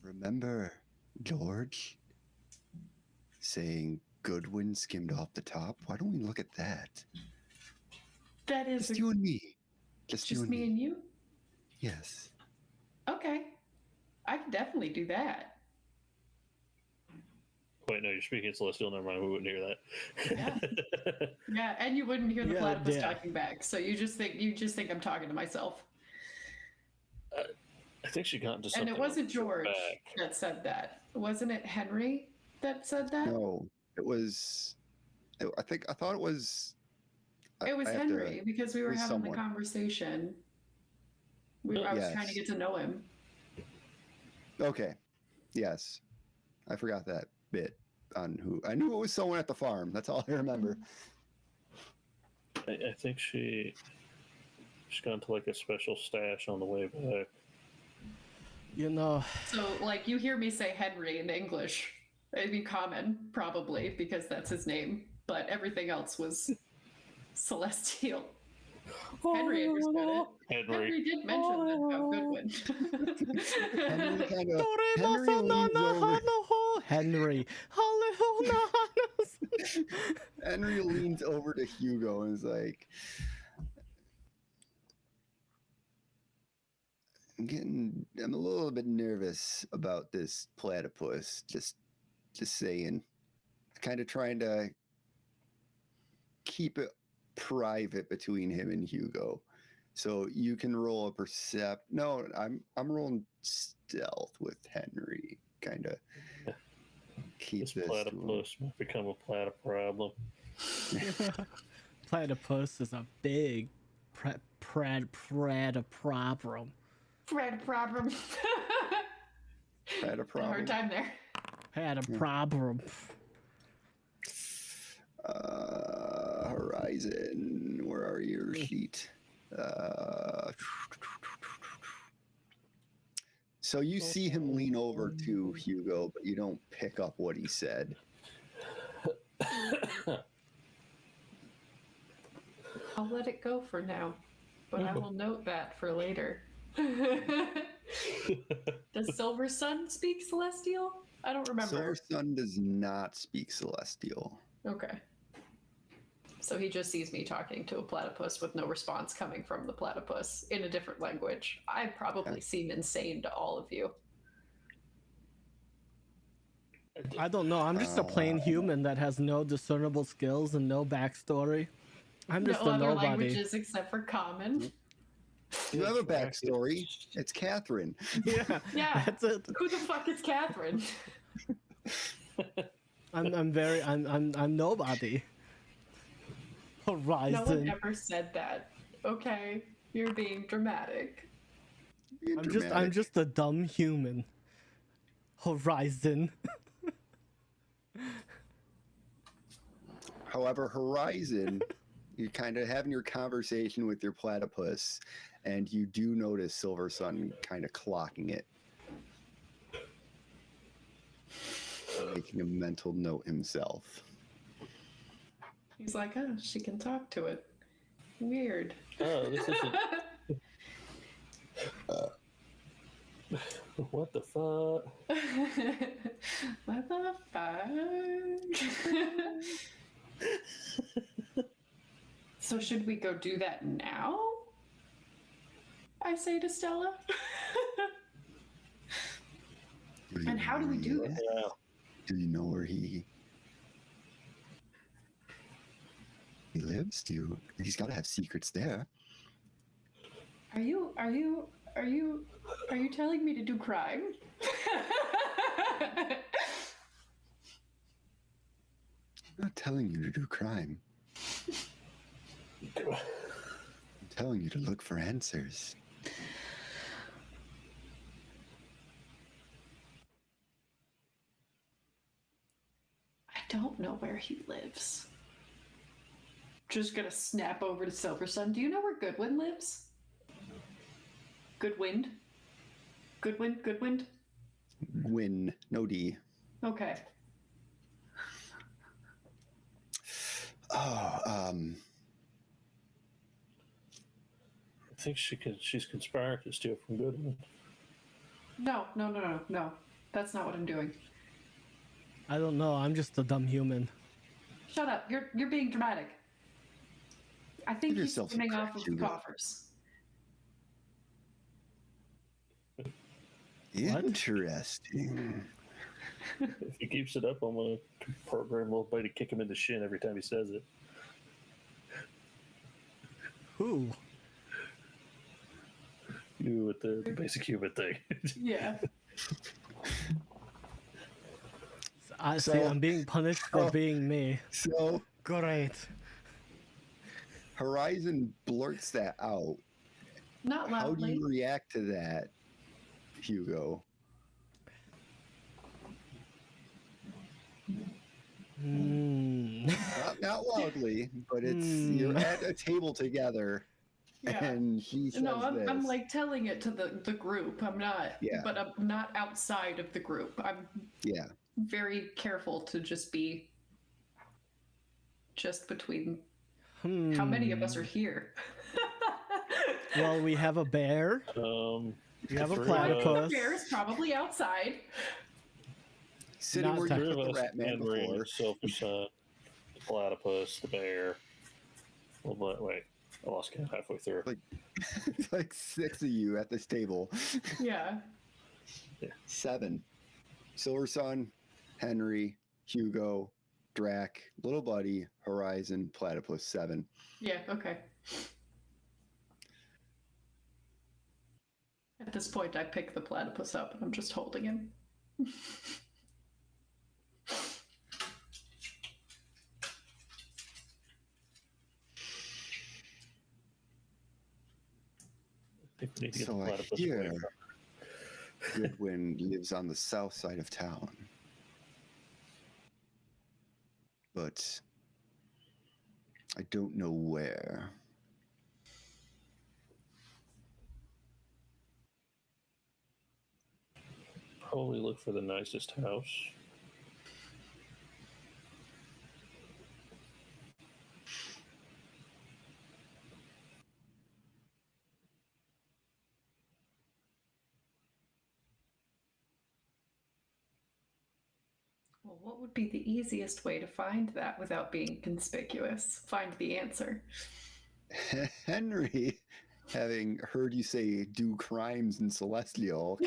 Remember George saying Goodwin skimmed off the top? Why don't we look at that? That is Just you and me. Just you just and me and you? Yes. Okay. I can definitely do that. wait, no, you're speaking celestial. Never mind. We wouldn't hear that. Yeah. Yeah, and you wouldn't hear the Yeah, platypus yeah. talking back. So you just think I'm talking to myself. I think she got into something. And it wasn't George back. that said that. Wasn't it Henry that said that? No, it was. I thought it was. It was I have Henry to- because we were it was having someone. the conversation. I was Yes. trying to get to know him. Okay. Yes. I forgot that bit on who. I knew it was someone at the farm. That's all I remember. I think she's gone to like a special stash on the way back. You know, So, like, you hear me say Henry in English. It'd be common, probably, because that's his name. But everything else was Celestial. Henry understood it. Henry did mention that about Goodwin. Henry kind of Henry. Henry leans over to Hugo and is like, I'm a little bit nervous about this platypus. Just saying. Kind of trying to keep it private between him and Hugo. So you can roll a percept. No, I'm rolling stealth with Henry. Kind of keep This this platypus might become a problem. Platypus is a big problem. Fred problem. Had a A problem. hard time there. Had a problem. Horizon, where are your sheet? So you see him lean over to Hugo, but you don't pick up what he said. I'll let it go for now, but I will note that for later. Does Silver Sun speak Celestial? I don't remember. Silver Sun does not speak Celestial. Okay. So he just sees me talking to a platypus with no response coming from the platypus in a different language. I probably seem insane to all of you. I don't know. I'm just a plain human that has no discernible skills and no backstory. I'm just no a other nobody. languages except for Common. You have a backstory. It's Catherine. Yeah, Yeah. that's it. Who the fuck is Catherine? I'm nobody. Horizon. No one ever said that. Okay, you're being dramatic. I'm just a dumb human. Horizon. However, Horizon, you're kind of having your conversation with your platypus, and you do notice Silver Sun kind of clocking it. Making a mental note himself. He's like, oh, she can talk to it. Weird. Oh, this isn't. What the fuck? What the fuck? So should we go do that now? I say to Stella. And how do we do it? Yeah. Do you know where he lives? He's got to have secrets there. Are you telling me to do crime? I'm not telling you to do crime. I'm telling you to look for answers. I don't know where he lives. Just gonna snap over to Silver Sun. Do you know where Goodwin lives? Goodwind? Goodwind? Win, no D. Okay. Oh, I think she's conspiring to steal from Goodwin. No. That's not what I'm doing. I don't know. I'm just a dumb human. Shut up. You're being dramatic. I think Give he's yourself some skimming off credit, of the Hugo. coffers. interesting. If he keeps it up, I'm gonna program little buddy to kick him in the shin every time he says it. Who? You with the basic human thing. Yeah. I see. So- I'm being punished for being me. So Great. Horizon blurts that out. Not How do loudly. you react to that, Hugo? Not loudly, but it's you're at a table together, Yeah. and he says No, I'm this. like telling it to the group. I'm not, Yeah. but I'm not outside of the group. I'm Yeah. very careful to just be just between How many of us are here? Well, we have a bear. We have a platypus. The bear is probably outside. Sitting Not where you Three put of the us, rat man Henry, before. your selfish son, the platypus, the bear. Well, but wait, I lost count halfway through. It's like 6 of you at this table. Yeah. 7. Silver Sun, Henry, Hugo, Drac, Little Buddy, Horizon, Platypus. 7. Yeah, okay. At this point, I pick the platypus up and I'm just holding him. I think we need to get So the I platypus hear away from Goodwin lives on the south side of town. But I don't know where. Probably look for the nicest house. Well, what would be the easiest way to find that without being conspicuous? Find the answer. Henry, having heard you say do crimes in Celestial,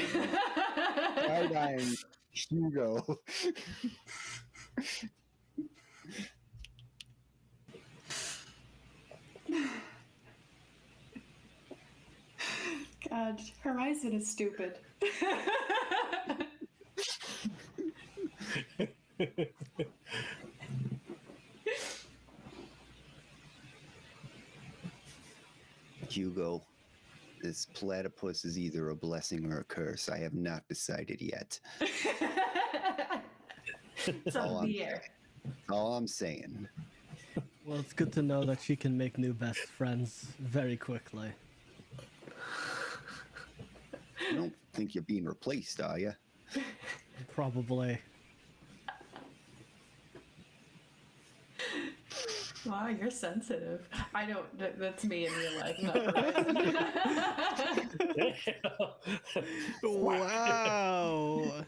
side-eyeing Hugo. God, Horizon is stupid. Hugo, this platypus is either a blessing or a curse. I have not decided yet. It's up in the air. All I'm saying. Well, it's good to know that she can make new best friends very quickly. I don't think you're being replaced, are you? Probably. Wow, you're sensitive. I don't. That's me in real life, not Horizon. Wow.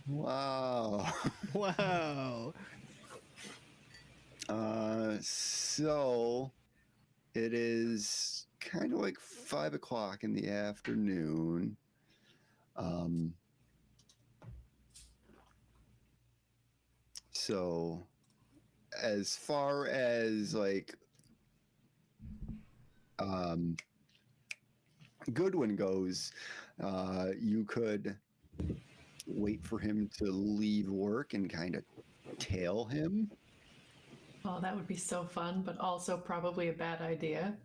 Wow. Wow. So it is kind of like 5 o'clock in the afternoon. So as far as like Goodwin goes, you could wait for him to leave work and kind of tail him. Oh, that would be so fun, but also probably a bad idea.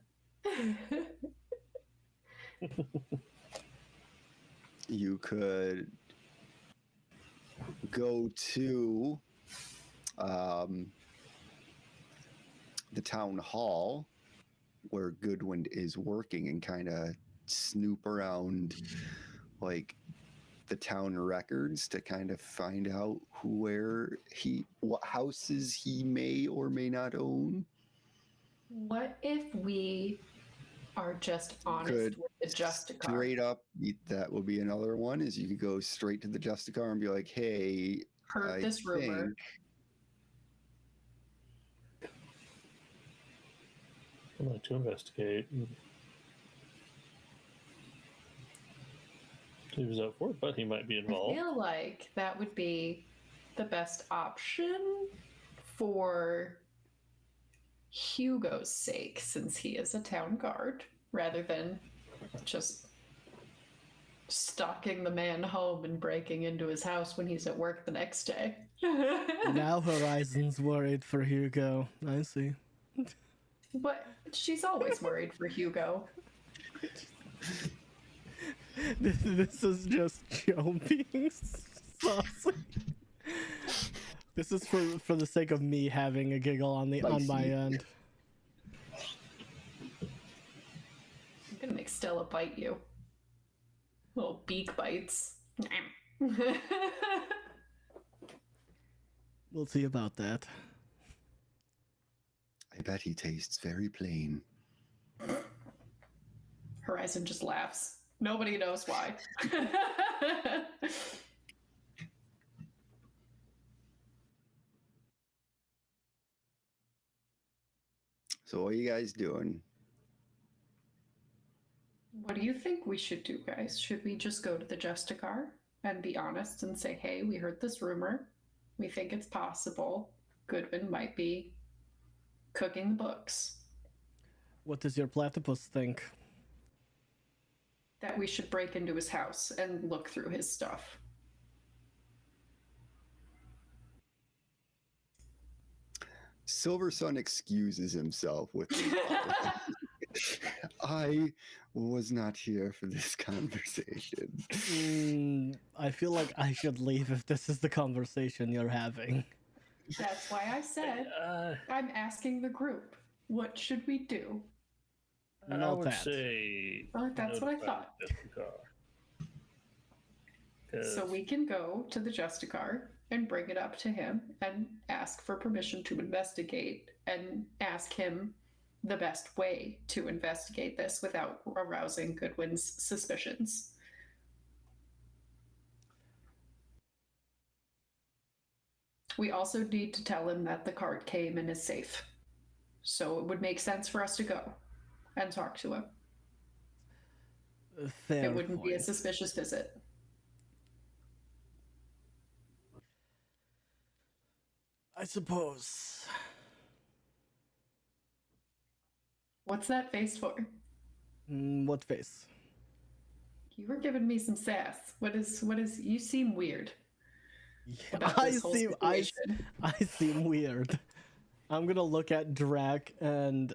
You could go to the town hall where Goodwin is working and kind of snoop around like the town records to kind of find out what houses he may or may not own. What if we are just honest Could with the Justicar? straight up, that would be another one, is you could go straight to the Justicar and be like, hey, Heard this rumor. I'd like to investigate. He was up for it, but he might be I involved. feel like that would be the best option for Hugo's sake, since he is a town guard, rather than just stalking the man home and breaking into his house when he's at work the next day. Now Horizon's worried for Hugo. I see. But she's always worried for Hugo. This is just Joe being saucy. This is for the sake of me having a giggle on my end. I'm gonna make Stella bite you. Little beak bites. We'll see about that. I bet he tastes very plain. Horizon just laughs. Nobody knows why. So what are you guys doing? What do you think we should do, guys? Should we just go to the Justicar and be honest and say, hey, we heard this rumor. We think it's possible Goodwin might be cooking the books. What does your platypus think? That we should break into his house and look through his stuff. Silver Sun excuses himself with I was not here for this conversation. I feel like I should leave if this is the conversation you're having. That's why I said I'm asking the group. What should we do? I would say. That's what I thought. So we can go to the Justicar and bring it up to him and ask for permission to investigate and ask him the best way to investigate this without arousing Goodwin's suspicions. We also need to tell him that the cart came and is safe. So it would make sense for us to go and talk to him. Fair It wouldn't be a point. suspicious visit. I suppose. What's that face for? What face? You were giving me some sass. What is you seem weird about I this whole seem situation. I seem weird. I'm gonna look at Drac and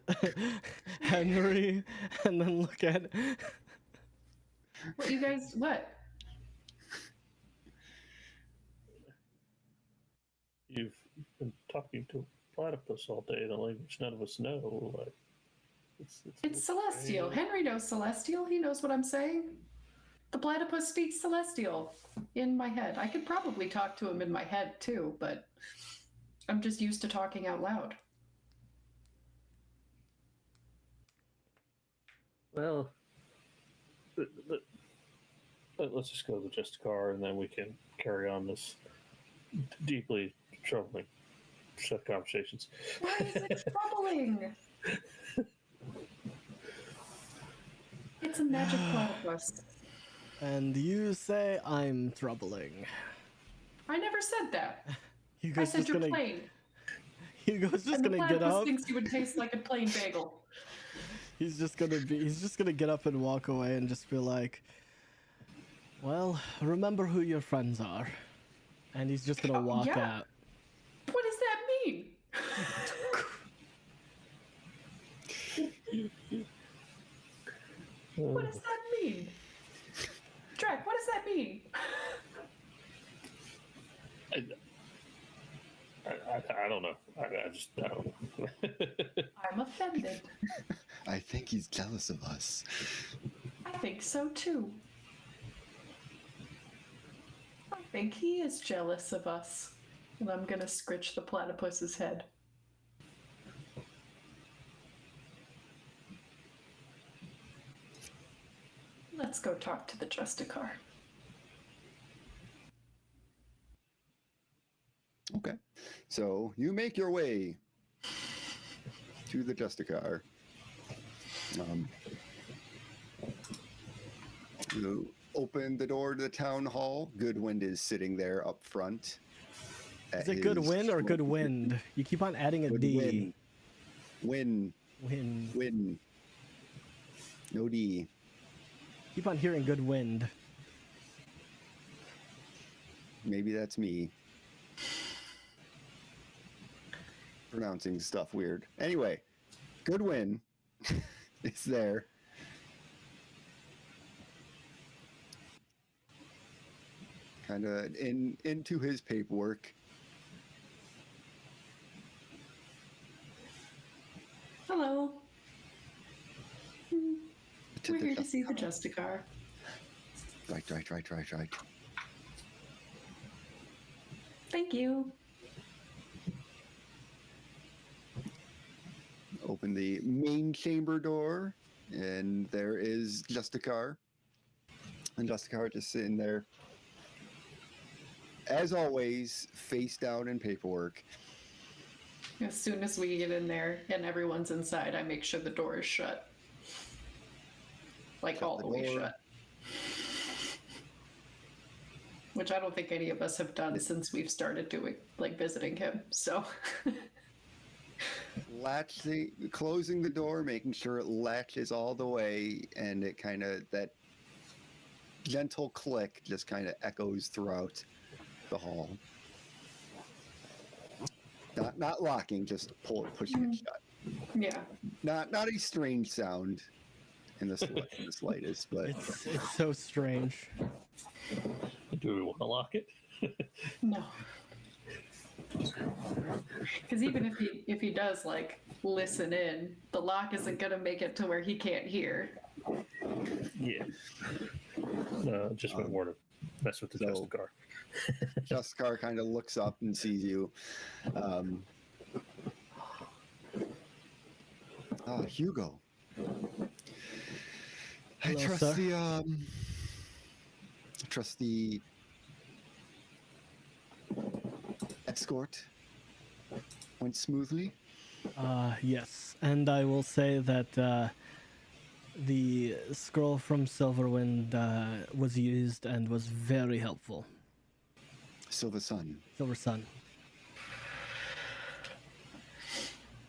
Henry, and then look at. What you guys? What? You've been talking to a platypus all day in a language none of us know. Like, It's Celestial. Henry knows Celestial. He knows what I'm saying. The platypus speaks Celestial in my head. I could probably talk to him in my head too, but I'm just used to talking out loud. Well, let's just go to the Justicar, and then we can carry on this deeply troubling set of conversations. Why is it troubling? It's a magic platypus. And you say I'm troubling. I never said that. I Hugo's said just you're gonna. plain. Hugo's just And the gonna get platypus up. thinks you would taste like a plain bagel. He's just gonna get up and walk away and just be like, well, remember who your friends are. And he's just gonna walk yeah. out. What does that mean? What does that mean? Drac, what does that mean? I don't know. I don't know. I'm offended. I think he's jealous of us. I think so too. I think he is jealous of us. And I'm gonna scritch the platypus's head. Let's go talk to the Justicar. Okay. So you make your way to the Justicar. You open the door to the town hall. Goodwin is sitting there up front. Is it good win or good wind? You keep on adding a D. Win. No D. Keep on hearing good wind. Maybe that's me. Pronouncing stuff weird. Anyway, Goodwin is there. Kind of into his paperwork. Hello. We're here to see the Justicar. Right. Thank you. open the main chamber door, and there is Justicar. And Justicar just sitting there, as always, face down in paperwork. As soon as we get in there and everyone's inside, I make sure the door is shut. Like Shut all the the way door. shut. Which I don't think any of us have done since we've started doing, like, visiting him. So, Closing the door, making sure it latches all the way, and it kind of, that gentle click just kind of echoes throughout the hall. Not locking, just pushing it shut. yeah. Not a strange sound in the slightest, but It's so strange. Do we want to lock it? No. Because even if he does, like, listen in, the lock isn't going to make it to where he can't hear. Yeah. No, just went more to mess with the Justicar. Justicar kind of looks up and sees you. Hugo. I Hello, trust sir. the escort went smoothly. Yes, and I will say that the scroll from Silverwind was used and was very helpful. Silver Sun. Silver Sun.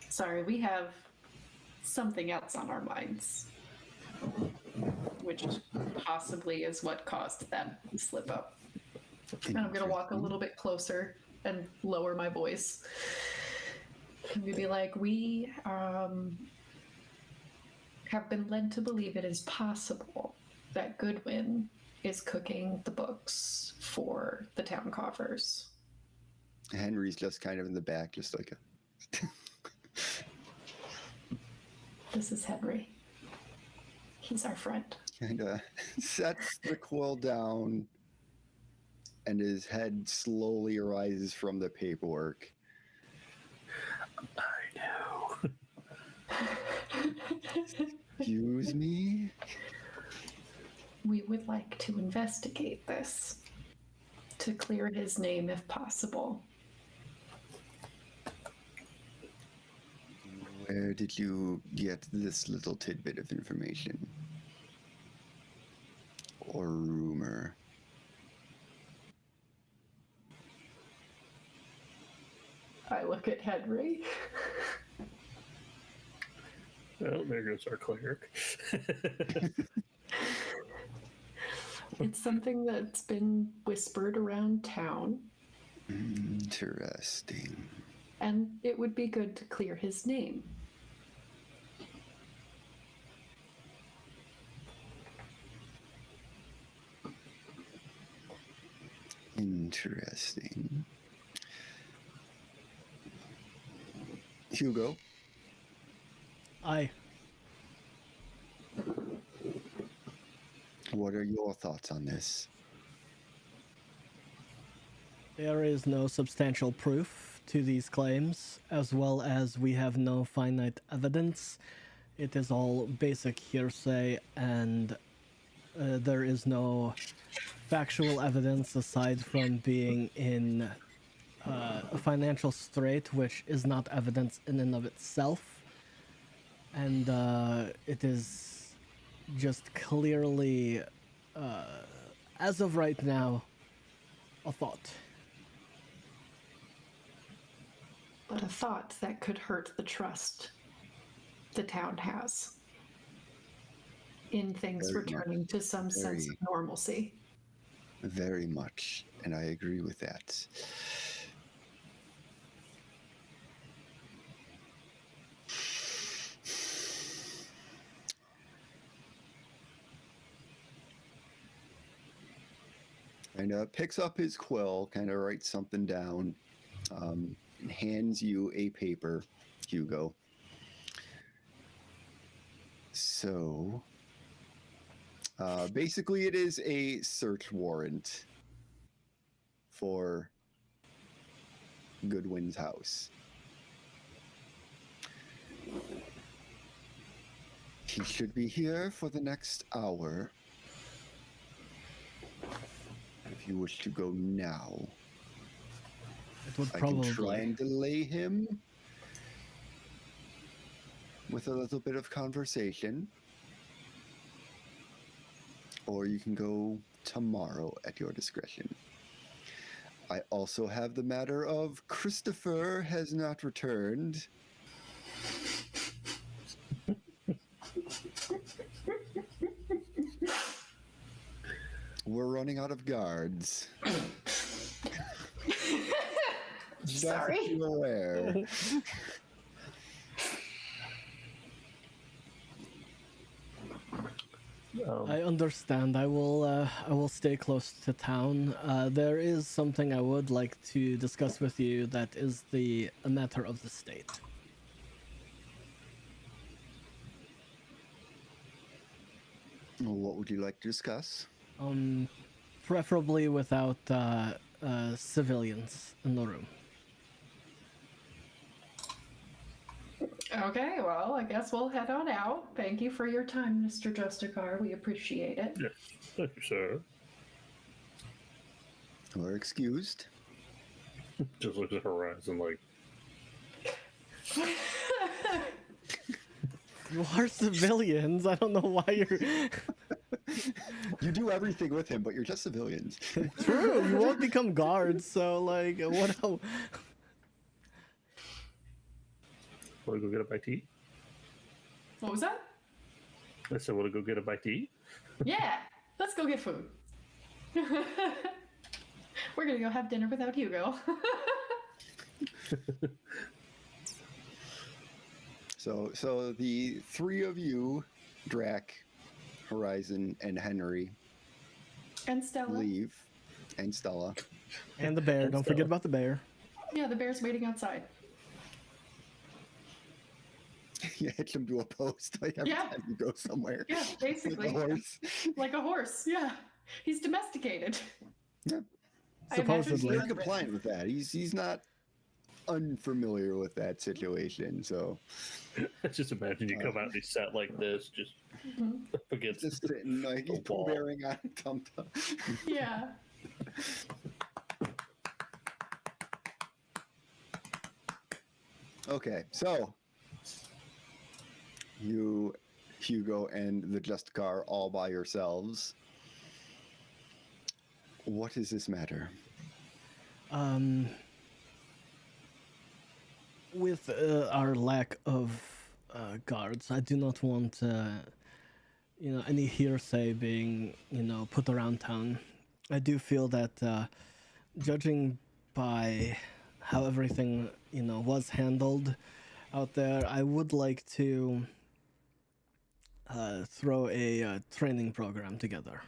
Sorry, we have something else on our minds, which possibly is what caused that slip up. And I'm going to walk a little bit closer and lower my voice. And we'd be like, we have been led to believe it is possible that Goodwin is cooking the books for the town coffers. Henry's just kind of in the back, just like a... This is Henry. He's our friend. Kind of sets the quill down, and his head slowly arises from the paperwork. I know. Excuse me? We would like to investigate this to clear his name if possible. Where did you get this little tidbit of information? Or rumor? I look at Henry. Well, there goes our cleric. It's something that's been whispered around town, Interesting. and it would be good to clear his name. Interesting. Hugo, Aye. what are your thoughts on this? There is no substantial proof to these claims, as well as we have no finite evidence. It is all basic hearsay, and there is no factual evidence aside from being in a financial strait, which is not evidence in and of itself. And it is just clearly, as of right now, a thought. But a thought that could hurt the trust the town has in things Very much. returning to some sense of normalcy. Very much, and I agree with that. And picks up his quill, kind of writes something down, and hands you a paper, Hugo. So, basically, it is a search warrant for Goodwin's house. He should be here for the next hour. If you wish to go now, It would I can try probably. and delay him with a little bit of conversation. Or you can go tomorrow at your discretion. I also have the matter of Christopher has not returned. We're running out of guards. Sorry. Just so you're aware. I understand. I will stay close to town. There is something I would like to discuss with you that is a matter of the state. What would you like to discuss? Preferably without civilians in the room. Okay, well, I guess we'll head on out. Thank you for your time, Mr. Justicar. We appreciate it. Yes, thank you, sir. We're excused. Just looks at Horizon like, You are civilians. I don't know why you're. You do everything with him, but you're just civilians. True. You won't become guards. So like, what else? want to go get a bite to eat? What was that? I said, want to go get a bite to eat? Yeah, let's go get food. We're gonna go have dinner without Hugo. So the three of you, Drac, Horizon, and Henry, And Stella. leave, and Stella. And the bear. Don't forget about the bear. Yeah, the bear's waiting outside. You hitch him to a post like every Yeah. time you go somewhere. Yeah, basically. Like a horse. Like a horse, yeah. He's domesticated. Yeah. I imagine Supposedly. He's he- compliant with that. He's not unfamiliar with that situation. So I just imagine you come out and he's sat like this, just up against just sitting like he's The wall. bearing on a tum tum. Yeah. Okay, so you, Hugo, and the Just Car all by yourselves. What is this matter? With our lack of guards, I do not want any hearsay being put around town. I do feel that judging by how everything was handled out there, I would like to throw a training program together.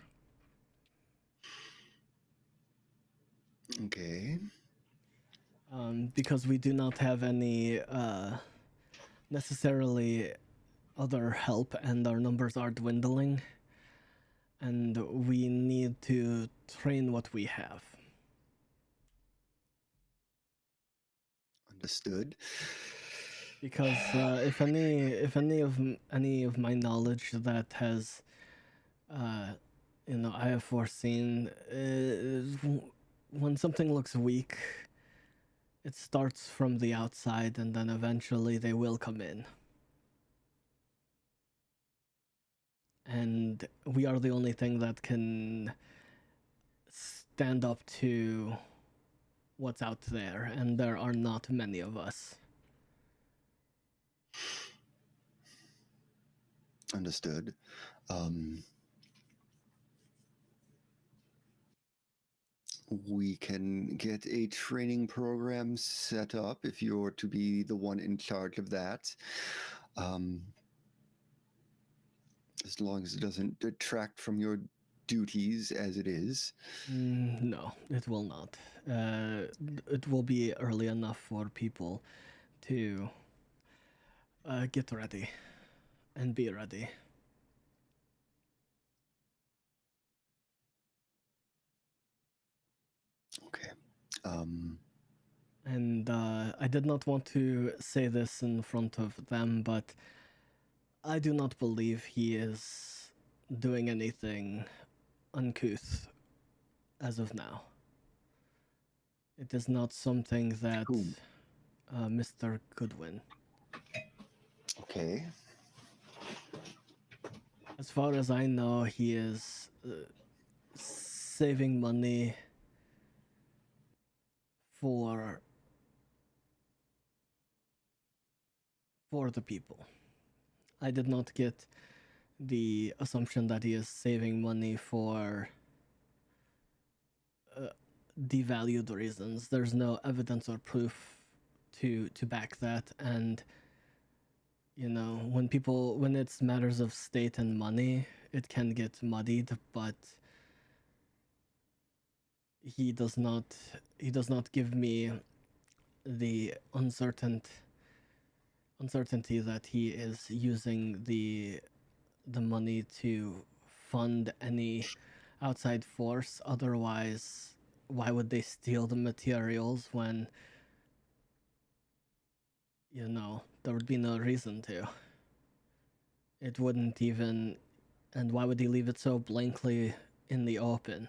Okay. Because we do not have any necessarily other help, and our numbers are dwindling, and we need to train what we have. Understood. Because if any of my knowledge that has, I have foreseen, when something looks weak, it starts from the outside, and then eventually they will come in. And we are the only thing that can stand up to what's out there, and there are not many of us. Understood. We can get a training program set up if you're to be the one in charge of that. As long as it doesn't detract from your duties as it is. No, it will not. It will be early enough for people to get ready and be ready. Okay. And I did not want to say this in front of them, but I do not believe he is doing anything uncouth as of now. It is not something that Whom? Mr. Goodwin. Okay. As far as I know, he is saving money for the people. I did not get the assumption that he is saving money for devalued reasons. There's no evidence or proof to back that, and when it's matters of state and money, it can get muddied. But he does not give me the uncertainty that he is using the money to fund any outside force. Otherwise, why would they steal the materials when there would be no reason to? It wouldn't even. And why would he leave it so blankly in the open?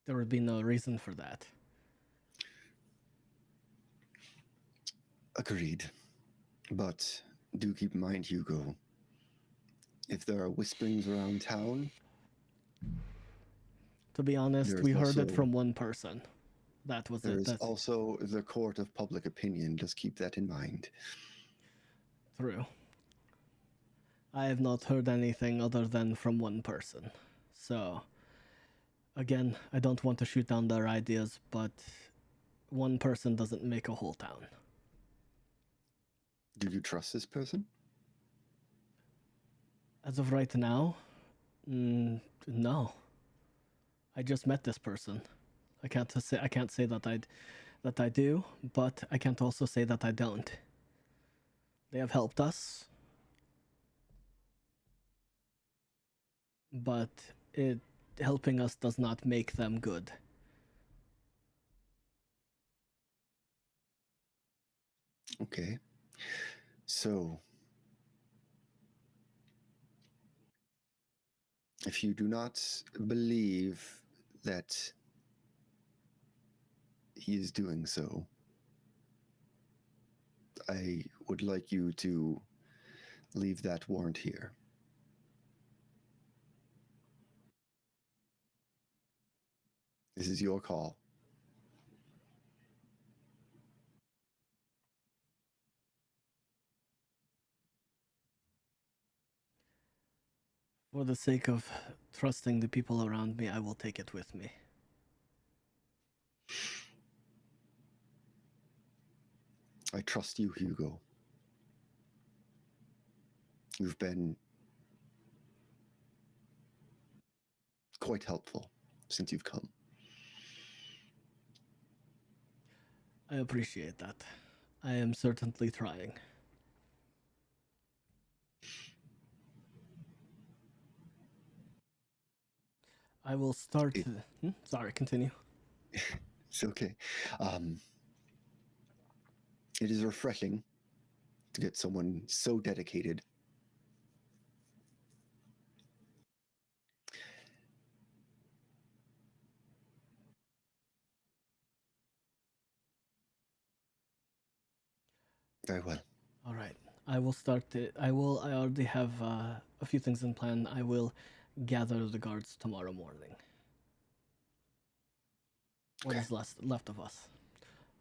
There would be no reason for that. Agreed. But do keep in mind, Hugo, if there are whisperings around town, To be honest, there's we heard it also- from one person. That was there it. is That's also the court of public opinion. Just keep that in mind. true. I have not heard anything other than from one person. So, again, I don't want to shoot down their ideas, but one person doesn't make a whole town. Do you trust this person? As of right now, no. I just met this person. I can't say that I do, but I can't also say that I don't. They have helped us, but helping us does not make them good. Okay. So, if you do not believe that he is doing so, I would like you to leave that warrant here. This is your call. For the sake of trusting the people around me, I will take it with me. I trust you, Hugo. You've been quite helpful since you've come. I appreciate that. I am certainly trying. I will start. Sorry, continue. It's okay. It is refreshing to get someone so dedicated. Very well. All right. I will start it. I already have a few things in plan. I will gather the guards tomorrow morning. What is left of us?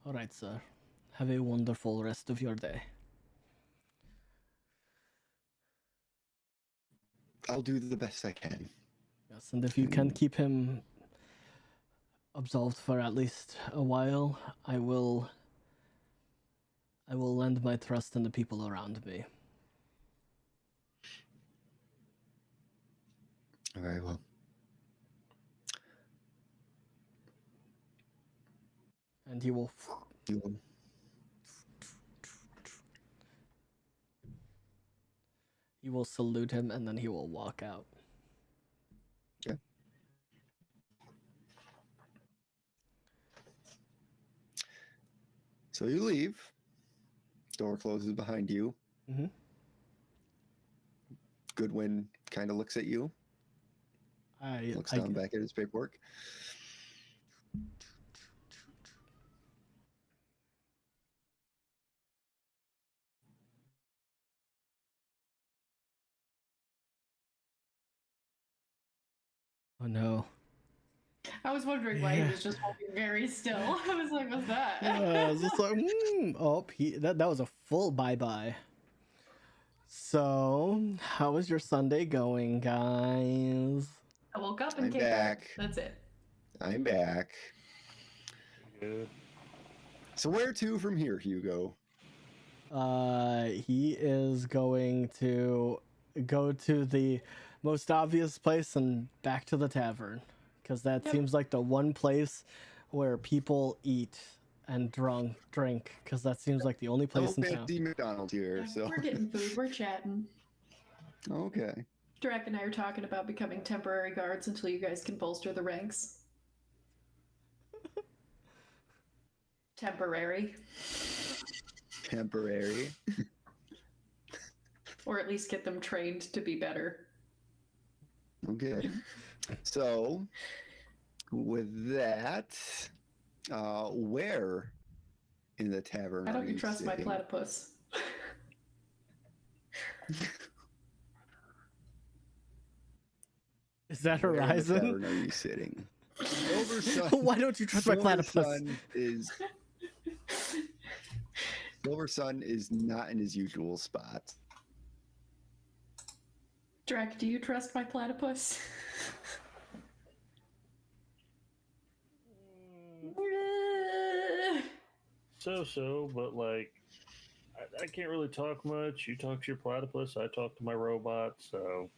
All right, sir. Have a wonderful rest of your day. I'll do the best I can. Yes, and if you can keep him absolved for at least a while, I will lend my trust in the people around me. Very well. And he will salute him, and then he will walk out. Yeah. So you leave, door closes behind you. Mm-hmm. Goodwin kind of looks at you. Looks down back at his paperwork. Oh no. I was wondering why he was just holding very still. I was like, what's that? Yeah, it's just like, oh, that was a full bye-bye. So, how was your Sunday going, guys? I woke up and I'm came back. That's it. I'm back. Good. So where to from here, Hugo? He is going to go to the most obvious place and back to the tavern, because that seems like the one place where people eat and drink, because that seems like the only place in town. Fancy McDonald's here, so We're getting food. We're chatting. okay. Drac and I are talking about becoming temporary guards until you guys can bolster the ranks. Temporary. Or at least get them trained to be better. Okay. So, with that, where in the tavern Why are don't you trust my sitting? platypus? Is that Where in the Horizon? tavern are you sitting? Silver Sun. Why don't you trust my platypus? Silver Sun is not in his usual spot. Drac, do you trust my platypus? So, but like, I can't really talk much. You talk to your platypus, I talk to my robot, so.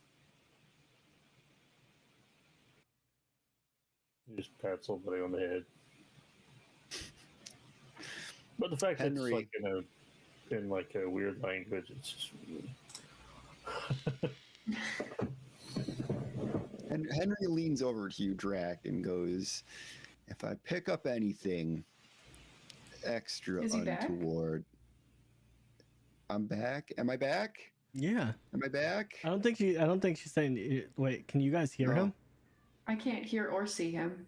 You just pat somebody on the head. But the fact that it's Henry. like in like a weird language, it's just. And Henry leans over to you, Drac, and goes, "If I pick up anything extra Is he back? untoward, I'm back. Am I back? Yeah. Am I back? I don't think she's saying. Wait, can you guys hear him? I can't hear or see him.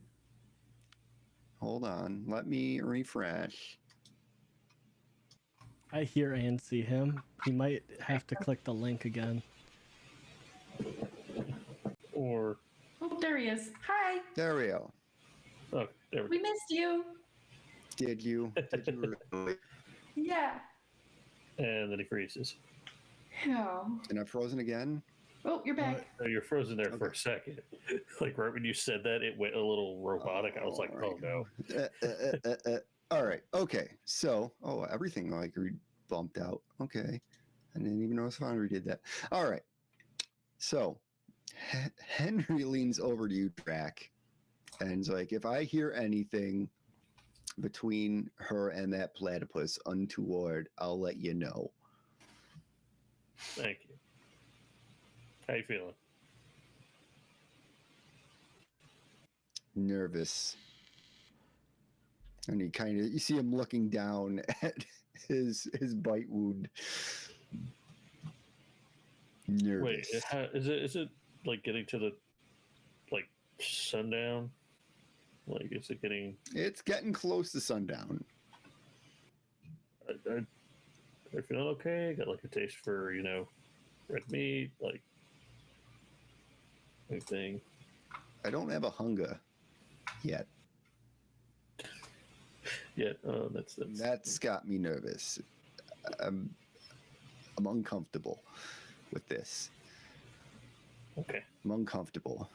Hold on. Let me refresh. I hear and see him. He might have to click the link again. Or. Oh, there he is. Hi. There we go. Oh, there We missed you. Did you? Did you really? Yeah. And then he freezes. Oh. And I'm frozen again? Oh, you're back. So you're frozen there for a second. Like right when you said that, it went a little robotic. I was like, oh no. All right. Okay. So, everything like bumped out. Okay. I didn't even notice Foundry did that. All right. So, Henry leans over to you, Drac, and is like, if I hear anything between her and that platypus untoward, I'll let you know. Thank you. How you feeling? Nervous. And you see him looking down at his bite wound. Nervous. Wait, is it like getting to the like sundown? Like, is it getting? It's getting close to sundown. I feeling okay. Got like a taste for red meat, like anything. I don't have a hunger yet. That's got me nervous. I'm uncomfortable with this. Okay. I'm uncomfortable.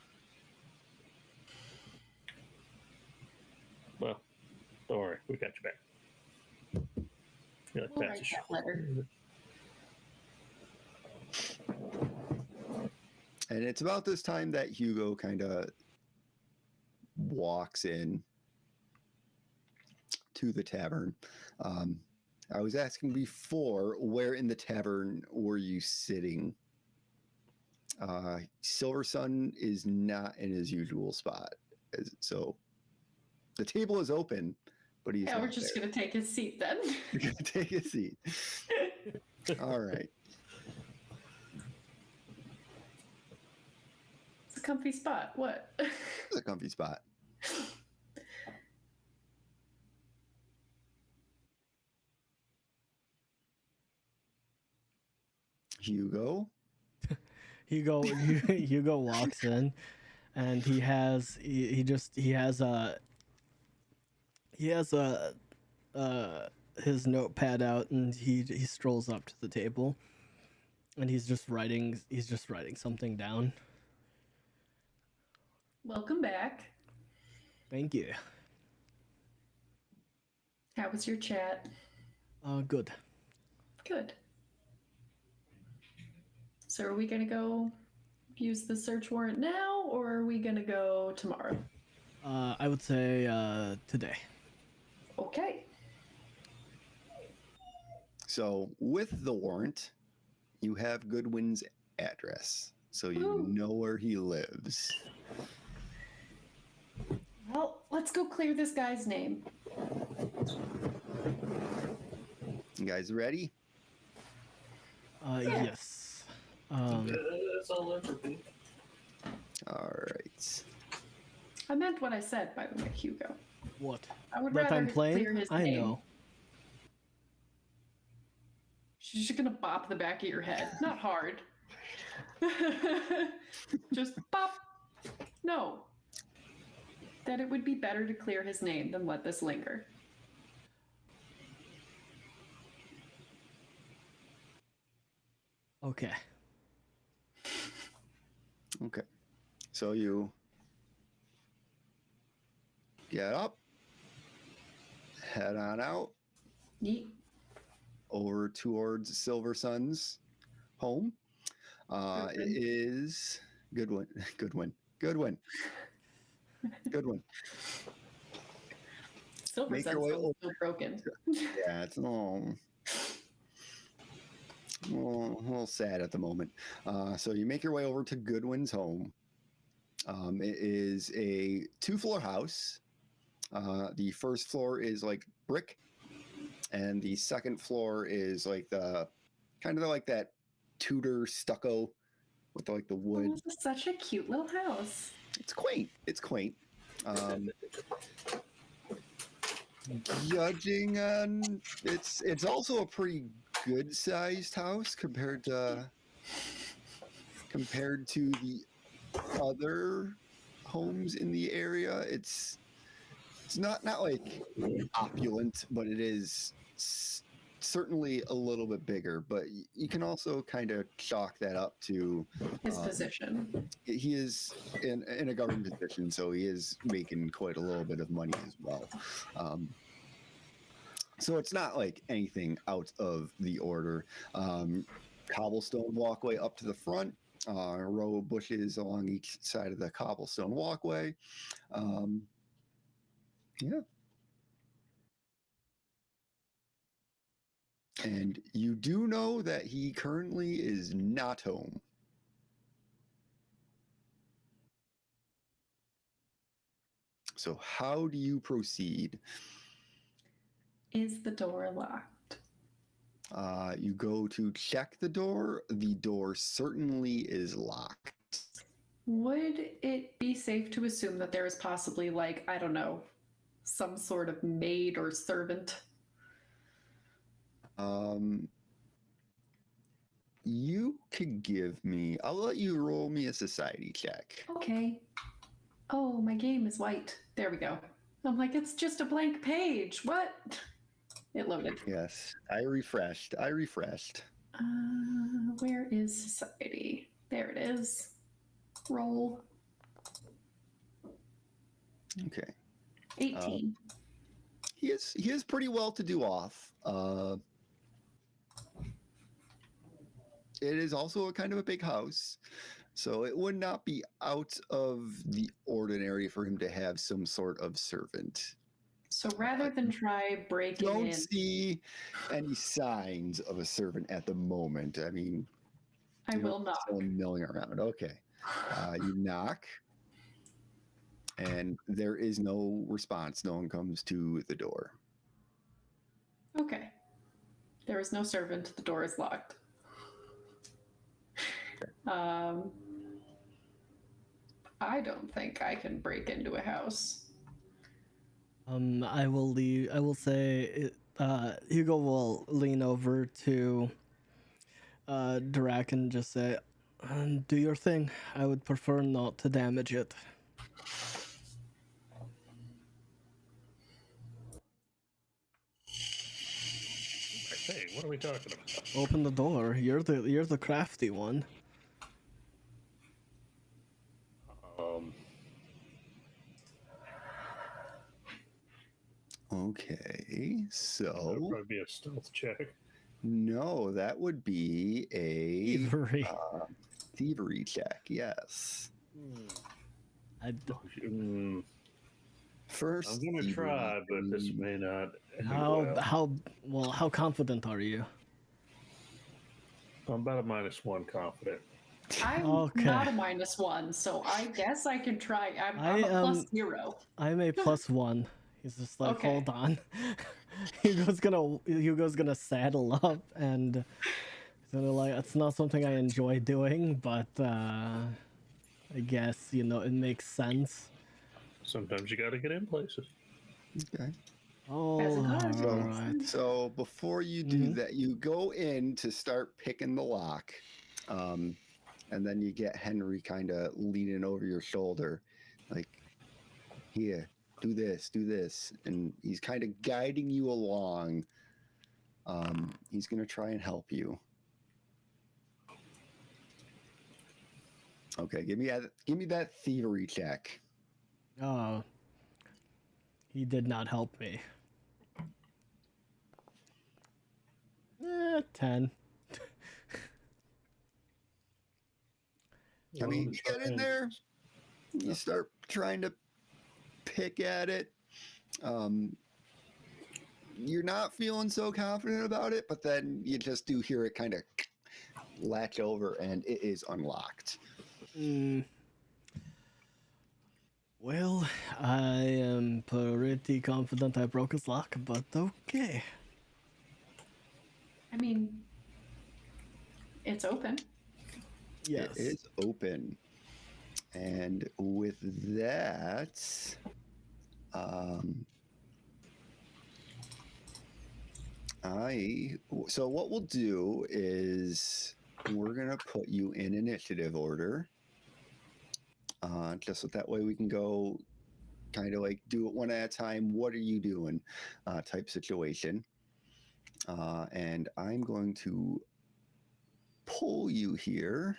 Well, don't worry, we got you back. You're like, We'll write that letter. And it's about this time that Hugo kind of walks in to the tavern. I was asking before, where in the tavern were you sitting? Silver Sun is not in his usual spot. So the table is open, but he's Yeah, not we're just there. gonna take his seat then. You're gonna take a seat. All right. It's a comfy spot. What? It's a comfy spot. Hugo. Hugo walks in, and he has his notepad out, and he strolls up to the table, and he's just writing something down. Welcome back. Thank you. How was your chat? Good. Good. So are we gonna go use the search warrant now, or are we gonna go tomorrow? I would say today. Okay. So with the warrant, you have Goodwin's address, so you Ooh. know where he lives. Well, let's go clear this guy's name. You guys ready? Yes. That's all entropy. All right. I meant what I said, by the way, Hugo. What? I would That rather I'm playing? clear his I name. know. She's just gonna bop the back of your head. Not hard. Just bop. No. That it would be better to clear his name than let this linger. Okay. Okay. So you get up, head on out Neat. over towards Silver Sun's home. It Goodwin. is Goodwin. Goodwin. Silver Make your Sun's way still broken. Yeah, it's a little sad at the moment. So you make your way over to Goodwin's home. It is a 2-floor house. The first floor is like brick, and the second floor is like the kind of like that Tudor stucco with like the wood. Oh, this is such a cute little house. It's quaint. Judging on it's also a pretty good sized house compared to the other homes in the area. It's not like opulent, but it is certainly a little bit bigger. But you can also kind of chalk that up to His position. he is in a government position, so he is making quite a little bit of money as well. So it's not like anything out of the order. Cobblestone walkway up to the front, a row of bushes along each side of the cobblestone walkway. Yeah. And you do know that he currently is not home. So how do you proceed? Is the door locked? You go to check the door. The door certainly is locked. Would it be safe to assume that there is possibly, like, I don't know, some sort of maid or servant? You could give me, I'll let you roll me a society check. Okay. Oh, my game is white. There we go. I'm like, it's just a blank page. What? It loaded. Yes, I refreshed. Where is society? There it is. Roll. Okay. 18. He is pretty well to do off. It is also a kind of a big house, so it would not be out of the ordinary for him to have some sort of servant. So rather than try breaking Don't in, see any signs of a servant at the moment. I mean, I will knock. someone milling around. Okay. You knock. And there is no response. No one comes to the door. Okay. There is no servant. The door is locked. I don't think I can break into a house. I will leave. I will say, Hugo will lean over to Dirac and just say, "Do your thing. I would prefer not to damage it." Hey, what are we talking about? Open the door. You're the crafty one. Okay, That'll so probably be a stealth check. no, that would be a Thievery. thievery check. Yes. First, I'm gonna thievery, try, but this please. may not end well. How confident are you? I'm about a -1 confident. I'm Okay. not a -1, so I guess I can try. I'm a +0. I'm a +1. He's just like, Okay. hold on. Hugo's gonna saddle up and he's gonna like, it's not something I enjoy doing, but I guess it makes sense. Sometimes you gotta get in places. Okay. Oh, As it does. all right. So before you do that, you go in to start picking the lock, and then you get Henry kind of leaning over your shoulder, like, here, do this, and he's kind of guiding you along. He's gonna try and help you. Okay, give me that thievery check. Oh, he did not help me. 10. I mean, you get in there, you start trying to pick at it. You're not feeling so confident about it, but then you just do hear it kind of latch over, and it is unlocked. Well, I am pretty confident I broke his lock, but okay. I mean, it's open. Yes. It is open. And with that, so what we'll do is we're gonna put you in initiative order, just so that way we can go kind of like do it one at a time. What are you doing? Type situation. And I'm going to pull you here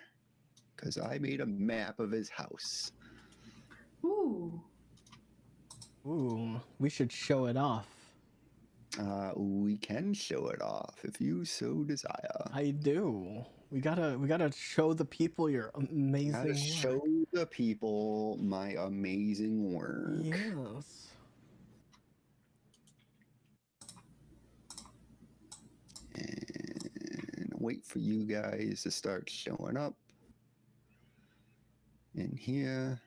because I made a map of his house. Ooh. Ooh, we should show it off. We can show it off if you so desire. I do. We gotta show the people your amazing Gotta work. show the people my amazing work. Yes. And wait for you guys to start showing up in here.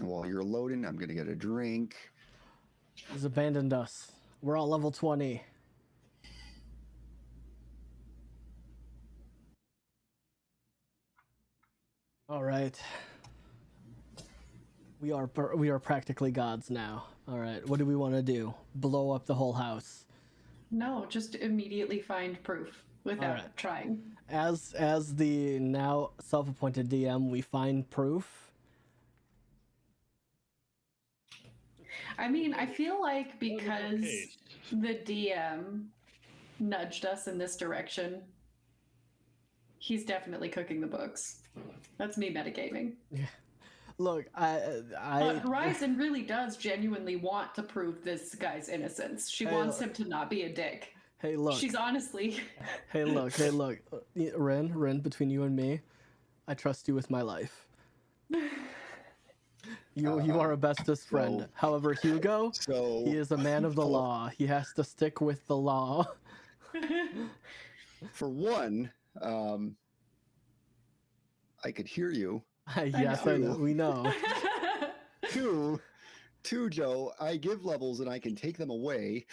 While you're loading, I'm gonna get a drink. He's abandoned us. We're all level 20. All right. We are practically gods now. All right. What do we want to do? Blow up the whole house. No, just immediately find proof without Alright. trying. As the now self-appointed DM, we find proof. I mean, I feel like because the DM nudged us in this direction, he's definitely cooking the books. That's me metagaming. Look, But Horizon really does genuinely want to prove this guy's innocence. She wants him to not be a dick. Hey, look. She's honestly. Hey, look. Ren, between you and me, I trust you with my life. You are a bestest friend. However, Hugo, he is a man of the law. He has to stick with the law. For one, I could hear you. Yes, I know. We know. Two, Joe, I give levels and I can take them away.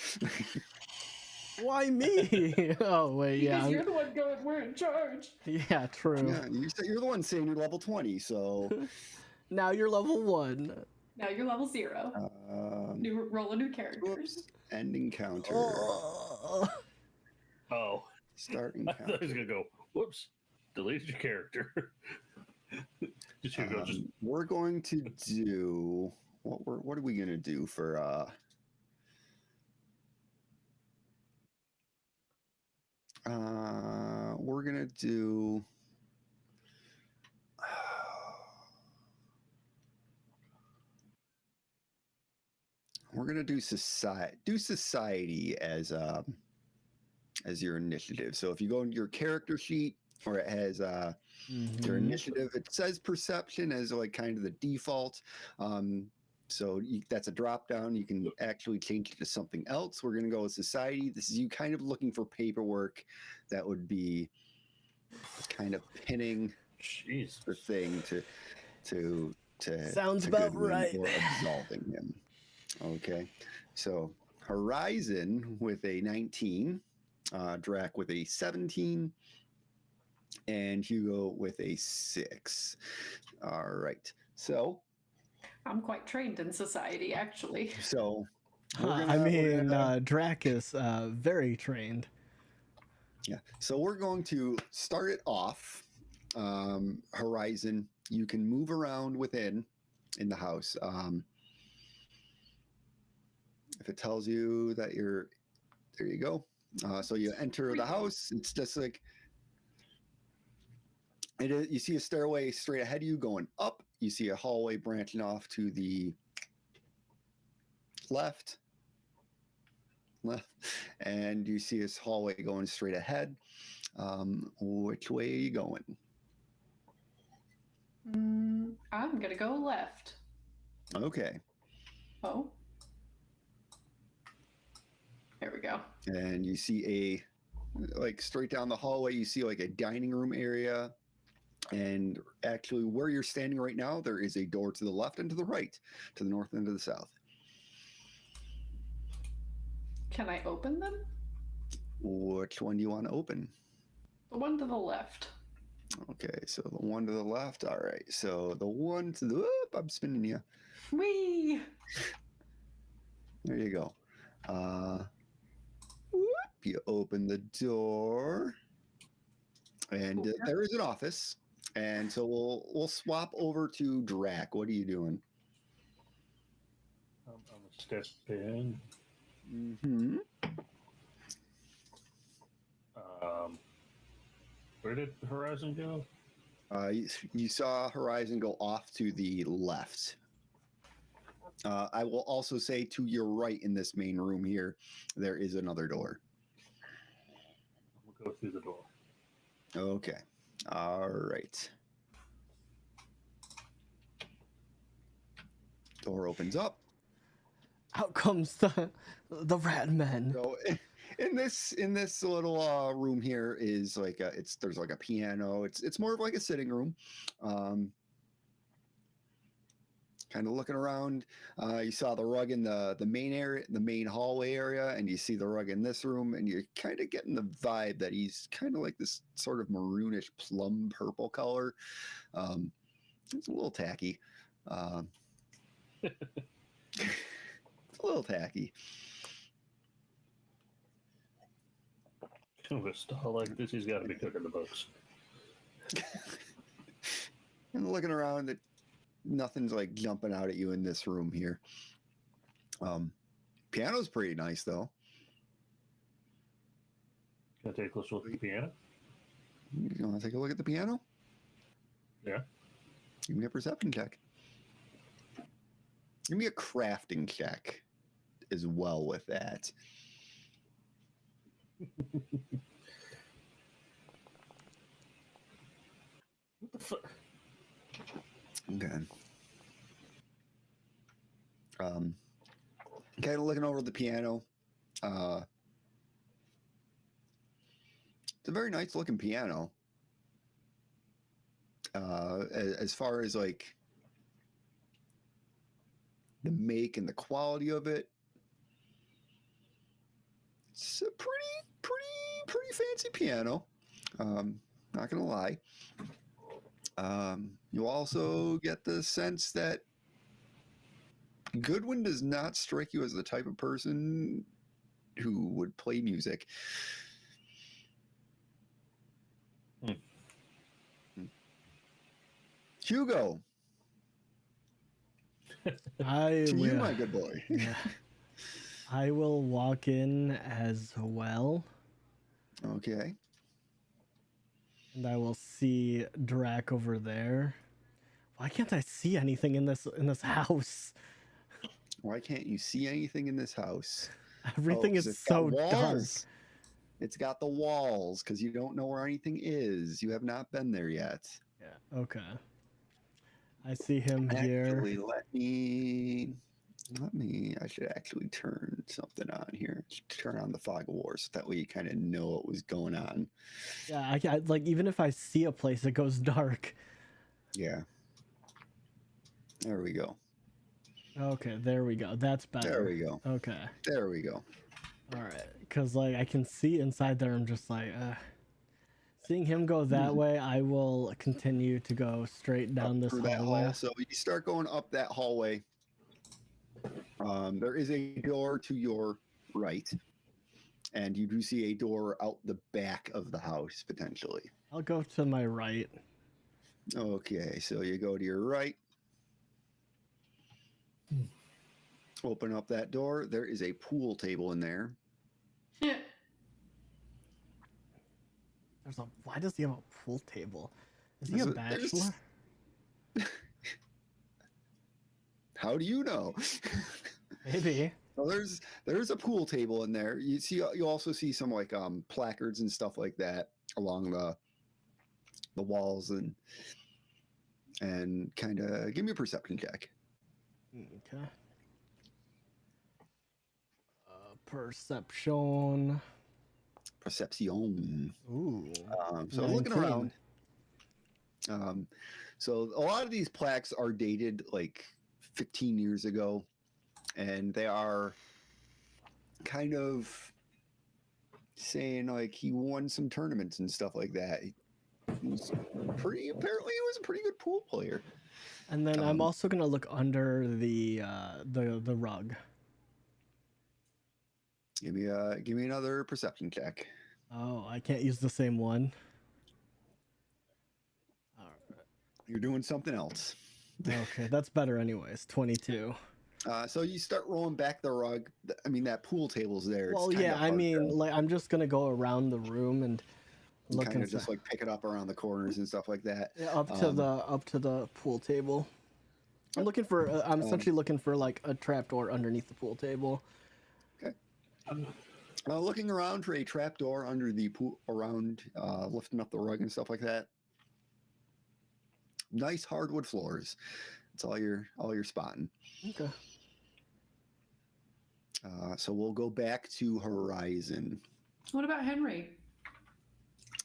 Why me? Oh wait, yeah. Because you're the one going, we're in charge. Yeah, true. Yeah, you're the one saying you're level 20, so Now you're level 1. Now you're level 0. Roll a new character. whoops. End encounter. Oh. Oh, Start I thought he was encounter. gonna go. Whoops, deleted your character. Just you go. Just We're going to do what are we gonna do for we're gonna do society as your initiative. So if you go into your character sheet where it has your initiative, it says perception as like kind of the default. That's a drop down. You can actually change it to something else. We're going to go with society. This is you kind of looking for paperwork that would be kind of pinning jeez. the thing to Sounds to about Goodwin right. or absolving him. Okay, so Horizon with a 19, Drac with a 17, and Hugo with a 6. All right, so I'm quite trained in society, actually. Drac is very trained. Yeah, so we're going to start it off. Horizon, you can move around in the house. If it tells you that there you go. So you enter the house. It's just like it is. You see a stairway straight ahead of you going up. You see a hallway branching off to the left, and you see this hallway going straight ahead. Which way are you going? I'm gonna go left. Okay. Oh. There we go. And you see straight down the hallway, you see like a dining room area. And actually where you're standing right now, there is a door to the left and to the right, to the north and to the south. Can I open them? Which one do you want to open? The one to the left. Okay, so the one to the left. All right. So the one to the I'm spinning you. Whee! There you go. You open the door, and there is an office. And so we'll swap over to Drac. What are you doing? I'm gonna step in. Mm-hmm. Where did Horizon go? You saw Horizon go off to the left. I will also say to your right in this main room here, there is another door. I'm gonna go through the door. Okay. All right. Door opens up. Out comes the rat men. So in this little room here is like there's like a piano. It's more of like a sitting room. Kind of looking around, you saw the rug in the main area, the main hallway area, and you see the rug in this room, and you're kind of getting the vibe that he's kind of like this sort of maroonish plum purple color. It's a little tacky. It's a little tacky. With a style like this, he's got to be cooking the books. And looking around, that nothing's like jumping out at you in this room here. Piano's pretty nice though. Can I take a closer look at the piano? You want to take a look at the piano? Yeah. Give me a perception check. Give me a crafting check as well with that. What the fuck? Okay. Kind of looking over the piano. It's a very nice looking piano. As far as like the make and the quality of it. It's a pretty fancy piano. Not gonna lie. You also get the sense that Goodwin does not strike you as the type of person who would play music. Hugo, to you, my good boy. Yeah. I will walk in as well, Okay. and I will see Drac over there. Why can't I see anything in this house? Why can't you see anything in this house? Everything 'cause is it's got so dark. walls. It's got the walls because you don't know where anything is. You have not been there yet. Yeah. Okay. I see him here. Actually, let me. I should actually turn something on here. Turn on the fog of war, so that way you kind of know what was going on. Yeah, I like even if I see a place, it goes dark. Yeah. There we go. Okay, there we go. That's better. There we go. Okay. There we go. All right, because like I can see inside there. I'm just like, seeing him go that way, I will continue to go straight down this Through that hallway. hall. So you start going up that hallway. There is a door to your right, and you do see a door out the back of the house potentially. I'll go to my right. Okay, so you go to your right. Open up that door. There is a pool table in there. Why does he have a pool table? Is he a bachelor? How do you know? Maybe. So there's a pool table in there. You also see some like placards and stuff like that along the walls and kind of give me a perception check. Okay. Perception. Ooh. So 19. looking around. So a lot of these plaques are dated like 15 years ago, and they are kind of saying like he won some tournaments and stuff like that. Apparently he was a pretty good pool player. And then I'm also gonna look under the rug. Give me another perception check. Oh, I can't use the same one. All right. You're doing something else. Okay, that's better anyways. 22. So you start rolling back the rug. I mean, that pool table's there. Well, yeah, I mean, like I'm just gonna go around the room and look kind of just like pick it up around the corners and stuff like that. Yeah, up to the pool table. I'm looking for. I'm essentially looking for like a trapdoor underneath the pool table. Okay. Looking around for a trapdoor under the pool, around lifting up the rug and stuff like that. Nice hardwood floors. That's all you're spotting. Okay. So we'll go back to Horizon. What about Henry?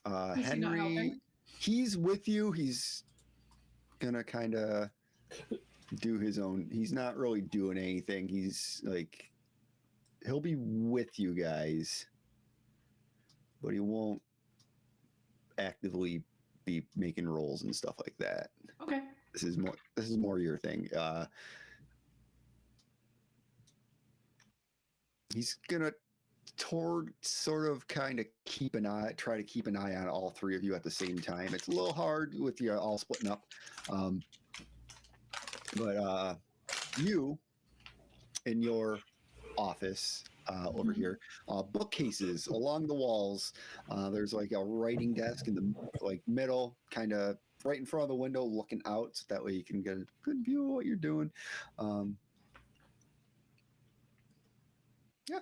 Is he not Henry, helping? he's with you. He's gonna kind of do his own. He's not really doing anything. He's like, he'll be with you guys, but he won't actively be making rolls and stuff like that. Okay. This is more your thing. He's gonna sort of kind of try to keep an eye on all three of you at the same time. It's a little hard with you all splitting up. But you in your office over here, bookcases along the walls. There's like a writing desk in the like middle, kind of right in front of the window, looking out, so that way you can get a good view of what you're doing. Yeah.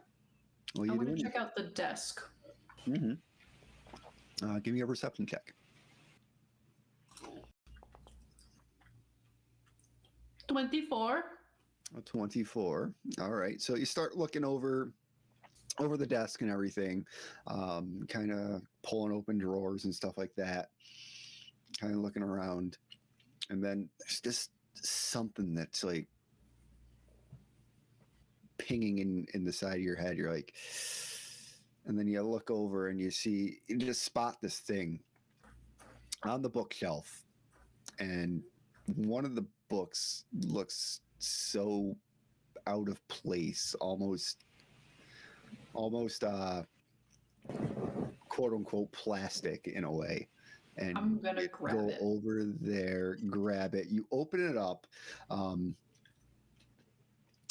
What I you want to doing? check out the desk. Mm-hmm. Give me a perception check. 24. 24. All right. So you start looking over the desk and everything, kind of pulling open drawers and stuff like that, kind of looking around. And then there's just something that's like pinging in the side of your head. You're like, and then you look over and you just spot this thing on the bookshelf, and one of the books looks so out of place, almost quote unquote plastic in a way. And I'm gonna you grab go it. over there, grab it, you open it up, and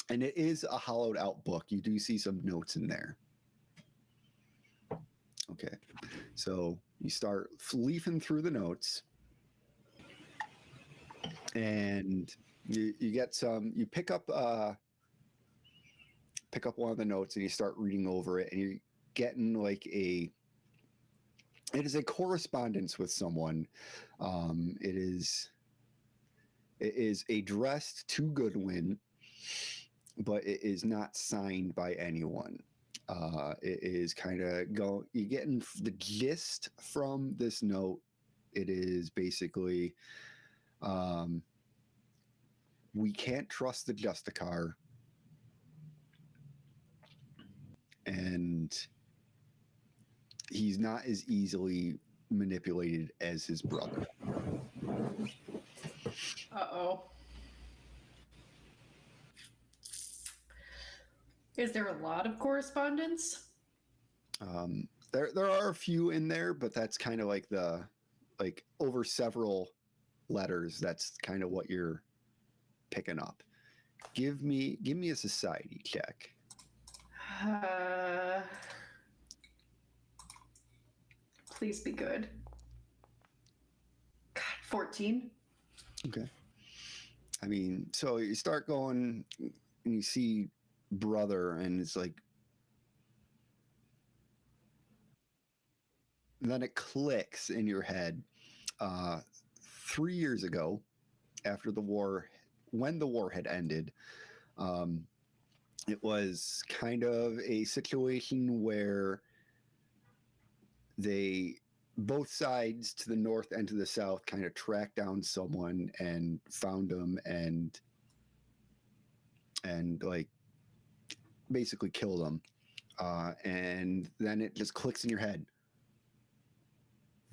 it is a hollowed out book. You do see some notes in there. Okay, so you start leafing through the notes, and you get some. You pick up one of the notes, and you start reading over it, and you're getting like it is a correspondence with someone. It is addressed to Goodwin, but it is not signed by anyone. It is kind of you're getting the gist from this note. It is basically, we can't trust the Justicar, and he's not as easily manipulated as his brother. Uh-oh. Is there a lot of correspondence? There are a few in there, but that's kind of like over several letters. That's kind of what you're picking up. Give me a society check. Please be good. God, 14. Okay. I mean, so you start going and you see brother, and it's like, then it clicks in your head. 3 years ago, after the war, when the war had ended, it was kind of a situation where both sides, to the north and to the south, kind of tracked down someone and found them and like basically killed them. And then it just clicks in your head.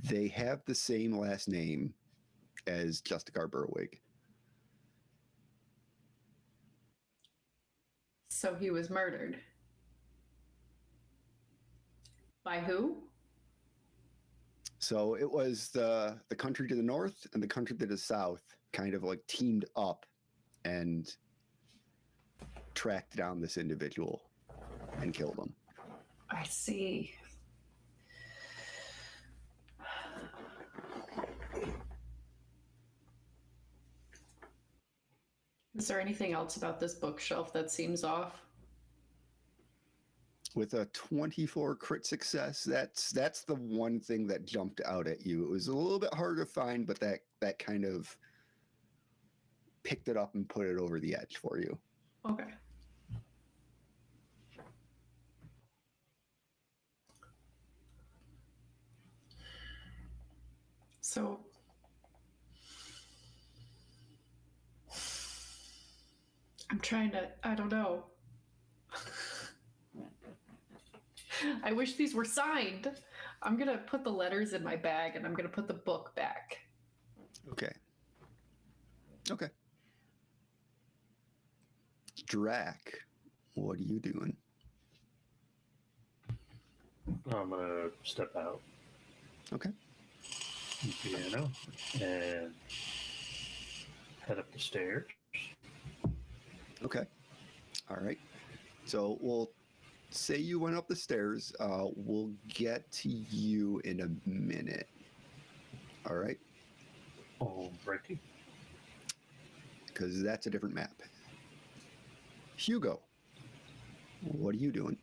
They have the same last name as Justicar Berwig. So he was murdered. By who? So it was the country to the north and the country to the south kind of like teamed up and tracked down this individual and killed him. I see. Is there anything else about this bookshelf that seems off? With a 24 crit success, that's the one thing that jumped out at you. It was a little bit harder to find, but that kind of picked it up and put it over the edge for you. Okay. So I'm trying to, I don't know. I wish these were signed. I'm going to put the letters in my bag and I'm going to put the book back. Okay. Drac, what are you doing? I'm gonna step out. Okay. Piano and head up the stairs. Okay. All right. So we'll say you went up the stairs. We'll get to you in a minute. All right. Alrighty. Because that's a different map. Hugo, what are you doing?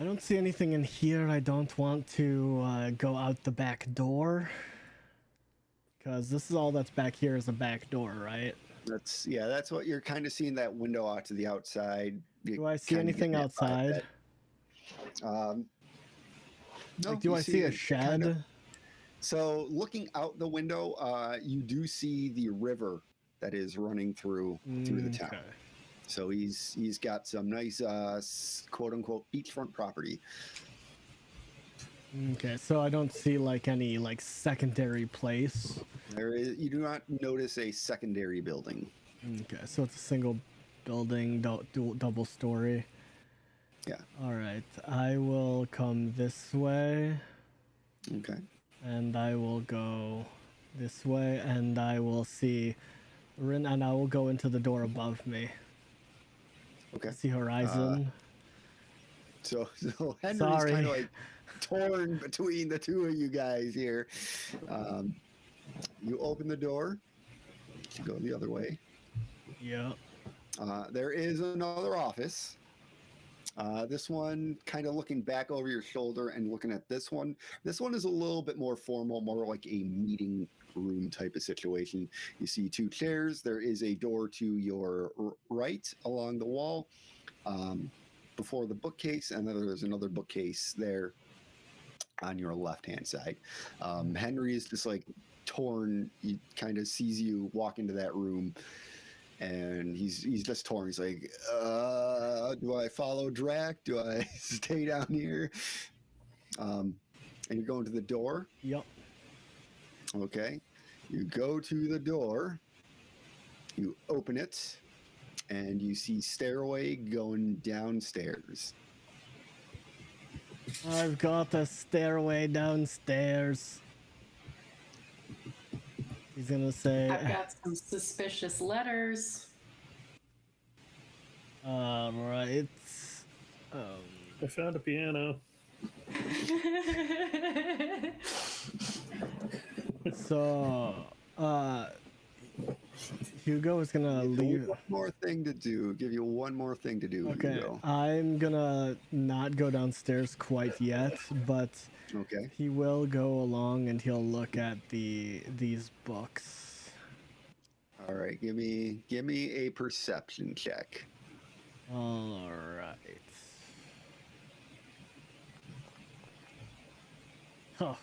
I don't see anything in here. I don't want to go out the back door. Because this is all that's back here is a back door, right? That's what you're kind of seeing, that window out to the outside. Do I see anything outside? No, Like, do I see a shed? So looking out the window, you do see the river that is running through the town. Okay. So he's got some nice quote unquote beachfront property. Okay, so I don't see like any like secondary place. You do not notice a secondary building. Okay, so it's a single building, double story. Yeah. All right, I will come this way, Okay. and I will go this way, and I will see Rin, and I will go into the door above me. Okay. See horizon. So Henry's Sorry. kind of like torn between the two of you guys here. You open the door. You go the other way. Yep. There is another office. This one kind of looking back over your shoulder and looking at this one. This one is a little bit more formal, more like a meeting room type of situation. You see two chairs. There is a door to your right along the wall before the bookcase, and then there's another bookcase there on your left-hand side. Henry is just like torn. He kind of sees you walk into that room. And he's just torn. He's like, do I follow Drac? Do I stay down here? And you're going to the door. Yep. Okay. You go to the door. You open it, and you see stairway going downstairs. I've got a stairway downstairs. He's gonna say, I've got some suspicious letters. right. I found a piano. So, Hugo is gonna leave. One more thing to do. Give you one more thing to do. Okay, Hugo. I'm gonna not go downstairs quite yet, but Okay. he will go along and he'll look at these books. All right. Give me a perception check. All right. Oh.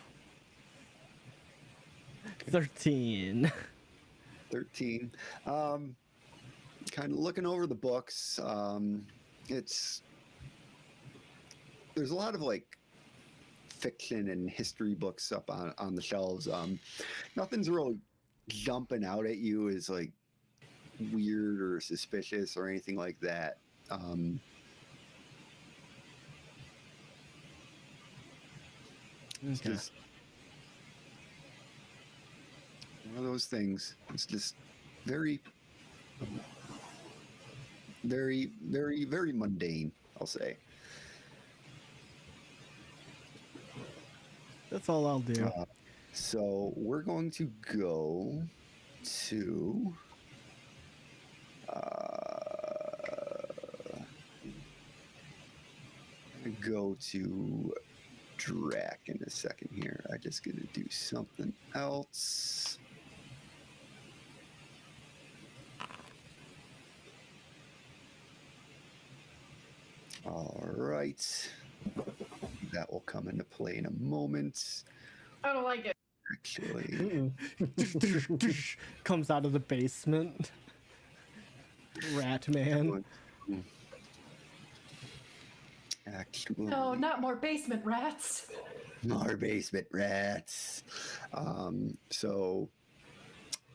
13. 13. Kind of looking over the books. There's a lot of like fiction and history books up on the shelves. Nothing's really jumping out at you as like weird or suspicious or anything like that. It's Okay. just one of those things. It's just very, very, very, very mundane, I'll say. That's all I'll do. So we're going to go to Drac in a second here. I'm just gonna do something else. All right. That will come into play in a moment. I don't like it. Actually, Comes out of the basement. Rat man. actually, No, not more basement rats. more basement rats. So,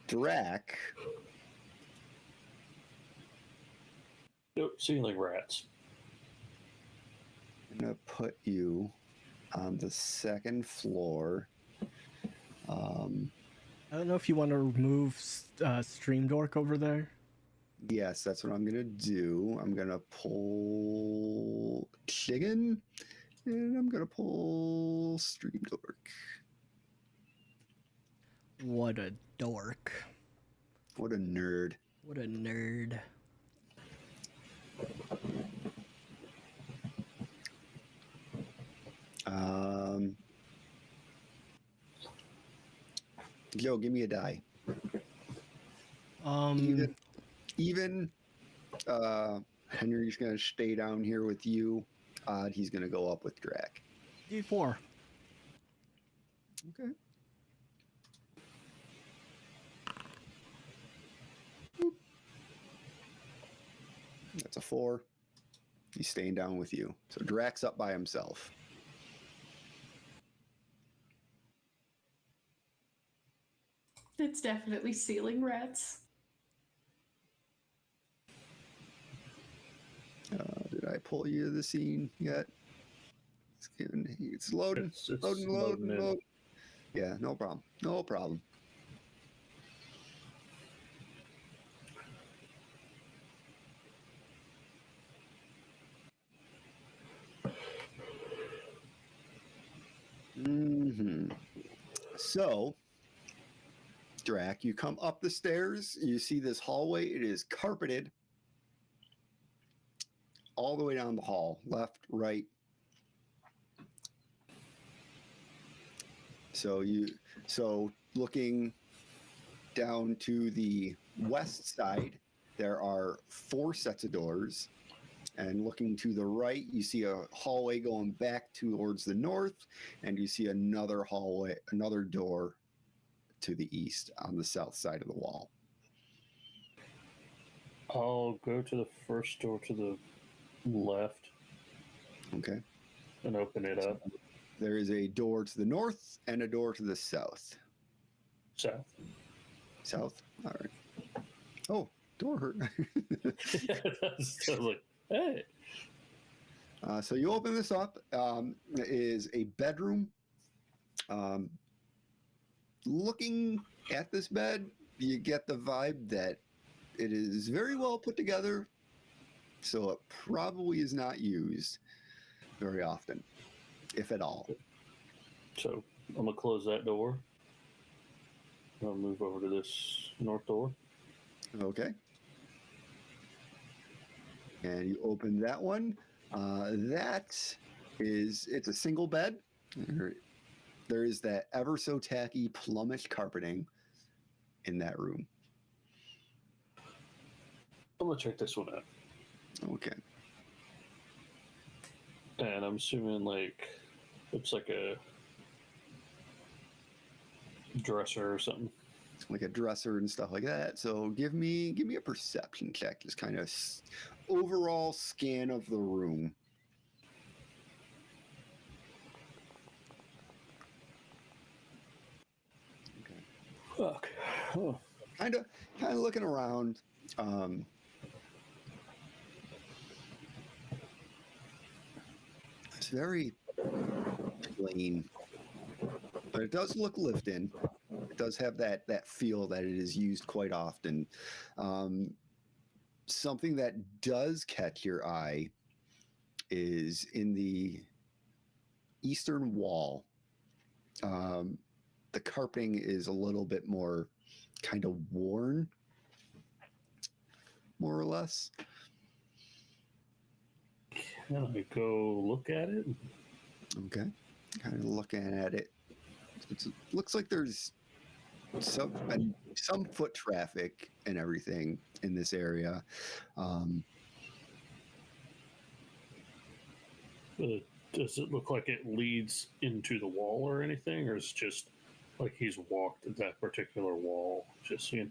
Drac, Nope, seeing like rats. I'm gonna put you on the second floor. I don't know if you want to remove Stream Dork over there. Yes, that's what I'm gonna do. I'm gonna pull Chicken, and I'm gonna pull Stream Dork. What a dork. What a nerd. What a nerd. Joe, give me a die. Um, Even Henry's gonna stay down here with you. Odd, he's gonna go up with Drac. D4. Okay. That's a 4. He's staying down with you. So Drax's up by himself. It's definitely ceiling rats. Did I pull you to the scene yet? It's loading. It's Loading. in. Yeah, no problem. No problem. So, Drac, you come up the stairs. You see this hallway. It is carpeted all the way down the hall, left, right. So looking down to the west side, there are 4 sets of doors. And looking to the right, you see a hallway going back towards the north, and you see another hallway, another door to the east on the south side of the wall. I'll go to the first door to the left. Okay. And open it up. There is a door to the north and a door to the south. South. South? All right. Oh, door hurt. Yeah, I was like, hey. So you open this up. It is a bedroom. Looking at this bed, you get the vibe that it is very well put together, so it probably is not used very often, if at all. So I'm going to close that door. I'll move over to this north door. Okay. And you open that one. It's a single bed. There is that ever so tacky plumish carpeting in that room. I'm going to check this one out. Okay. And I'm assuming looks like a dresser or something. Like a dresser and stuff like that. So give me a perception check, just kind of overall scan of the room. Okay. Fuck. Oh. Kind of looking around. It's very plain, but it does look lived in. It does have that feel that it is used quite often. Something that does catch your eye is in the eastern wall. The carpeting is a little bit more kind of worn, more or less. Can I go look at it? Okay. Kind of looking at it. It looks like there's some foot traffic and everything in this area. Does it look like it leads into the wall or anything, or is it just like he's walked that particular wall? Just I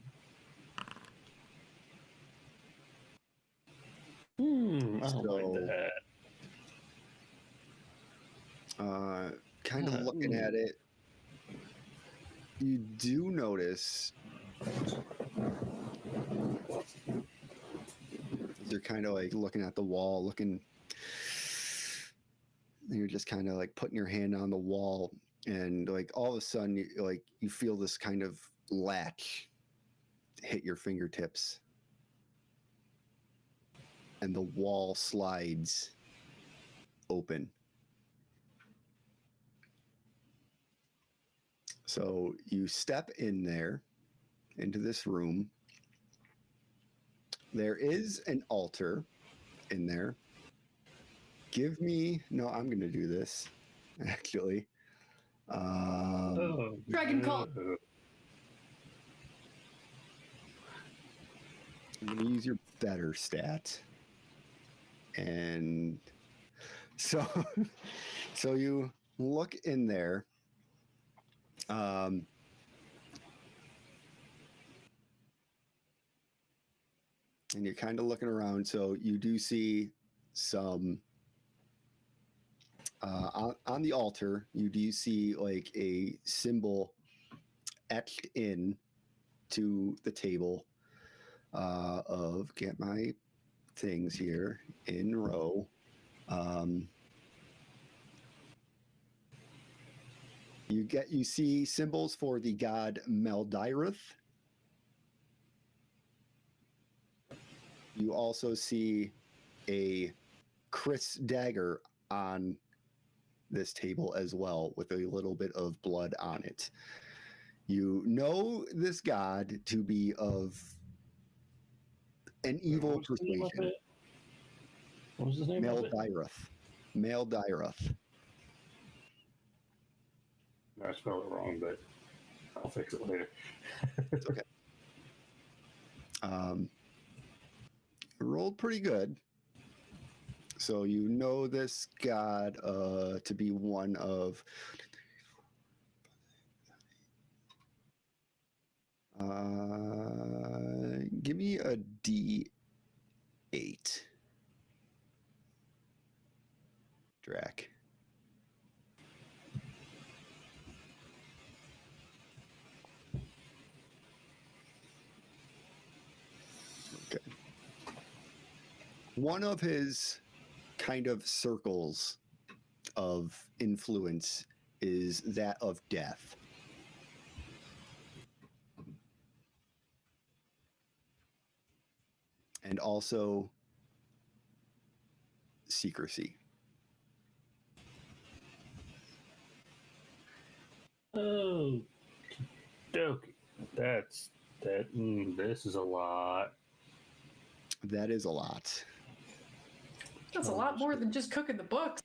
don't like that. Kind of looking at it, you do notice you're kind of like looking at the wall, you're just kind of like putting your hand on the wall, and like all of a sudden you feel this kind of latch hit your fingertips, and the wall slides open. So you step in there into this room. There is an altar in there. I'm going to do this, actually. Dragon call. I'm going to use your better stat. And so you look in there. And you're kind of looking around, so you do see some on the altar. You do see like a symbol etched in to the table of get my things here in row. You see symbols for the god Meldirith. You also see a Chris dagger on this table as well, with a little bit of blood on it. You know this god to be of an evil persuasion. What was his name? Meldirith. Meldirith. I spelled it wrong, but I'll fix it later. It's okay. Rolled pretty good. So you know this god to be one of give me a D8. Drac. Okay. One of his kind of circles of influence is that of death. And also secrecy. Oh, dokie. This is a lot. That is a lot. That's a lot more than just cooking the books.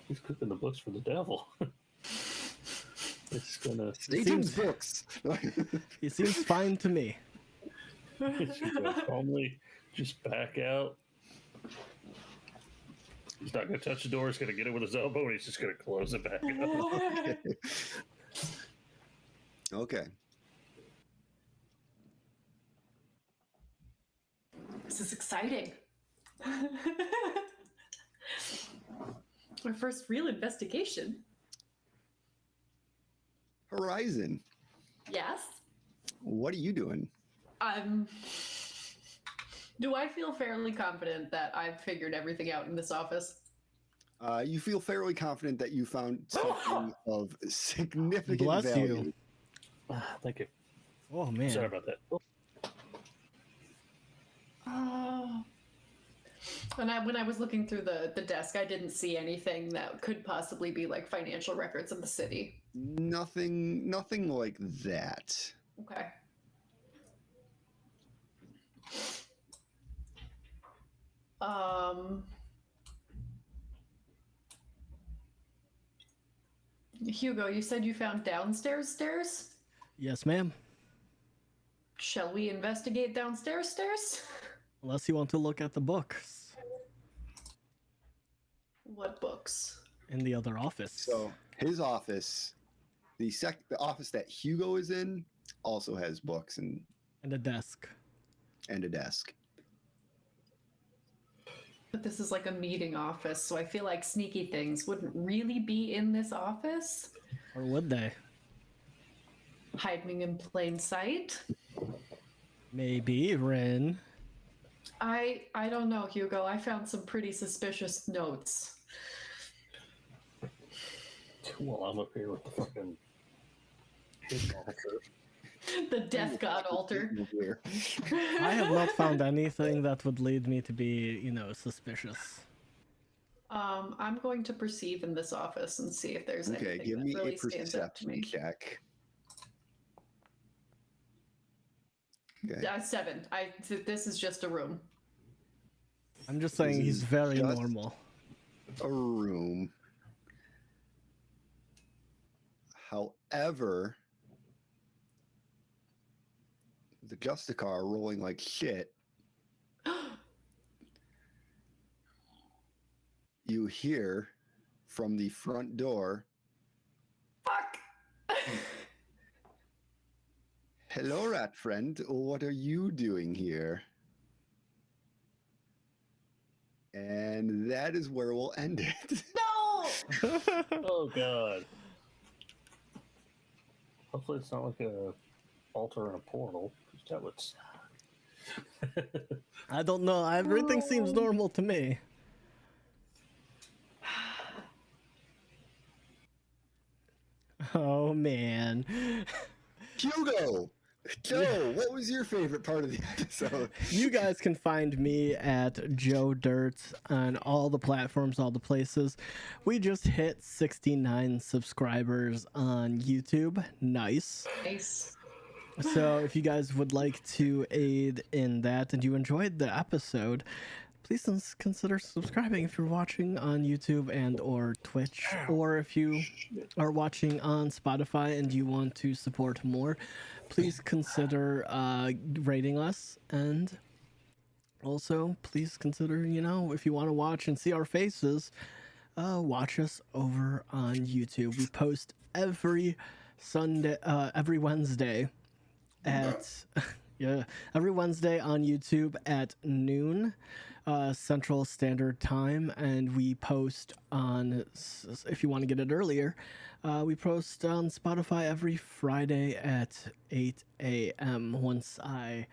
He's cooking the books for the devil. It's gonna. Satan's books. He seems fine to me. She's gonna calmly just back out. He's not gonna touch the door. He's gonna get it with his elbow, and he's just gonna close it back up. Okay. This is exciting. My first real investigation. Horizon. Yes. What are you doing? Do I feel fairly confident that I've figured everything out in this office? You feel fairly confident that you found something of significant Bless value. you. Thank you. Oh man. Sorry about that. And when I was looking through the desk, I didn't see anything that could possibly be like financial records of the city. Nothing like that. Okay. Hugo, you said you found downstairs stairs? Yes, ma'am. Shall we investigate downstairs stairs? Unless you want to look at the books What books? in the other office. So his office, the office that Hugo is in, also has books and a desk. a desk. But this is like a meeting office, so I feel like sneaky things wouldn't really be in this office. Or would they? Hiding in plain sight. Maybe, Ren. I don't know, Hugo. I found some pretty suspicious notes. Well, I'm up here with the fucking hidden altar. The death god altar. I have not found anything that would lead me to be, suspicious. I'm going to perceive in this office and see if there's Okay, anything give that me really a stands out to perception me. check. Okay. 7. This is just a room. I'm just saying This he's is very just- normal. A room. However, the Justicar rolling like shit. You hear from the front door. Fuck! Hello, rat friend. What are you doing here? And that is where we'll end it. No! Oh god. Hopefully it's not like a altar in a portal. That would suck. I don't know. Everything seems normal to me. Oh man. Hugo! Joe, what was your favorite part of the episode? You guys can find me at Joe Dirt on all the platforms, all the places. We just hit 69 subscribers on YouTube. Nice. Nice. So if you guys would like to aid in that and you enjoyed the episode, please consider subscribing if you're watching on YouTube and or Twitch, or if you are watching on Spotify and you want to support more, please consider rating us. And also please consider, if you want to watch and see our faces, watch us over on YouTube. We post every Wednesday at every Wednesday on YouTube at noon Central Standard Time, and we post on, if you want to get it earlier, we post on Spotify every Friday at 8 a.m. once I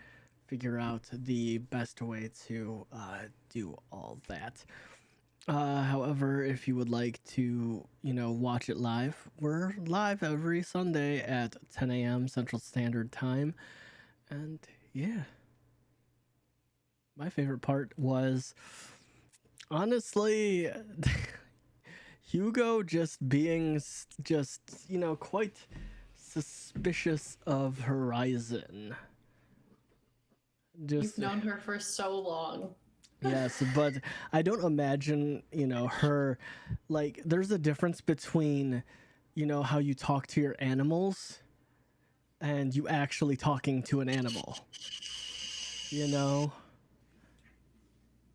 figure out the best way to do all that. However, if you would like to, watch it live, we're live every Sunday at 10 a.m. Central Standard Time. And yeah, my favorite part was honestly Hugo just being quite suspicious of Horizon. You've known her for so long. Yes, but I don't imagine, her, like, there's a difference between, how you talk to your animals and you actually talking to an animal.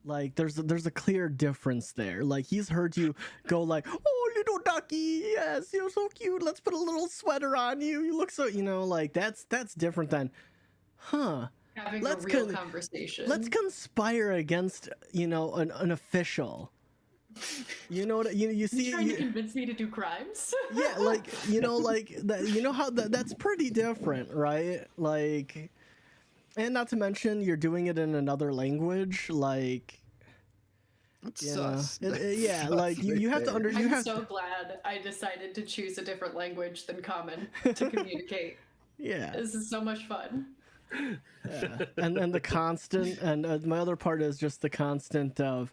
Like, there's a clear difference there. Like, he's heard you go like, oh, little ducky, yes, you're so cute, let's put a little sweater on you, you look so, like, that's different than, Having a real conversation. Let's conspire against, an official. You know what you see? Trying to convince me to do crimes? Yeah, like that. How that's pretty different, right? Like, and not to mention you're doing it in another language, like. That's sus. Yeah, like you have to I'm so glad I decided to choose a different language than common to communicate. Yeah, this is so much fun. Yeah. And the constant, and my other part is just the constant of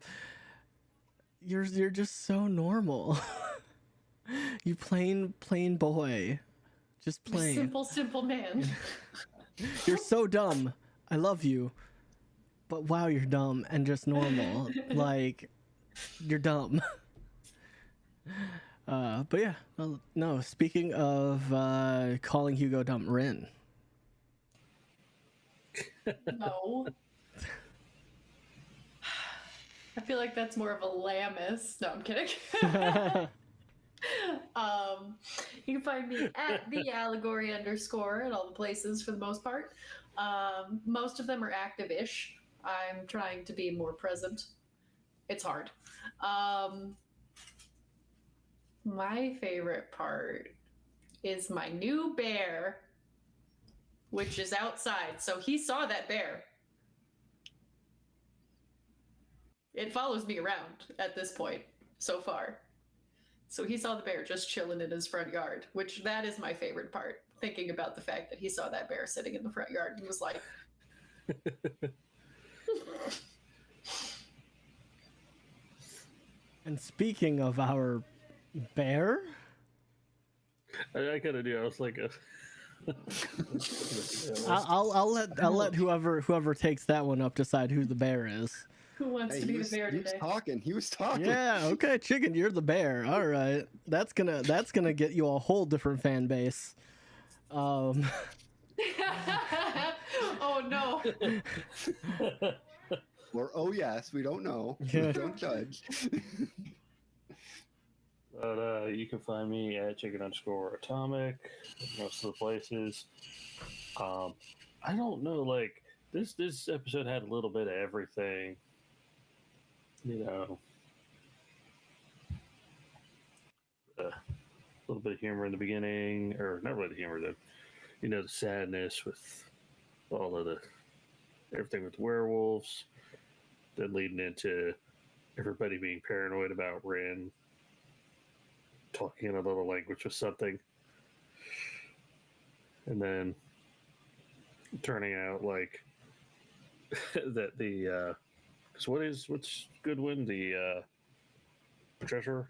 you're just so normal. You plain boy, just plain simple man. You're so dumb. I love you, but wow, you're dumb and just normal. Like, you're dumb. But yeah, no. Speaking of calling Hugo dumb, Rin. No. I feel like that's more of a Lammis. No, I'm kidding. You can find me at the allegory _ at all the places for the most part. Most of them are active-ish. I'm trying to be more present. It's hard. My favorite part is my new bear, which is outside. So he saw that bear. It follows me around at this point so far. So he saw the bear just chilling in his front yard, which that is my favorite part. Thinking about the fact that he saw that bear sitting in the front yard and was like, And speaking of our bear, I kind of do. I was like, I'll let whoever takes that one up decide who the bear is. who wants to be the bear today? He was talking. Yeah, okay, chicken, you're the bear. All right, that's gonna get you a whole different fan base. Oh no. Or oh yes, we don't know. We don't judge. But you can find me at chicken_atomic, most of the places. I don't know. Like this episode had a little bit of everything. A little bit of humor in the beginning, or not really the humor, the sadness with all of the everything with werewolves, then leading into everybody being paranoid about Rin talking in another language or something, and then turning out like that the because what's Goodwin, the treasurer,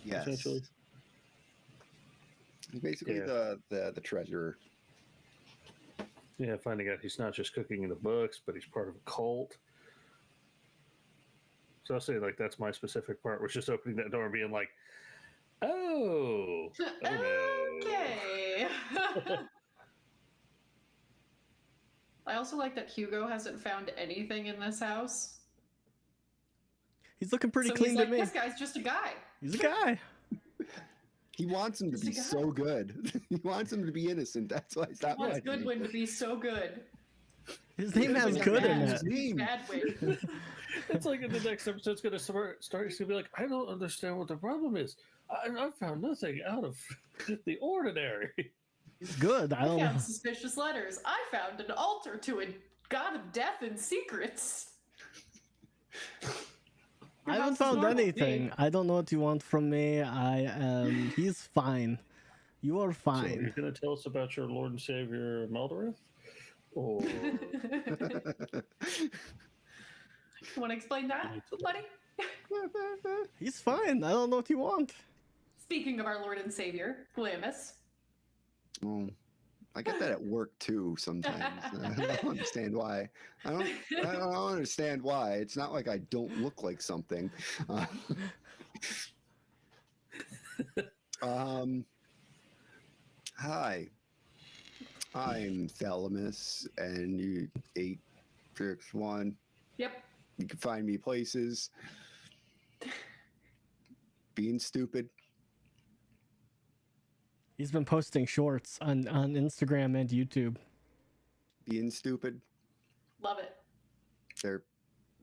Yes. essentially. Basically, the treasurer. Yeah, finding out he's not just cooking in the books, but he's part of a cult. So I'll say, like, that's my specific part, was just opening that door and being like, oh no. Okay. I also like that Hugo hasn't found anything in this house. He's looking pretty So clean he's to like, me. this guy's just a guy. He's a guy. He wants him to be so good. He wants him to be innocent. That's why he's not Wants watching. Goodwin to be so good. His name has good in His it. name. Bad way. It's like in the next episode, it's going to start. It's going to be like, I don't understand what the problem is. I found nothing out of the ordinary. He's good. I I don't know. found suspicious letters. I found an altar to a god of death and secrets. I haven't house is found normal. anything. I don't know what you want from me. He's fine. You are So you're fine. going to tell us about your Lord and Savior, Maldareth? Or You want to explain that, buddy? He's fine. I don't know what you want. Speaking of our Lord and Savior, Glamis. Well, I get that at work too sometimes. I don't understand why. I don't understand why. It's not like I don't look like something. Hi, I'm Thalamus, and you 861. Yep. You can find me places. Being stupid. He's been posting shorts on Instagram and YouTube. Being stupid. Love it. They're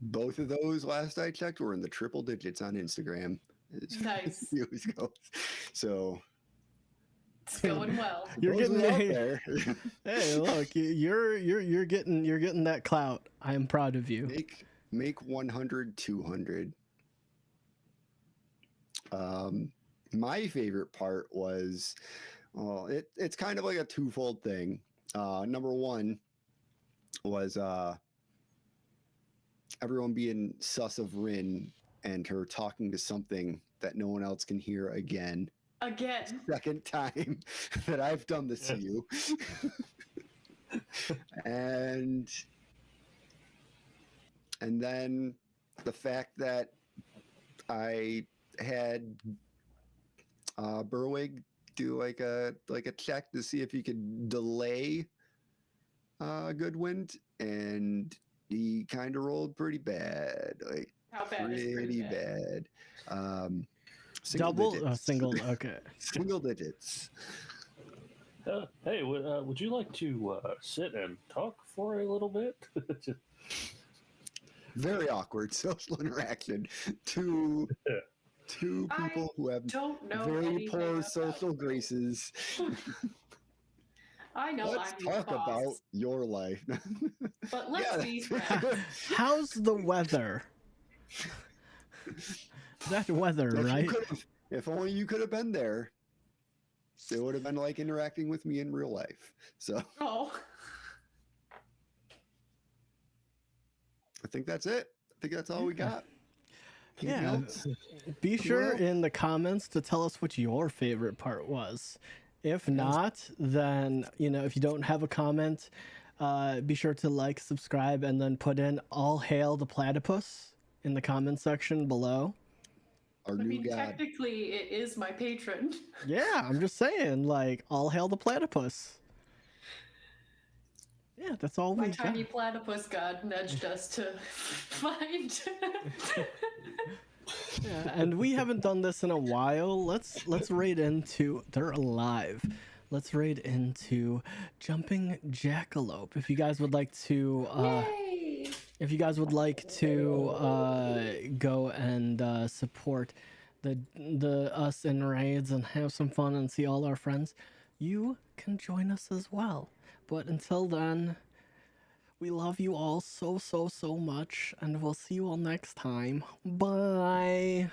both of those, last I checked, were in the triple digits on Instagram. Nice. Views goes. So It's going well. You're those getting are out there. Hey, look, you're getting that clout. I am proud of you. Make 100, 200. My favorite part was, well, it's kind of like a twofold thing. Number one was everyone being sus of Rin and her talking to something that no one else can hear again. Again. Second time that I've done this to you. and then the fact that I had Berwig do like a check to see if he could delay Goodwin, and he kind of rolled pretty bad, like How bad is pretty bad? Single Double, digits. single. Okay. Single digits. Hey, would you like to sit and talk for a little bit? Very awkward social interaction. Two people who have Don't know very anything poor about social this. graces. I know Let's I'm your talk boss, about your life. but let's be that's friends. How's the weather? That weather, If you right? could've- if only you could have been there, it would have been like interacting with me in real life. So Oh, I think that's it. I think that's all we got. Anything Yeah. else? Be sure Well- in the comments to tell us what your favorite part was. If not, then, if you don't have a comment, be sure to like, subscribe, and then put in "All Hail the Platypus" in the comment section below. Our I new mean, god. technically, it is my patron. Yeah, I'm just saying, like, "All Hail the Platypus." Yeah, that's all My we got. tiny platypus god nudged us to find. Yeah, and we haven't done this in a while. Let's raid into. They're alive. let's raid into Jumping Jackalope. If you guys would like to, Yay! if you guys would like to go and support the us in raids and have some fun and see all our friends, you can join us as well. But until then, we love you all so much, and we'll see you all next time. Bye.